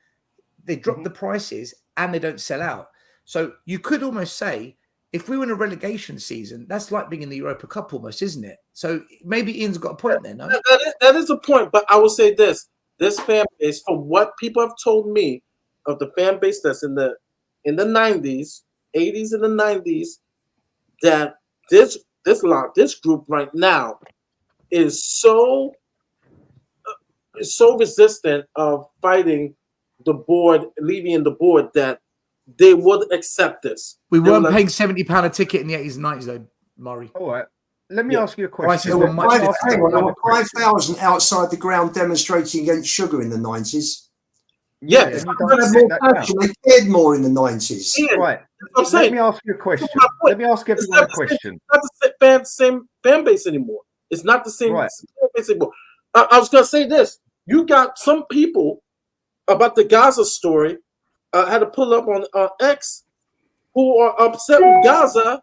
they drop the prices and they don't sell out. So you could almost say, if we were in a relegation season, that's like being in the Europa Cup almost, isn't it? So maybe Ian's got a point there, no? That is a point, but I will say this fan base, from what people have told me of the fan base that's in the 90s, 80s and the 90s, that this group right now is so resistant of fighting the board, leaving the board, that they would accept this. We weren't paying £70 a ticket in the 80s and 90s, though, Murray. All right. Let me ask you a question. There were 5,000 outside the ground demonstrating against sugar in the 90s. Yeah. They cared more in the 90s. Yeah. Right. Let me ask you a question. Let me ask everyone a question. It's not the same fan base anymore. It's not the same fan base anymore. I was going to say this. You got some people about the Gaza story, I had to pull up on X, who are upset with Gaza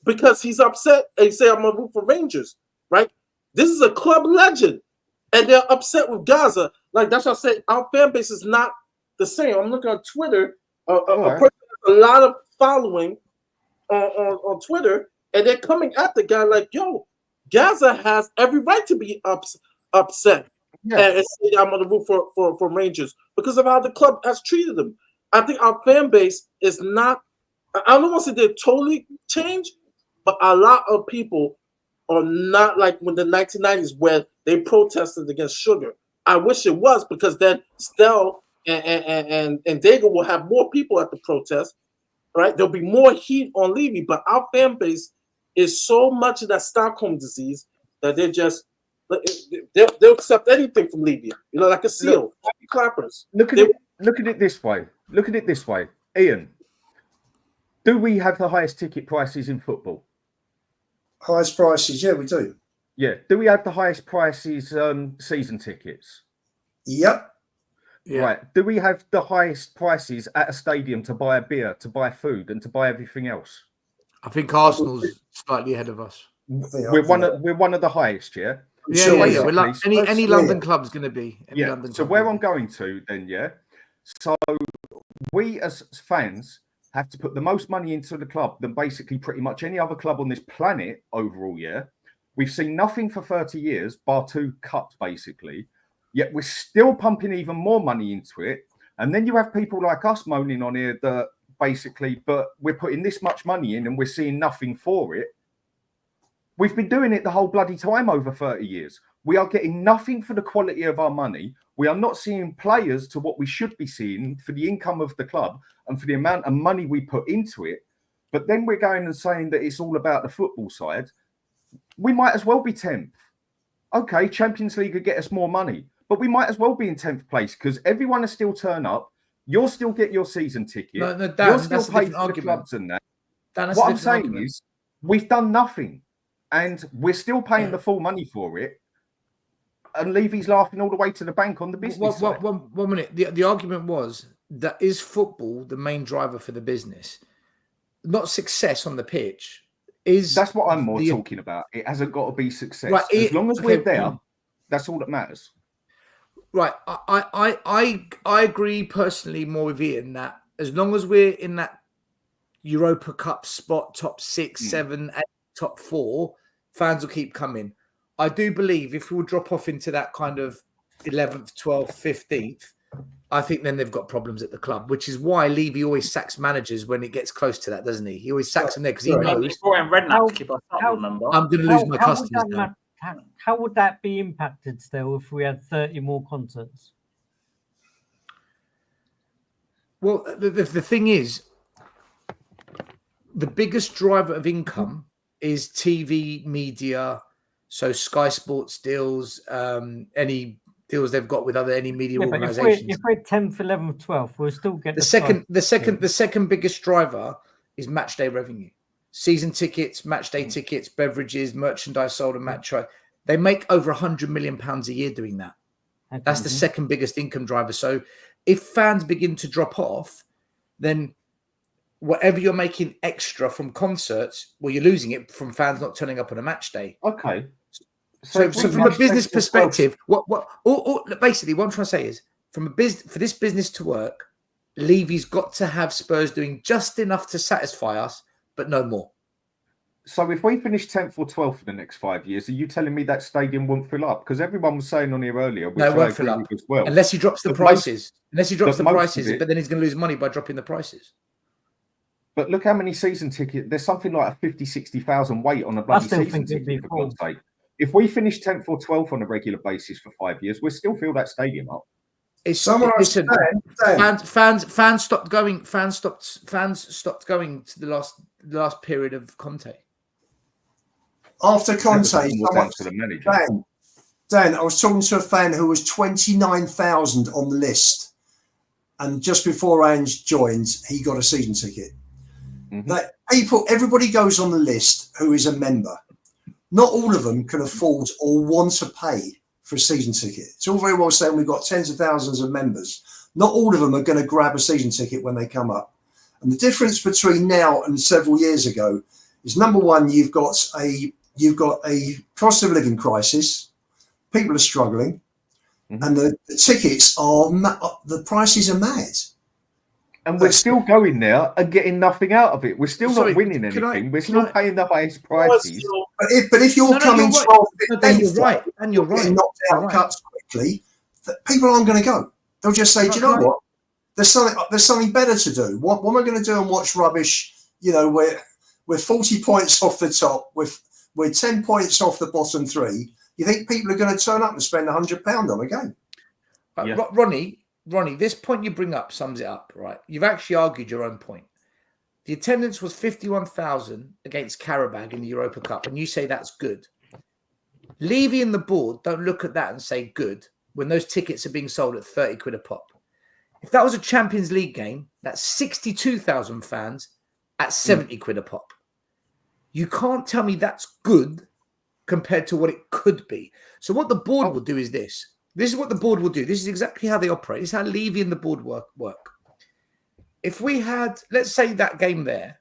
because he's upset. They say, I'm going to root for Rangers, right? This is a club legend, and they're upset with Gaza. Like, that's what I say. Our fan base is not the same. I'm looking on Twitter, a person with a lot of following on Twitter, and they're coming at the guy like, yo, Gaza has every right to be upset. Yeah. And say I'm going to root for Rangers because of how the club has treated them. I think our fan base is not, I don't want to say they're totally changed, but a lot of people are not like when the 1990s where they protested against sugar. I wish it was, because then Stell and Dago will have more people at the protest, right? There'll be more heat on Levy, but our fan base is so much of that Stockholm disease that they're just, they'll accept anything from Levy, like a seal. Clappers. Look at it this way. Look at it this way, Ian. Do we have the highest ticket prices in football? Highest prices, yeah, we do. Yeah. Do we have the highest prices season tickets? Yep. Yeah. Right. Do we have the highest prices at a stadium to buy a beer, to buy food, and to buy everything else? I think Arsenal's slightly ahead of us. We're one of the highest, yeah. Yeah. We're like any London club's going to be. So where I'm going to then, yeah. So we as fans have to put the most money into the club than basically pretty much any other club on this planet overall. Yeah, we've seen nothing for 30 years, bar 2 cups basically. Yet we're still pumping even more money into it. And then you have people like us moaning on here that basically, but we're putting this much money in and we're seeing nothing for it. We've been doing it the whole bloody time over 30 years. We are getting nothing for the quality of our money. We are not seeing players to what we should be seeing for the income of the club and for the amount of money we put into it. But then we're going and saying that it's all about the football side. We might as well be 10th. Okay, Champions League could get us more money, but we might as well be in 10th place because everyone will still turn up. You'll still get your season ticket. No, Dan, you're still that's a paid different for the argument. clubs and that. Dan, What I'm saying is we've done nothing and we're still paying the full money for it. And Levy's laughing all the way to the bank on the business side. One minute. The argument was that is football the main driver for the business, not success on the pitch. That's what I'm more talking about. It hasn't got to be success. Right, as long as we're there, that's all that matters. Right. I agree personally more with Ian that as long as we're in that Europa Cup spot, top 6, 7, 8, top 4, fans will keep coming. I do believe if we will drop off into that kind of 11th, 12th, 15th, I think then they've got problems at the club, which is why Levy always sacks managers when it gets close to that, doesn't he? He always sacks them there because he knows. I'm going to lose my customers now. How would that be impacted still if we had 30 more concerts? Well, the thing is, the biggest driver of income is TV, media, so Sky Sports deals, any deals they've got with any media organisations. If we're 10th, 11th, 12th, we'll still get the second biggest driver is match day revenue. Season tickets, match day tickets, beverages, merchandise sold and match. They make over £100 million a year doing that. Okay. That's the second biggest income driver. So if fans begin to drop off, then whatever you're making extra from concerts, well, you're losing it from fans not turning up on a match day. Okay. So from a business perspective, basically what I'm trying to say is, for this business to work, Levy's got to have Spurs doing just enough to satisfy us, but no more. So if we finish 10th or 12th for the next 5 years, are you telling me that stadium won't fill up? Because everyone was saying on here earlier, no, it won't fill up as well. Unless he drops the prices. But then he's going to lose money by dropping the prices. But look how many season tickets. There's something like a 50, 60,000 wait on a bloody season ticket, for God's sake. If we finish 10th or 12th on a regular basis for 5 years, we'll still fill that stadium up. Fans stopped going. Fans stopped going to the last period of Conte. After Conte, Dan, I was talking to a fan who was 29,000 on the list, and just before Ange joined, he got a season ticket. Like everybody goes on the list who is a member. Not all of them can afford or want to pay for a season ticket. It's all very well saying we've got tens of thousands of members. Not all of them are going to grab a season ticket when they come up. And the difference between now and several years ago is, number one, you've got a cost of living crisis. People are struggling, and the tickets the prices are mad. And we're still going there and getting nothing out of it. We're still not winning anything. We're still paying the highest prices. But if you're coming 12th, you're right, and you're right. Knocked out cuts quickly, people aren't going to go. They'll just say, do you know what? There's something better to do. What am I going to do and watch rubbish? You know, we're 40 points off the top. We're 10 points off the bottom 3. You think people are going to turn up and spend £100 on a game? Ronnie, this point you bring up sums it up, right? You've actually argued your own point. The attendance was 51,000 against Qarabag in the Europa Cup, and you say that's good. Levy and the board don't look at that and say good when those tickets are being sold at 30 quid a pop. If that was a Champions League game, that's 62,000 fans at 70 quid a pop. You can't tell me that's good compared to what it could be. So what the board will do is this. This is what the board will do. This is exactly how they operate. This is how Levy and the board work. If we had, let's say that game there,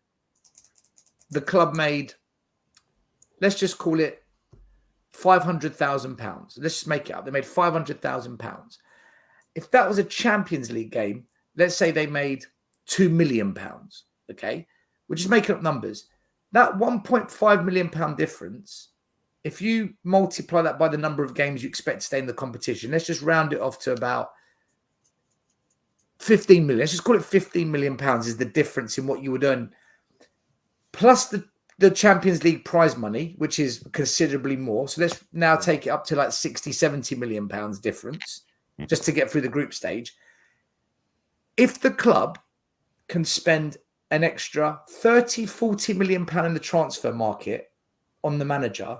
the club made, let's just call it £500,000. Let's just make it up. They made £500,000. If that was a Champions League game, let's say they made £2 million. Okay, we're just making up numbers. That £1.5 million difference, if you multiply that by the number of games you expect to stay in the competition, let's just round it off to about 15 million. Let's just call it £15 million is the difference in what you would earn. Plus the the Champions League prize money, which is considerably more. So let's now take it up to like 60, 70 million pounds difference just to get through the group stage. If the club can spend an extra 30, 40 million pound in the transfer market on the manager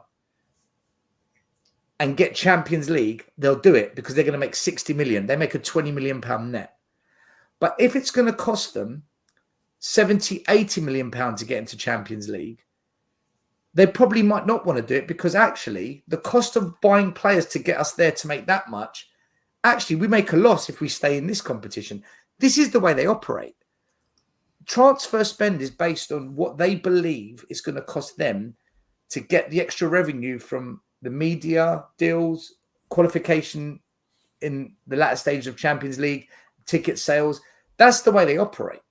and get Champions League, they'll do it because they're going to make 60 million. They make a 20 million pound net. But if it's going to cost them 70, 80 million pounds to get into Champions League, they probably might not want to do it because actually the cost of buying players to get us there to make that much, actually we make a loss if we stay in this competition. This is the way they operate. Transfer spend is based on what they believe is going to cost them to get the extra revenue from the media deals, qualification in the latter stage of Champions League, ticket sales. That's the way they operate.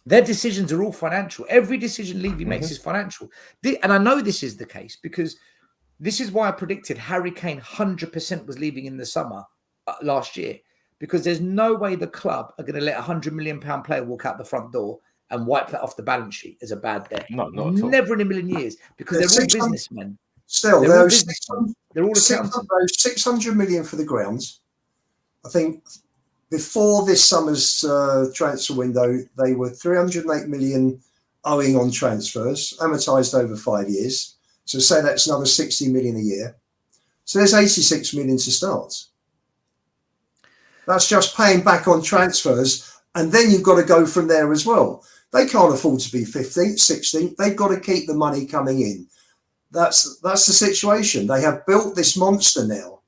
Their decisions are all financial. Every decision Levy makes is financial. And I know this is the case because this is why I predicted Harry Kane 100% was leaving in the summer last year, because there's no way the club are going to let a £100 million player walk out the front door and wipe that off the balance sheet as a bad debt. No, not at all. Never in a million years, because they're all businessmen. Still, They're all there's businessmen. They're all accountants. 600 million for the grounds. I think before this summer's transfer window, they were 308 million owing on transfers, amortized over 5 years. So say that's another 60 million a year. So there's 86 million to start. That's just paying back on transfers. And then you've got to go from there as well. They can't afford to be 15th, 16th. They've got to keep the money coming in. That's the situation. They have built this monster now,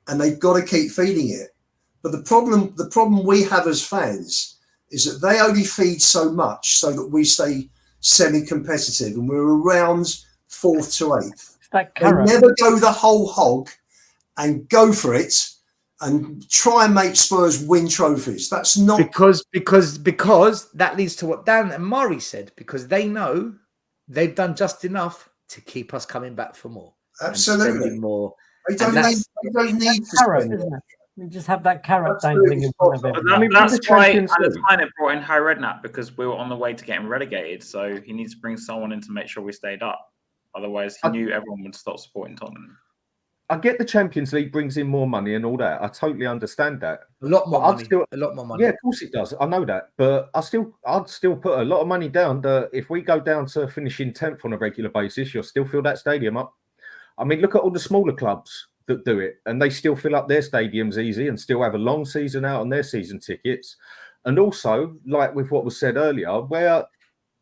and they've got to keep feeding it. But the problem we have as fans is that they only feed so much so that we stay semi-competitive, and we're around 4th to 8th. They never go the whole hog and go for it and try and make Spurs win trophies. That's not because that leads to what Dan and Murray said, because they know they've done just enough to keep us coming back for more. Absolutely. More. They don't need to spend it. We just have that carrot dangling in front of everyone. That's why at the time it brought in Harry Redknapp, because we were on the way to getting relegated. So he needs to bring someone in to make sure we stayed up. Otherwise, he knew everyone would stop supporting Tottenham. I get the Champions League brings in more money and all that. I totally understand that. A lot more money. A lot more money. Yeah, of course it does. I know that. But I'd still put a lot of money down that if we go down to finishing 10th on a regular basis, you'll still fill that stadium up. I mean, look at all the smaller clubs that do it, and they still fill up their stadiums easy and still have a long season out on their season tickets. And also, like with what was said earlier, where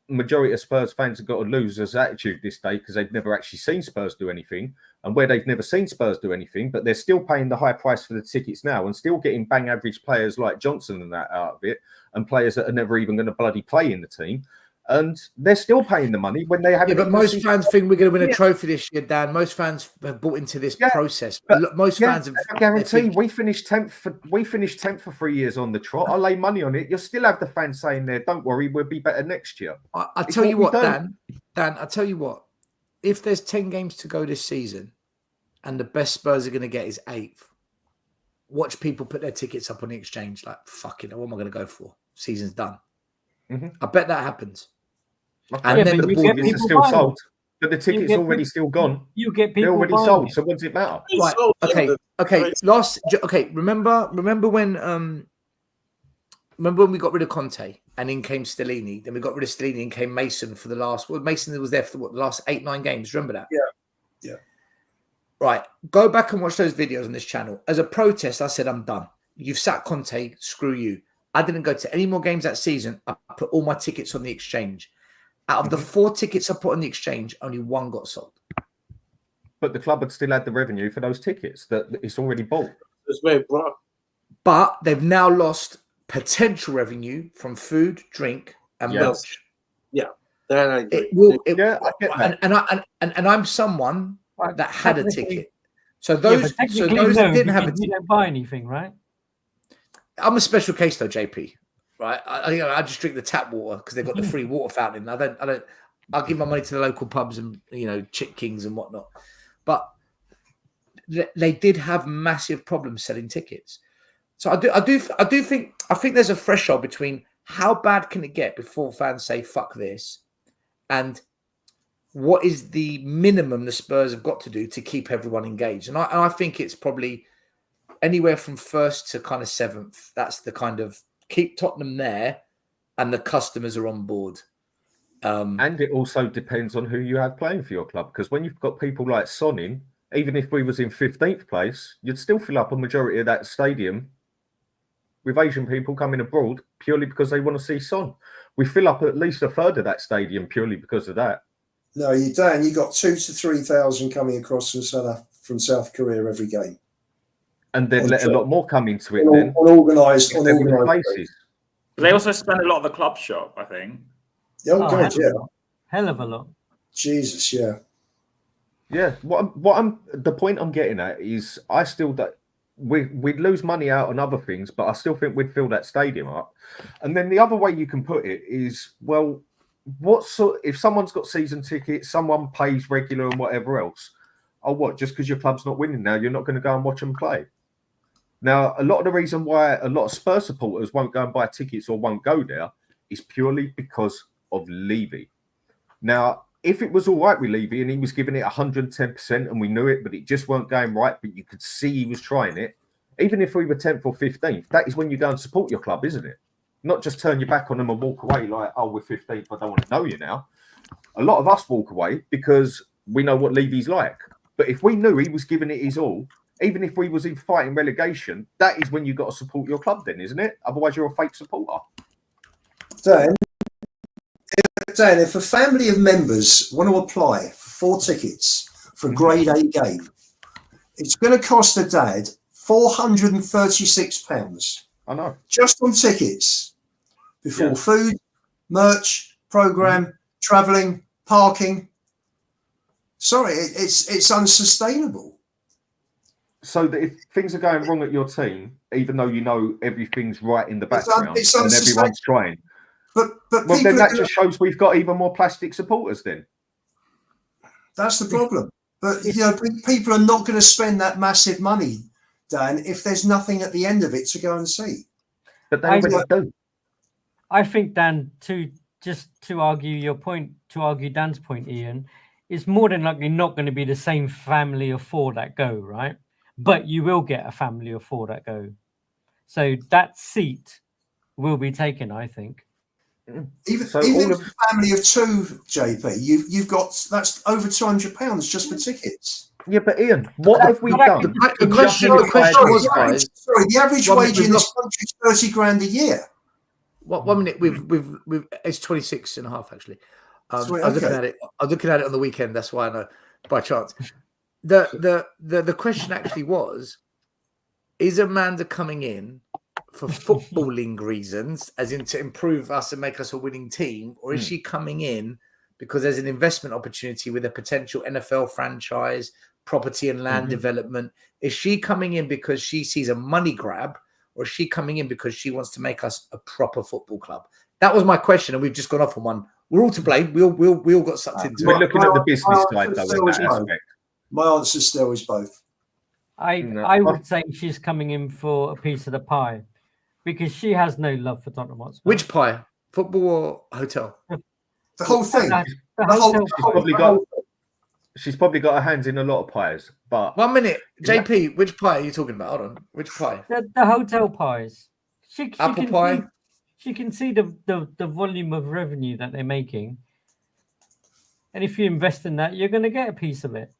majority of Spurs fans have got a loser's attitude this day because they've never actually seen Spurs do anything, and where they've never seen Spurs do anything, but they're still paying the high price for the tickets now and still getting bang average players like Johnson and that out of it, and players that are never even going to bloody play in the team. And they're still paying the money when they haven't. Yeah, but most fans think we're going to win a trophy this year, Dan. Most fans have bought into this process. But most fans have. I guarantee we finished 10th for 3 years on the trot. I lay money on it. You'll still have the fans saying there, "Don't worry, we'll be better next year." I tell you what, Dan. I tell you what. If there's 10 games to go this season, and the best Spurs are going to get is 8th, watch people put their tickets up on the exchange. Like, fucking, what am I going to go for? Season's done. Mm-hmm. I bet that happens. And then the tickets are still sold, but the tickets already still gone. You get people they're already sold. So what does it matter? Right. Okay. Remember when we got rid of Conte and in came Stellini? Then we got rid of Stellini and came Mason for the last. Well, Mason was there for the last 8-9 games. Remember that? Yeah. Right. Go back and watch those videos on this channel. As a protest, I said I'm done. You've sacked Conte. Screw you. I didn't go to any more games that season. I put all my tickets on the exchange. Out of the 4 tickets I put on the exchange, only 1 got sold. But the club had still had the revenue for those tickets that it's already bought. It's very broad. But they've now lost potential revenue from food, drink, and merch. Yeah, that I agree. I get that. And I'm someone that had a ticket. So those that didn't have a ticket, you don't buy anything, right? I'm a special case though, JP. Right, I just drink the tap water because they've got the free water fountain. I'll give my money to the local pubs and Chick Kings and whatnot. But they did have massive problems selling tickets. So I think there's a threshold between how bad can it get before fans say fuck this, and what is the minimum the Spurs have got to do to keep everyone engaged? And I think it's probably anywhere from first to kind of seventh. That's the kind of keep Tottenham there and the customers are on board. And it also depends on who you have playing for your club. Because when you've got people like Son in, even if we was in 15th place, you'd still fill up a majority of that stadium with Asian people coming abroad purely because they want to see Son. We fill up at least a third of that stadium purely because of that. No, you got 2,000 to 3,000 coming across from South Korea every game. And then let a lot more come into it on organised places. But they also spend a lot of the club shop, I think. Oh, God, yeah. Hell of a lot. Jesus, yeah. Yeah. The point I'm getting at is I still that we'd lose money out on other things, but I still think we'd fill that stadium up. And then the other way you can put it is, well, if someone's got season tickets, someone pays regular and whatever else, just because your club's not winning now, you're not going to go and watch them play. Now, a lot of the reason why a lot of Spurs supporters won't go and buy tickets or won't go there is purely because of Levy. Now, if it was all right with Levy and he was giving it 110% and we knew it, but it just weren't going right, but you could see he was trying it, even if we were 10th or 15th, that is when you go and support your club, isn't it? Not just turn your back on them and walk away like, oh, we're 15th, I don't want to know you now. A lot of us walk away because we know what Levy's like. But if we knew he was giving it his all, even if we was in fighting relegation, that is when you got to support your club then, isn't it? Otherwise, you're a fake supporter. Dan, if a family of members want to apply for 4 tickets for a grade A game, it's going to cost a dad £436. I know. Just on tickets, before food, merch, programme, travelling, parking. Sorry, it's unsustainable. So that if things are going wrong at your team, even though you know everything's right in the background and everyone's trying, but then that just shows we've got even more plastic supporters. Then that's the problem. But people are not going to spend that massive money, Dan, if there's nothing at the end of it to go and see. But they already do. I think, Dan, to argue your point, to argue Dan's point, Ian, it's more than likely not going to be the same family of 4 that go, right? But you will get a family of 4 that go. So that seat will be taken, I think. Even a family of 2, JP, you've got that's over £200 just for tickets. Yeah, but Ian, what have we done? The question was, sorry, the average wage in this country is 30 grand a year. What 1 minute? We've it's 26 and a half actually. I was looking at it. I was looking at it on the weekend. That's why I know by chance. The question actually was: is Amanda coming in for footballing reasons, as in to improve us and make us a winning team, or is she coming in because there's an investment opportunity with a potential NFL franchise, property and land development? Is she coming in because she sees a money grab, or is she coming in because she wants to make us a proper football club? That was my question, and we've just gone off on one. We're all to blame. We all got sucked into it. We're looking at the business side, though, in that aspect. My answer still is both. I would say she's coming in for a piece of the pie because she has no love for Tottenham Hotspur. Which pie? Football or hotel? The whole thing. She's probably got her hands in a lot of pies. But 1 minute, JP, which pie are you talking about? Hold on, which pie? The hotel pies. Apple pie. She can see the volume of revenue that they're making, and if you invest in that, you're going to get a piece of it.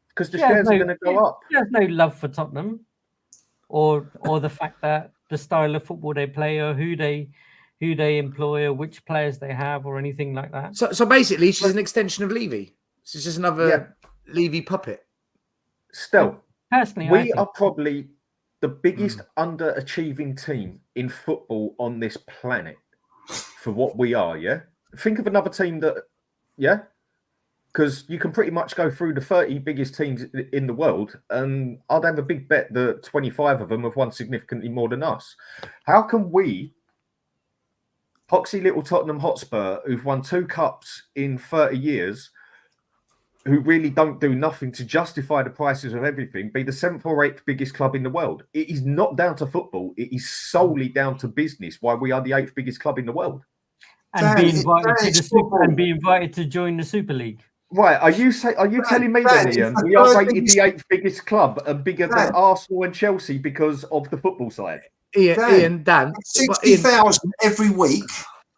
Because the shares are going to go up. She has no love for Tottenham, or the fact that the style of football they play, or who they employ, or which players they have, or anything like that. So basically, she's an extension of Levy. She's just another Levy puppet. Still, personally, we are probably the biggest underachieving team in football on this planet for what we are. Yeah, think of another team that, because you can pretty much go through the 30 biggest teams in the world, and I'd have a big bet that 25 of them have won significantly more than us. How can we, poxy little Tottenham Hotspur, who've won 2 cups in 30 years, who really don't do nothing to justify the prices of everything, be the 7th or 8th biggest club in the world? It is not down to football. It is solely down to business, why we are the 8th biggest club in the world. And be invited to join the Super League. Right, are you telling me then, Ian, we are rated the 8th biggest club and bigger than Arsenal and Chelsea because of the football side? Ian, Dan, 60,000 every week.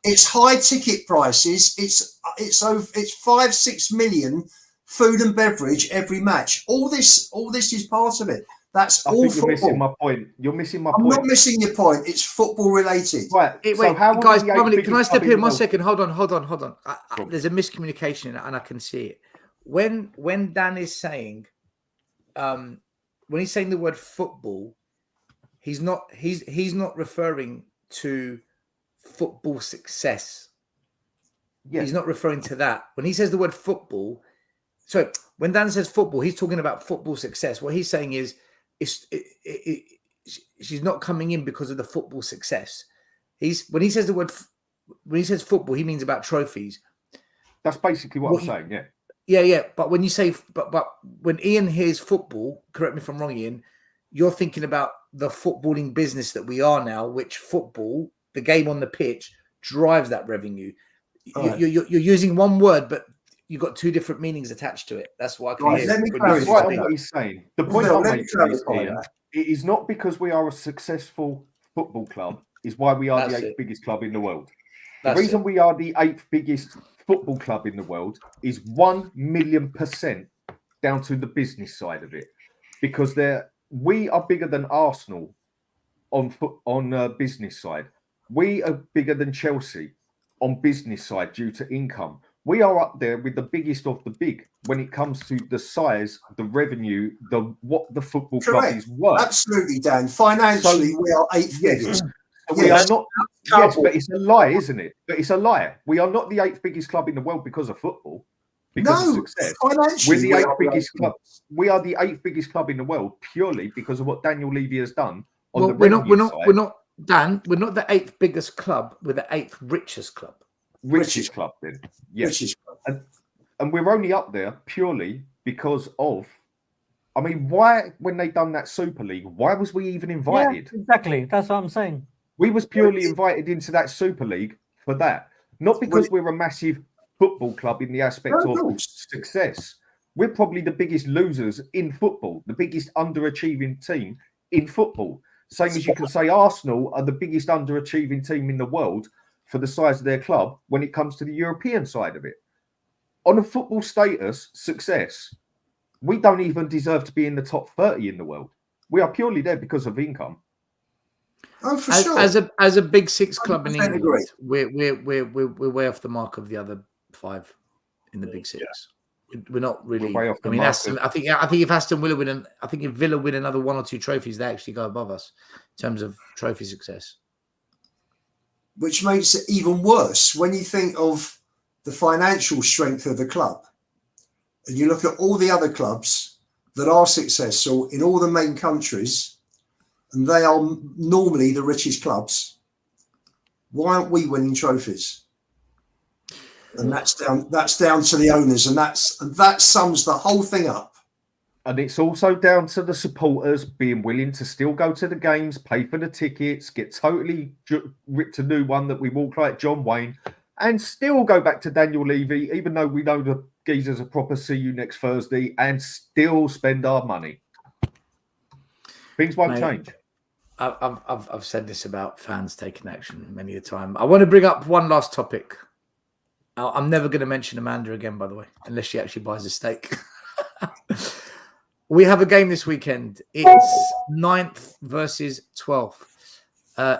It's high ticket prices. It's 5-6 million food and beverage every match. All this is part of it. That's all football. You're missing my point. You're missing my point. I'm not missing your point. It's football related. Right. Wait, guys, can I step in 1 second? Hold on. There's a miscommunication and I can see it. When Dan is saying, when he's saying the word football, he's not referring to football success. Yeah. He's not referring to that. When he says the word football, so when Dan says football, he's talking about football success. What he's saying is, she's not coming in because of the football success. When he says football, he means about trophies. That's basically what I'm saying. Yeah. But when you say, but when Ian hears football, correct me if I'm wrong, Ian, you're thinking about the footballing business that we are now, which football, the game on the pitch, drives that revenue. Right. You're using one word, but you've got two different meanings attached to it. That's what I can hear. Let me clarify what he's saying. The point I'm making is, Ian, it is not because we are a successful football club is why we are the 8th biggest club in the world. The reason we are the 8th biggest football club in the world is 1,000,000% down to the business side of it. Because we are bigger than Arsenal on business side. We are bigger than Chelsea on business side due to income. We are up there with the biggest of the big when it comes to the size, the revenue, what the football club is worth. Absolutely, Dan. Financially, we are 8th biggest. We are not. Yes, but it's a lie, isn't it? But it's a lie. We are not the 8th biggest club in the world because of football. Because of success. Financially, we're the 8th biggest club. We are the 8th biggest club in the world purely because of what Daniel Levy has done on the revenue side. We're not, Dan. We're not the 8th biggest club. We're the 8th richest club. Richest club, then. Yes. Richest club. And we're only up there purely because of. I mean, why, when they done that Super League, why was we even invited? Yeah, exactly. That's what I'm saying. We was purely invited into that Super League for that. Not because we're a massive football club in the aspect of success. We're probably the biggest losers in football, the biggest underachieving team in football. Same as you can say Arsenal are the biggest underachieving team in the world for the size of their club when it comes to the European side of it. On a football status, success, we don't even deserve to be in the top 30 in the world. We are purely there because of income. Oh, for sure. As a big 6 club in England, we're way off the mark of the other 5 in the big 6. Yeah. We're not really. I mean, I think if Aston Villa if Villa win another 1 or 2 trophies, they actually go above us in terms of trophy success. Which makes it even worse when you think of the financial strength of the club, and you look at all the other clubs that are successful in all the main countries, and they are normally the richest clubs. Why aren't we winning trophies? And that's down to the owners, and that sums the whole thing up. And it's also down to the supporters being willing to still go to the games, pay for the tickets, get totally ripped a new one that we walk like John Wayne, and still go back to Daniel Levy, even though we know the geezer's a proper see you next Thursday, and still spend our money. Things won't change. I've said this about fans taking action many a time. I want to bring up one last topic. I'm never going to mention Amanda again, by the way, unless she actually buys a steak. We have a game this weekend. It's 9th versus 12th.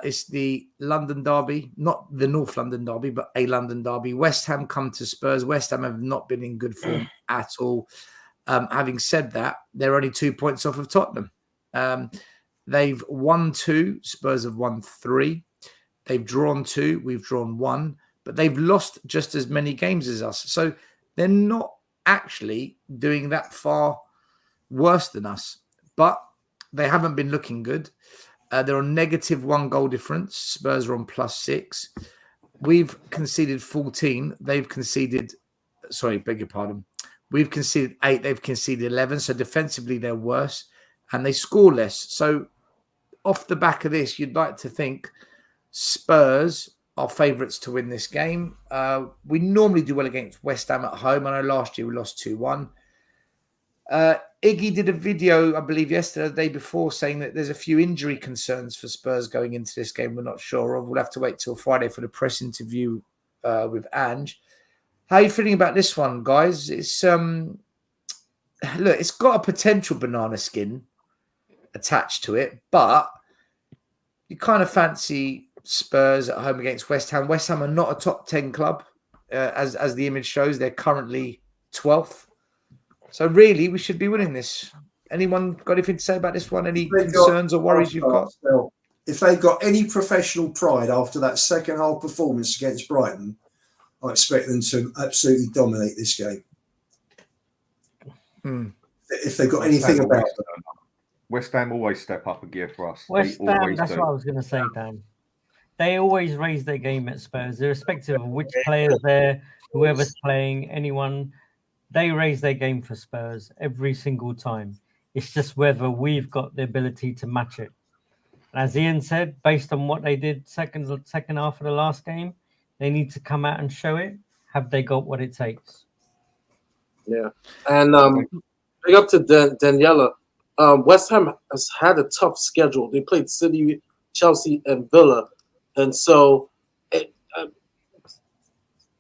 It's the London derby, not the North London derby, but a London derby. West Ham come to Spurs. West Ham have not been in good form at all. Having said that, they're only 2 points off of Tottenham. They've won 2. Spurs have won 3. They've drawn 2. We've drawn 1. But they've lost just as many games as us. So they're not actually doing that far worse than us. But they haven't been looking good. They're on -1 goal difference. Spurs are on +6. We've conceded 14. They've conceded, beg your pardon. We've conceded 8. They've conceded 11. So defensively, they're worse. And they score less. So off the back of this, you'd like to think Spurs are favourites to win this game. We normally do well against West Ham at home. I know last year we lost 2-1. Iggy did a video, I believe, yesterday, the day before, saying that there's a few injury concerns for Spurs going into this game. We're not sure of. We'll have to wait till Friday for the press interview with Ange. How are you feeling about this one, guys? It's look, it's got a potential banana skin attached to it, but you kind of fancy Spurs at home against West Ham. West Ham are not a top 10 club, as the image shows. They're currently 12th. So really, we should be winning this. Anyone got anything to say about this one? Any concerns or worries you've got? If they've got any professional pride after that second half performance against Brighton, I expect them to absolutely dominate this game. If they've got anything about them. West Ham always step up a gear for us. West Ham, that's what I was going to say, Dan. They always raise their game at Spurs, irrespective of which player's there, whoever's playing, anyone. They raise their game for Spurs every single time. It's just whether we've got the ability to match it. As Ian said, based on what they did second half of the last game, they need to come out and show it. Have they got what it takes? Yeah. And big up to Daniela. West Ham has had a tough schedule. They played City, Chelsea, and Villa. And so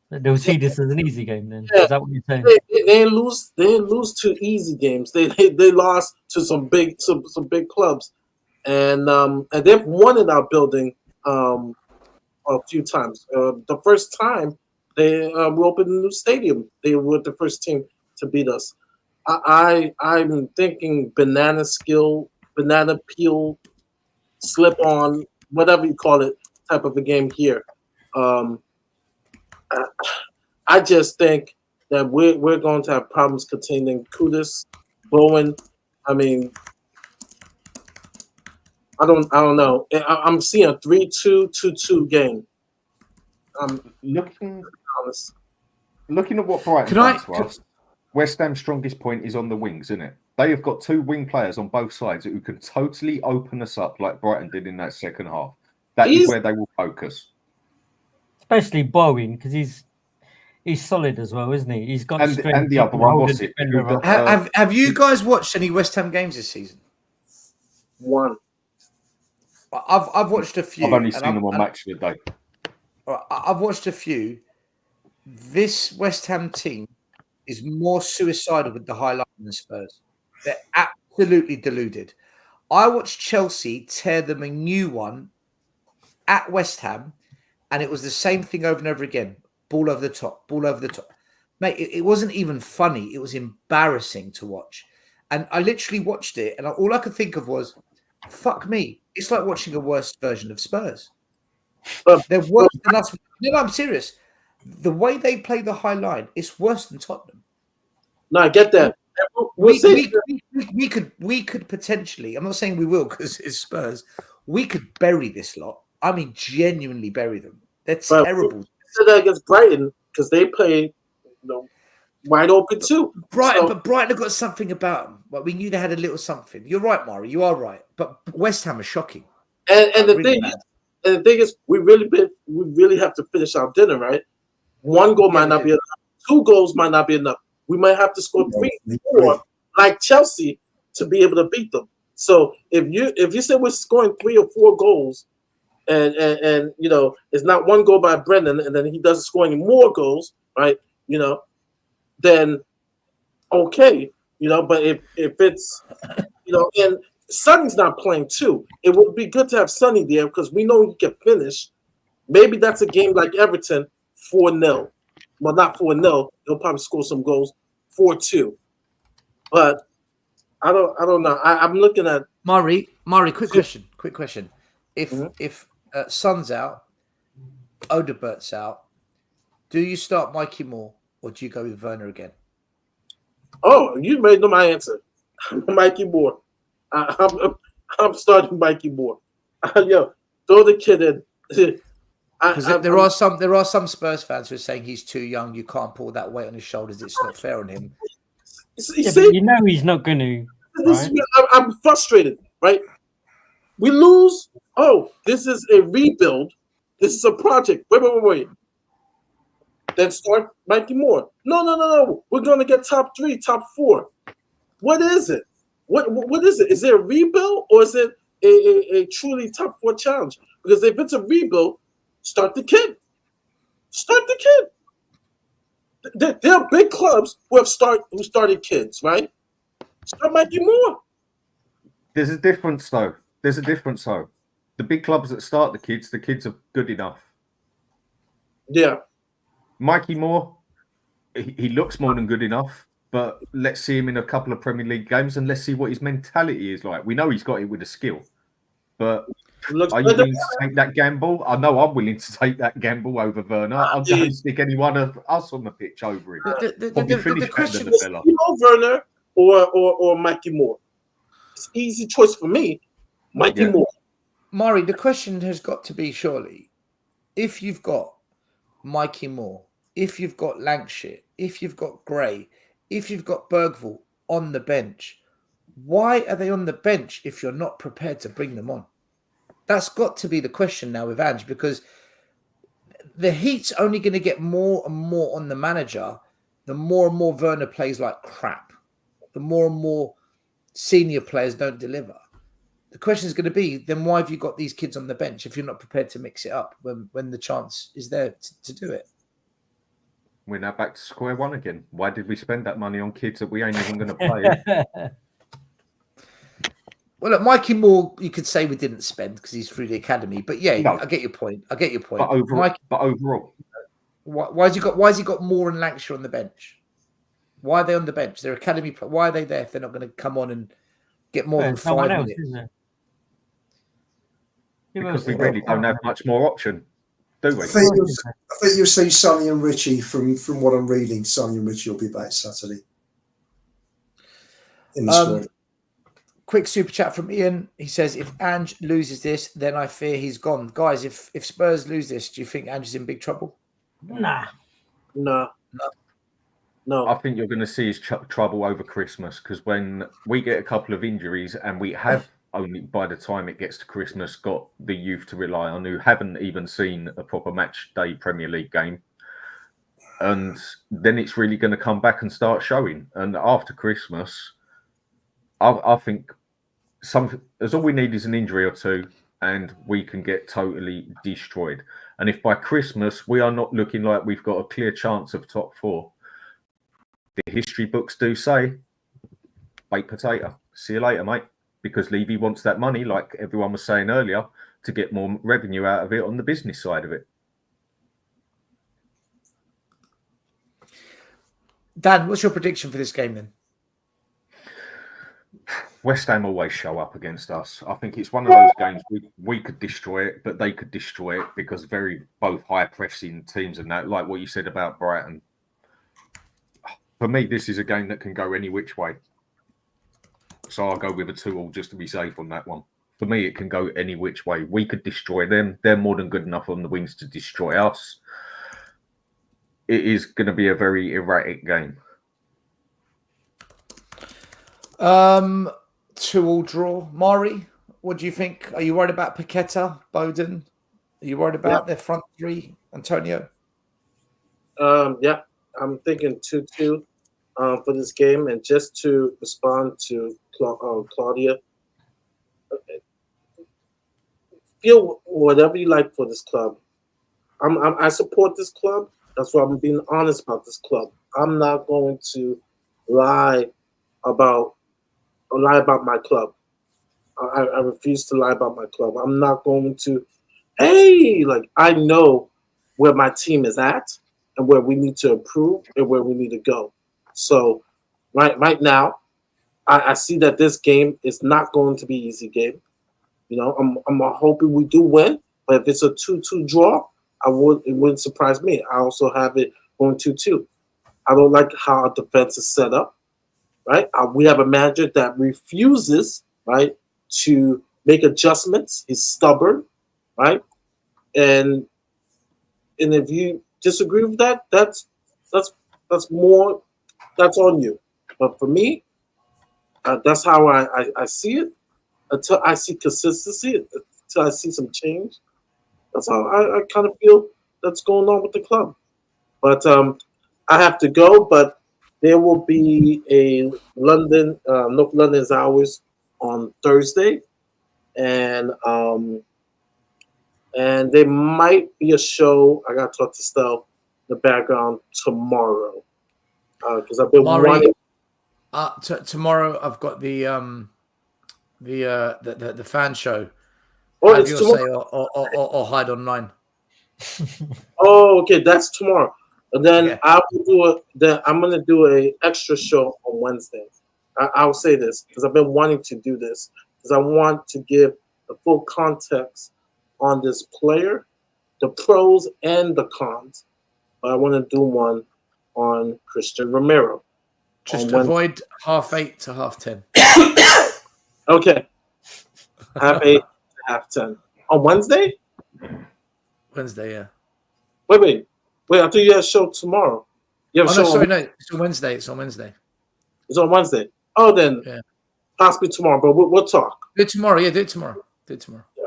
they'll see this as an easy game then. Yeah, is that what you're saying? They didn't lose to easy games. They lost to some big clubs. And they've won in our building a few times. The first time we opened a new stadium, they were the first team to beat us. I'm thinking banana peel, slip on, whatever you call it, type of a game here. I just think that we're going to have problems containing Kudus, Bowen. I mean, I don't know. I'm seeing a 3-2-2-2 game. Looking at what Brighton does to us, West Ham's strongest point is on the wings, isn't it? They have got two wing players on both sides who can totally open us up like Brighton did in that second half. That is where they will focus. Especially Bowen, because he's solid as well, isn't he? He's got strength. And the other one, what's it? Have you guys watched any West Ham games this season? One. I've watched a few. I've only seen them on Match of the Day. I've watched a few. This West Ham team is more suicidal with the highlight than Spurs. They're absolutely deluded. I watched Chelsea tear them a new one at West Ham, and it was the same thing over and over again. Ball over the top. Mate, it wasn't even funny. It was embarrassing to watch. And I literally watched it, and all I could think of was, fuck me. It's like watching a worse version of Spurs. They're worse than us. No, I'm serious. The way they play the high line, it's worse than Tottenham. No, I get that. We could potentially, I'm not saying we will because it's Spurs, we could bury this lot. I mean, genuinely bury them. They're terrible. We said that against Brighton because they play wide open too. But Brighton have got something about them. Well, we knew they had a little something. You're right, Mari. You are right. But West Ham are shocking. And the thing is, we really have to finish our dinner, right? One goal might not be enough. 2 goals might not be enough. We might have to score 3, 4, like Chelsea, to be able to beat them. So if you say we're scoring 3 or 4 goals, and it's not 1 goal by Brendan, and then he doesn't score any more goals, right? Then okay, But if it's and Sonny's not playing too, it would be good to have Sonny there because we know he can finish. Maybe that's a game like Everton, 4-0. Well, not 4-0. They'll probably score some goals, 4-2. But I don't know. I'm looking at Mari. Quick question. If Son's out, Odebert's out, do you start Mikey Moore or do you go with Werner again? Oh, you made my answer. Mikey Moore. I'm starting Mikey Moore. Throw the kid in. Because there are some Spurs fans who are saying he's too young. You can't pull that weight on his shoulders. It's not fair on him. But he's not going to. Right? I'm frustrated. Right? We lose. Oh, this is a rebuild. This is a project. Wait. Then start Mikey Moore. No. We're going to get top 3, top 4. What is it? What is it? Is it a rebuild or is it a truly top 4 challenge? Because if it's a rebuild, start the kid. Start the kid. There are big clubs who started kids, right? Start Mikey Moore. There's a difference, though. The big clubs that start the kids are good enough. Yeah. Mikey Moore, he looks more than good enough, but let's see him in a couple of Premier League games and let's see what his mentality is like. We know he's got it with a skill, but are you willing to take that gamble? I know I'm willing to take that gamble over Werner. I'll go and stick any one of us on the pitch over him. The question is, Werner or Mikey Moore? It's an easy choice for me. Mikey Moore. Mari, the question has got to be surely, if you've got Mikey Moore, if you've got Lancashire, if you've got Gray, if you've got Bergvall on the bench, why are they on the bench if you're not prepared to bring them on? That's got to be the question now with Ange, because the heat's only going to get more and more on the manager the more and more Werner plays like crap, the more and more senior players don't deliver. The question is going to be, then why have you got these kids on the bench if you're not prepared to mix it up when the chance is there to do it? We're now back to square one again. Why did we spend that money on kids that we ain't even going to play? Well, look, Mikey Moore, you could say we didn't spend because he's through the academy. But yeah, no. I get your point. But overall, why has he got Moore and Lancashire on the bench? Why are they on the bench? They're academy. Why are they there if they're not going to come on and get more than 5 minutes? Because we really don't have much more option, do we? I think you'll see Sonny and Richie from what I'm reading. Sonny and Richie will be back Saturday in the squad. Quick super chat from Ian. He says, if Ange loses this, then I fear he's gone. Guys, if Spurs lose this, do you think Ange is in big trouble? No. I think you're going to see his trouble over Christmas, because when we get a couple of injuries and we have only by the time it gets to Christmas got the youth to rely on who haven't even seen a proper match day Premier League game, and then it's really going to come back and start showing. And after Christmas, I think all we need is an injury or two and we can get totally destroyed. And if by Christmas we are not looking like we've got a clear chance of top 4, the history books do say, baked potato. See you later, mate. Because Levy wants that money, like everyone was saying earlier, to get more revenue out of it on the business side of it. Dan, what's your prediction for this game then? West Ham always show up against us. I think it's one of those games we could destroy it, but they could destroy it because both high pressing teams and that, like what you said about Brighton. For me, this is a game that can go any which way. So I'll go with a 2-2 just to be safe on that one. For me, it can go any which way. We could destroy them. They're more than good enough on the wings to destroy us. It is going to be a very erratic game. 2-2 draw. Mari, what do you think? Are you worried about Paqueta, Bowden? Are you worried about their front three, Antonio? Yeah, I'm thinking 2-2 for this game. And just to respond to Claudia, feel whatever you like for this club. I support this club. That's why I'm being honest about this club. I'm not going to lie about my club. I refuse to lie about my club. I'm not going to, I know where my team is at and where we need to improve and where we need to go. So right now, I see that this game is not going to be an easy game. You know, I'm hoping we do win, but if it's a 2-2 draw, it wouldn't surprise me. I also have it going 2-2. I don't like how our defense is set up. Right, we have a manager that refuses, right, to make adjustments. He's stubborn, right, and if you disagree with that, that's on you. But for me, that's how I see it. Until I see consistency, until I see some change, That's how I kind of feel that's going on with the club. But I have to go. But there will be a North London's hours on Thursday, and there might be a show. I got to talk to Stell in the background tomorrow because I've been wanting. Tomorrow I've got the fan show. Oh, Have it's your tomorrow. say or hide online. Oh, okay, that's tomorrow. And then Yeah. I will do a. Then I'm gonna do a extra show on Wednesday. I'll say this because I've been wanting to do this because I want to give the full context on this player, the pros and the cons. But I want to do one on Christian Romero. Just on avoid 8:30 to 10:30. Okay. 8:30 to 10:30 on Wednesday. Wednesday, yeah. Wait. I thought you had a show tomorrow. You have a show. No. It's on Wednesday. It's on Wednesday. It's on Wednesday. Oh, then possibly tomorrow. But we'll talk. Do it tomorrow. Yeah, do it tomorrow. Yeah.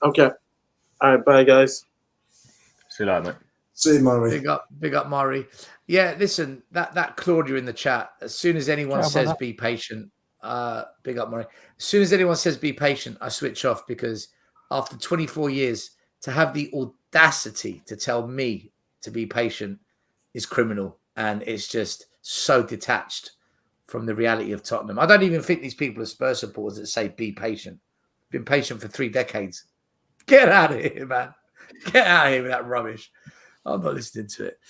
Okay. All right. Bye, guys. See you later, mate. See you, Murray. Big up, Murray. Yeah, listen, that Claudia in the chat. As soon as anyone says be patient, big up, Murray. As soon as anyone says be patient, I switch off because after 24 years, to have the audacity to tell me to be patient is criminal, and it's just so detached from the reality of Tottenham. I don't even think these people are Spurs supporters that say be patient. Been patient for 3 decades. Get out of here, man. Get out of here with that rubbish. I'm not listening to it.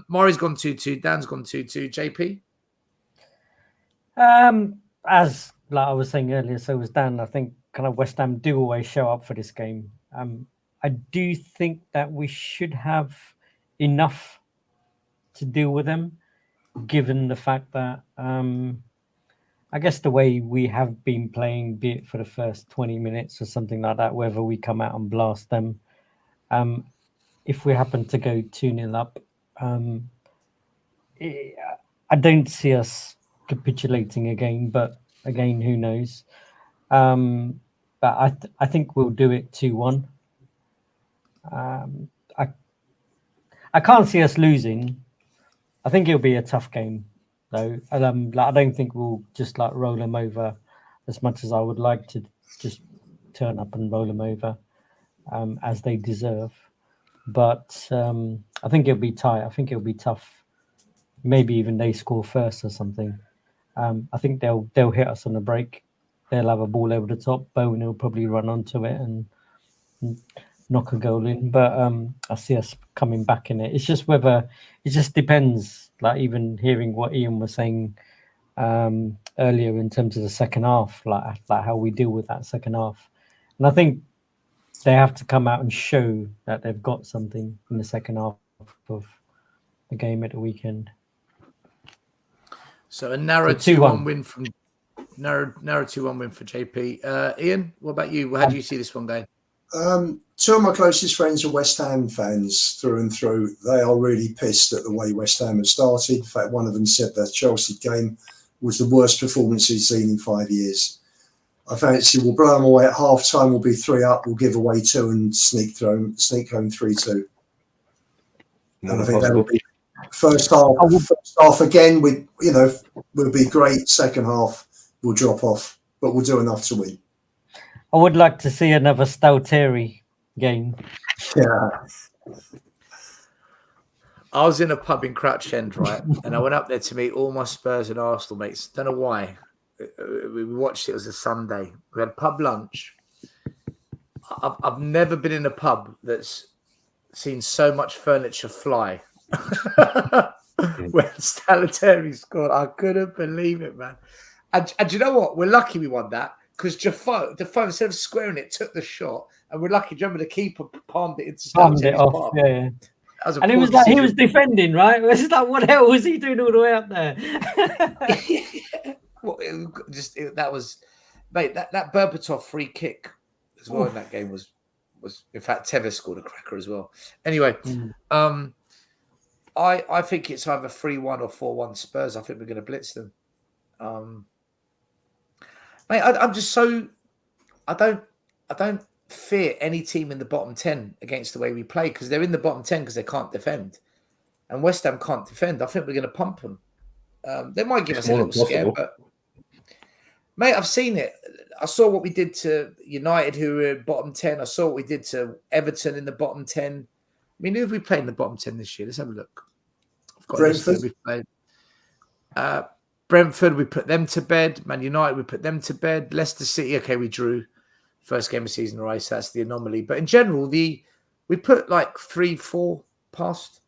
Murray's gone 2-2. Dan's gone 2-2. JP? As like I was saying earlier, so was Dan. I think kind of West Ham do always show up for this game. I do think that we should have enough to deal with them, given the fact that I guess the way we have been playing, be it for the first 20 minutes or something like that, whether we come out and blast them, if we happen to go 2-0 up, I don't see us capitulating again, but again, who knows? But I think we'll do it 2-1. I can't see us losing. I think it'll be a tough game, though. I don't think we'll just like roll them over as much as I would like to just turn up and roll them over as they deserve. But I think it'll be tight. I think it'll be tough. Maybe even they score first or something. I think they'll hit us on the break. They'll have a ball over the top. Bowen will probably run onto it and knock a goal in. But I see us coming back in it. It's just whether it just depends. Like even hearing what Ian was saying earlier in terms of the second half, like how we deal with that second half. And I think they have to come out and show that they've got something in the second half of the game at the weekend. So a narrow 2-1 win from narrow 2-1 win for JP. Ian, what about you? How do you see this one going? Two of my closest friends are West Ham fans through and through. They are really pissed at the way West Ham have started. In fact, one of them said the Chelsea game was the worst performance he's seen in 5 years. I fancy we'll blow them away at half time. We'll be 3 up. We'll give away 2 and sneak home 3-2. And I think that will be first half again. We'll be great. Second half we'll drop off, but we'll do enough to win. I would like to see another Stalteri game. Yeah. I was in a pub in Crouch End, right? And I went up there to meet all my Spurs and Arsenal mates. Don't know why. We watched it. It was a Sunday. We had pub lunch. I've never been in a pub that's seen so much furniture fly. When Stalteri scored, I couldn't believe it, man. And you know what? We're lucky we won that because Defoe, instead of squaring it, took the shot. And we're lucky. Do you remember the keeper palmed it into Stalteri's off? Yeah. And it was like he was defending, right? It was like, what the hell was he doing all the way up there? Well, that was, mate. That Berbatov free kick as well in that game was in fact Tevez scored a cracker as well. Anyway, I think it's either 3-1 or 4-1 Spurs. I think we're going to blitz them. Mate, I'm just so I don't fear any team in the bottom 10 against the way we play, because they're in the bottom 10 because they can't defend. And West Ham can't defend. I think we're going to pump them. They might give us a little scare, but mate, I've seen it. I saw what we did to United, who were bottom 10. I saw what we did to Everton in the bottom 10. I mean, who have we played in the bottom 10 this year? Let's have a look. I've got Brentford. We've played. Brentford, we put them to bed. Man United, we put them to bed. Leicester City, okay, we drew first game of season, right? So that's the anomaly. But in general, we put like 3-4 past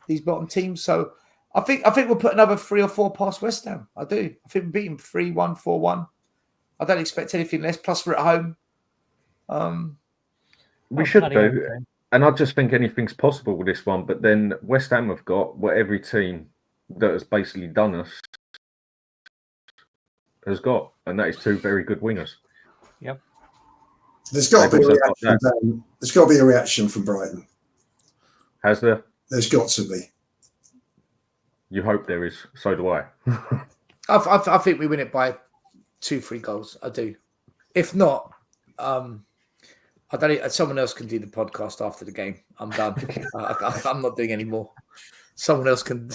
these bottom teams. So I think we'll put another 3 or 4 past West Ham. I do. I think we beat them 3-1, 4-1. I don't expect anything less. Plus, we're at home. We should do. And I just think anything's possible with this one. But then West Ham have got what every team that has basically done us has got, and that is 2 very good wingers. Yep. There's got to be a reaction. There's got to be a reaction from Brighton. Has there? There's got to be. You hope there is. So do I. I think we win it by 2-3 goals. I do. If not, I don't. Someone else can do the podcast after the game. I'm done. I'm not doing any more. Someone else can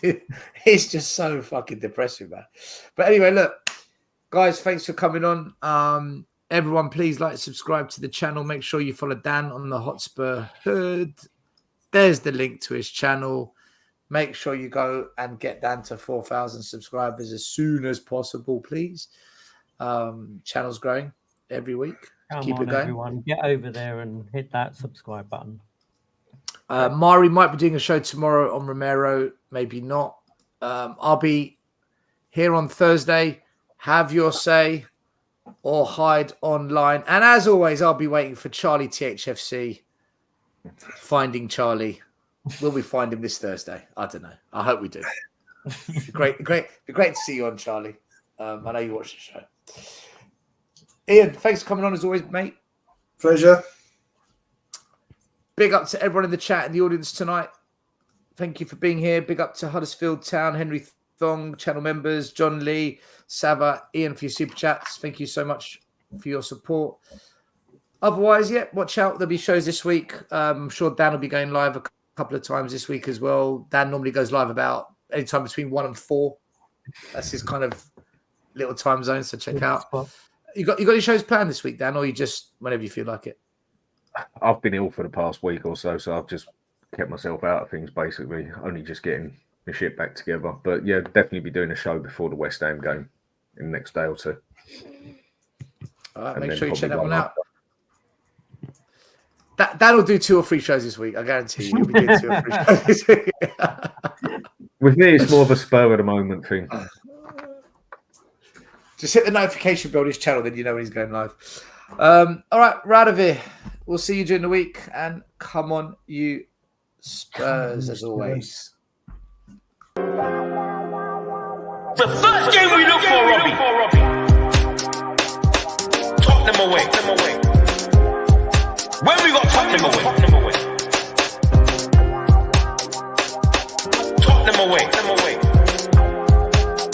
do. It's just so fucking depressing, man. But anyway, look, guys, thanks for coming on. Everyone, please like, subscribe to the channel. Make sure you follow Dan on the Hotspur Hood. There's the link to his channel. Make sure you go and get Dan to 4,000 subscribers as soon as possible, please. Channel's growing every week. Keep it going. Everyone, get over there and hit that subscribe button. Mari might be doing a show tomorrow on Romero, maybe not. I'll be here on Thursday. Have your say or hide online. And as always, I'll be waiting for Charlie THFC. Finding Charlie. Will we find him this Thursday? I don't know. I hope we do. Great to see you on, Charlie. I know you watch the show. Ian, thanks for coming on as always, mate. Pleasure. Big up to everyone in the chat and the audience tonight. Thank you for being here. Big up to Huddersfield Town, Henry Thong, channel members, John Lee, Sava, Ian for your super chats. Thank you so much for your support. Otherwise, yeah, watch out. There'll be shows this week. I'm sure Dan will be going live a couple of times this week as well. Dan normally goes live about anytime between 1 and 4. That's his kind of little time zone, so check out. You got any shows planned this week, Dan, or you just whenever you feel like it? I've been ill for the past week or so, so I've just kept myself out of things, basically. Only just getting my shit back together. But yeah, definitely be doing a show before the West Ham game in the next day or 2. All right, make sure you check that one out. That'll do 2 or 3 shows this week. I guarantee you. He'll be doing 2 or 3 shows this week. With me, it's more of a spur of the moment thing. Just hit the notification bell on his channel, then you know when he's going live. All right, we're out of here. We'll see you during the week. And come on, you Spurs, as always. The first game we look for, Robbie. Tottenham away. When we got Tottenham away. Tottenham away.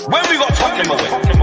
When we got Tottenham away.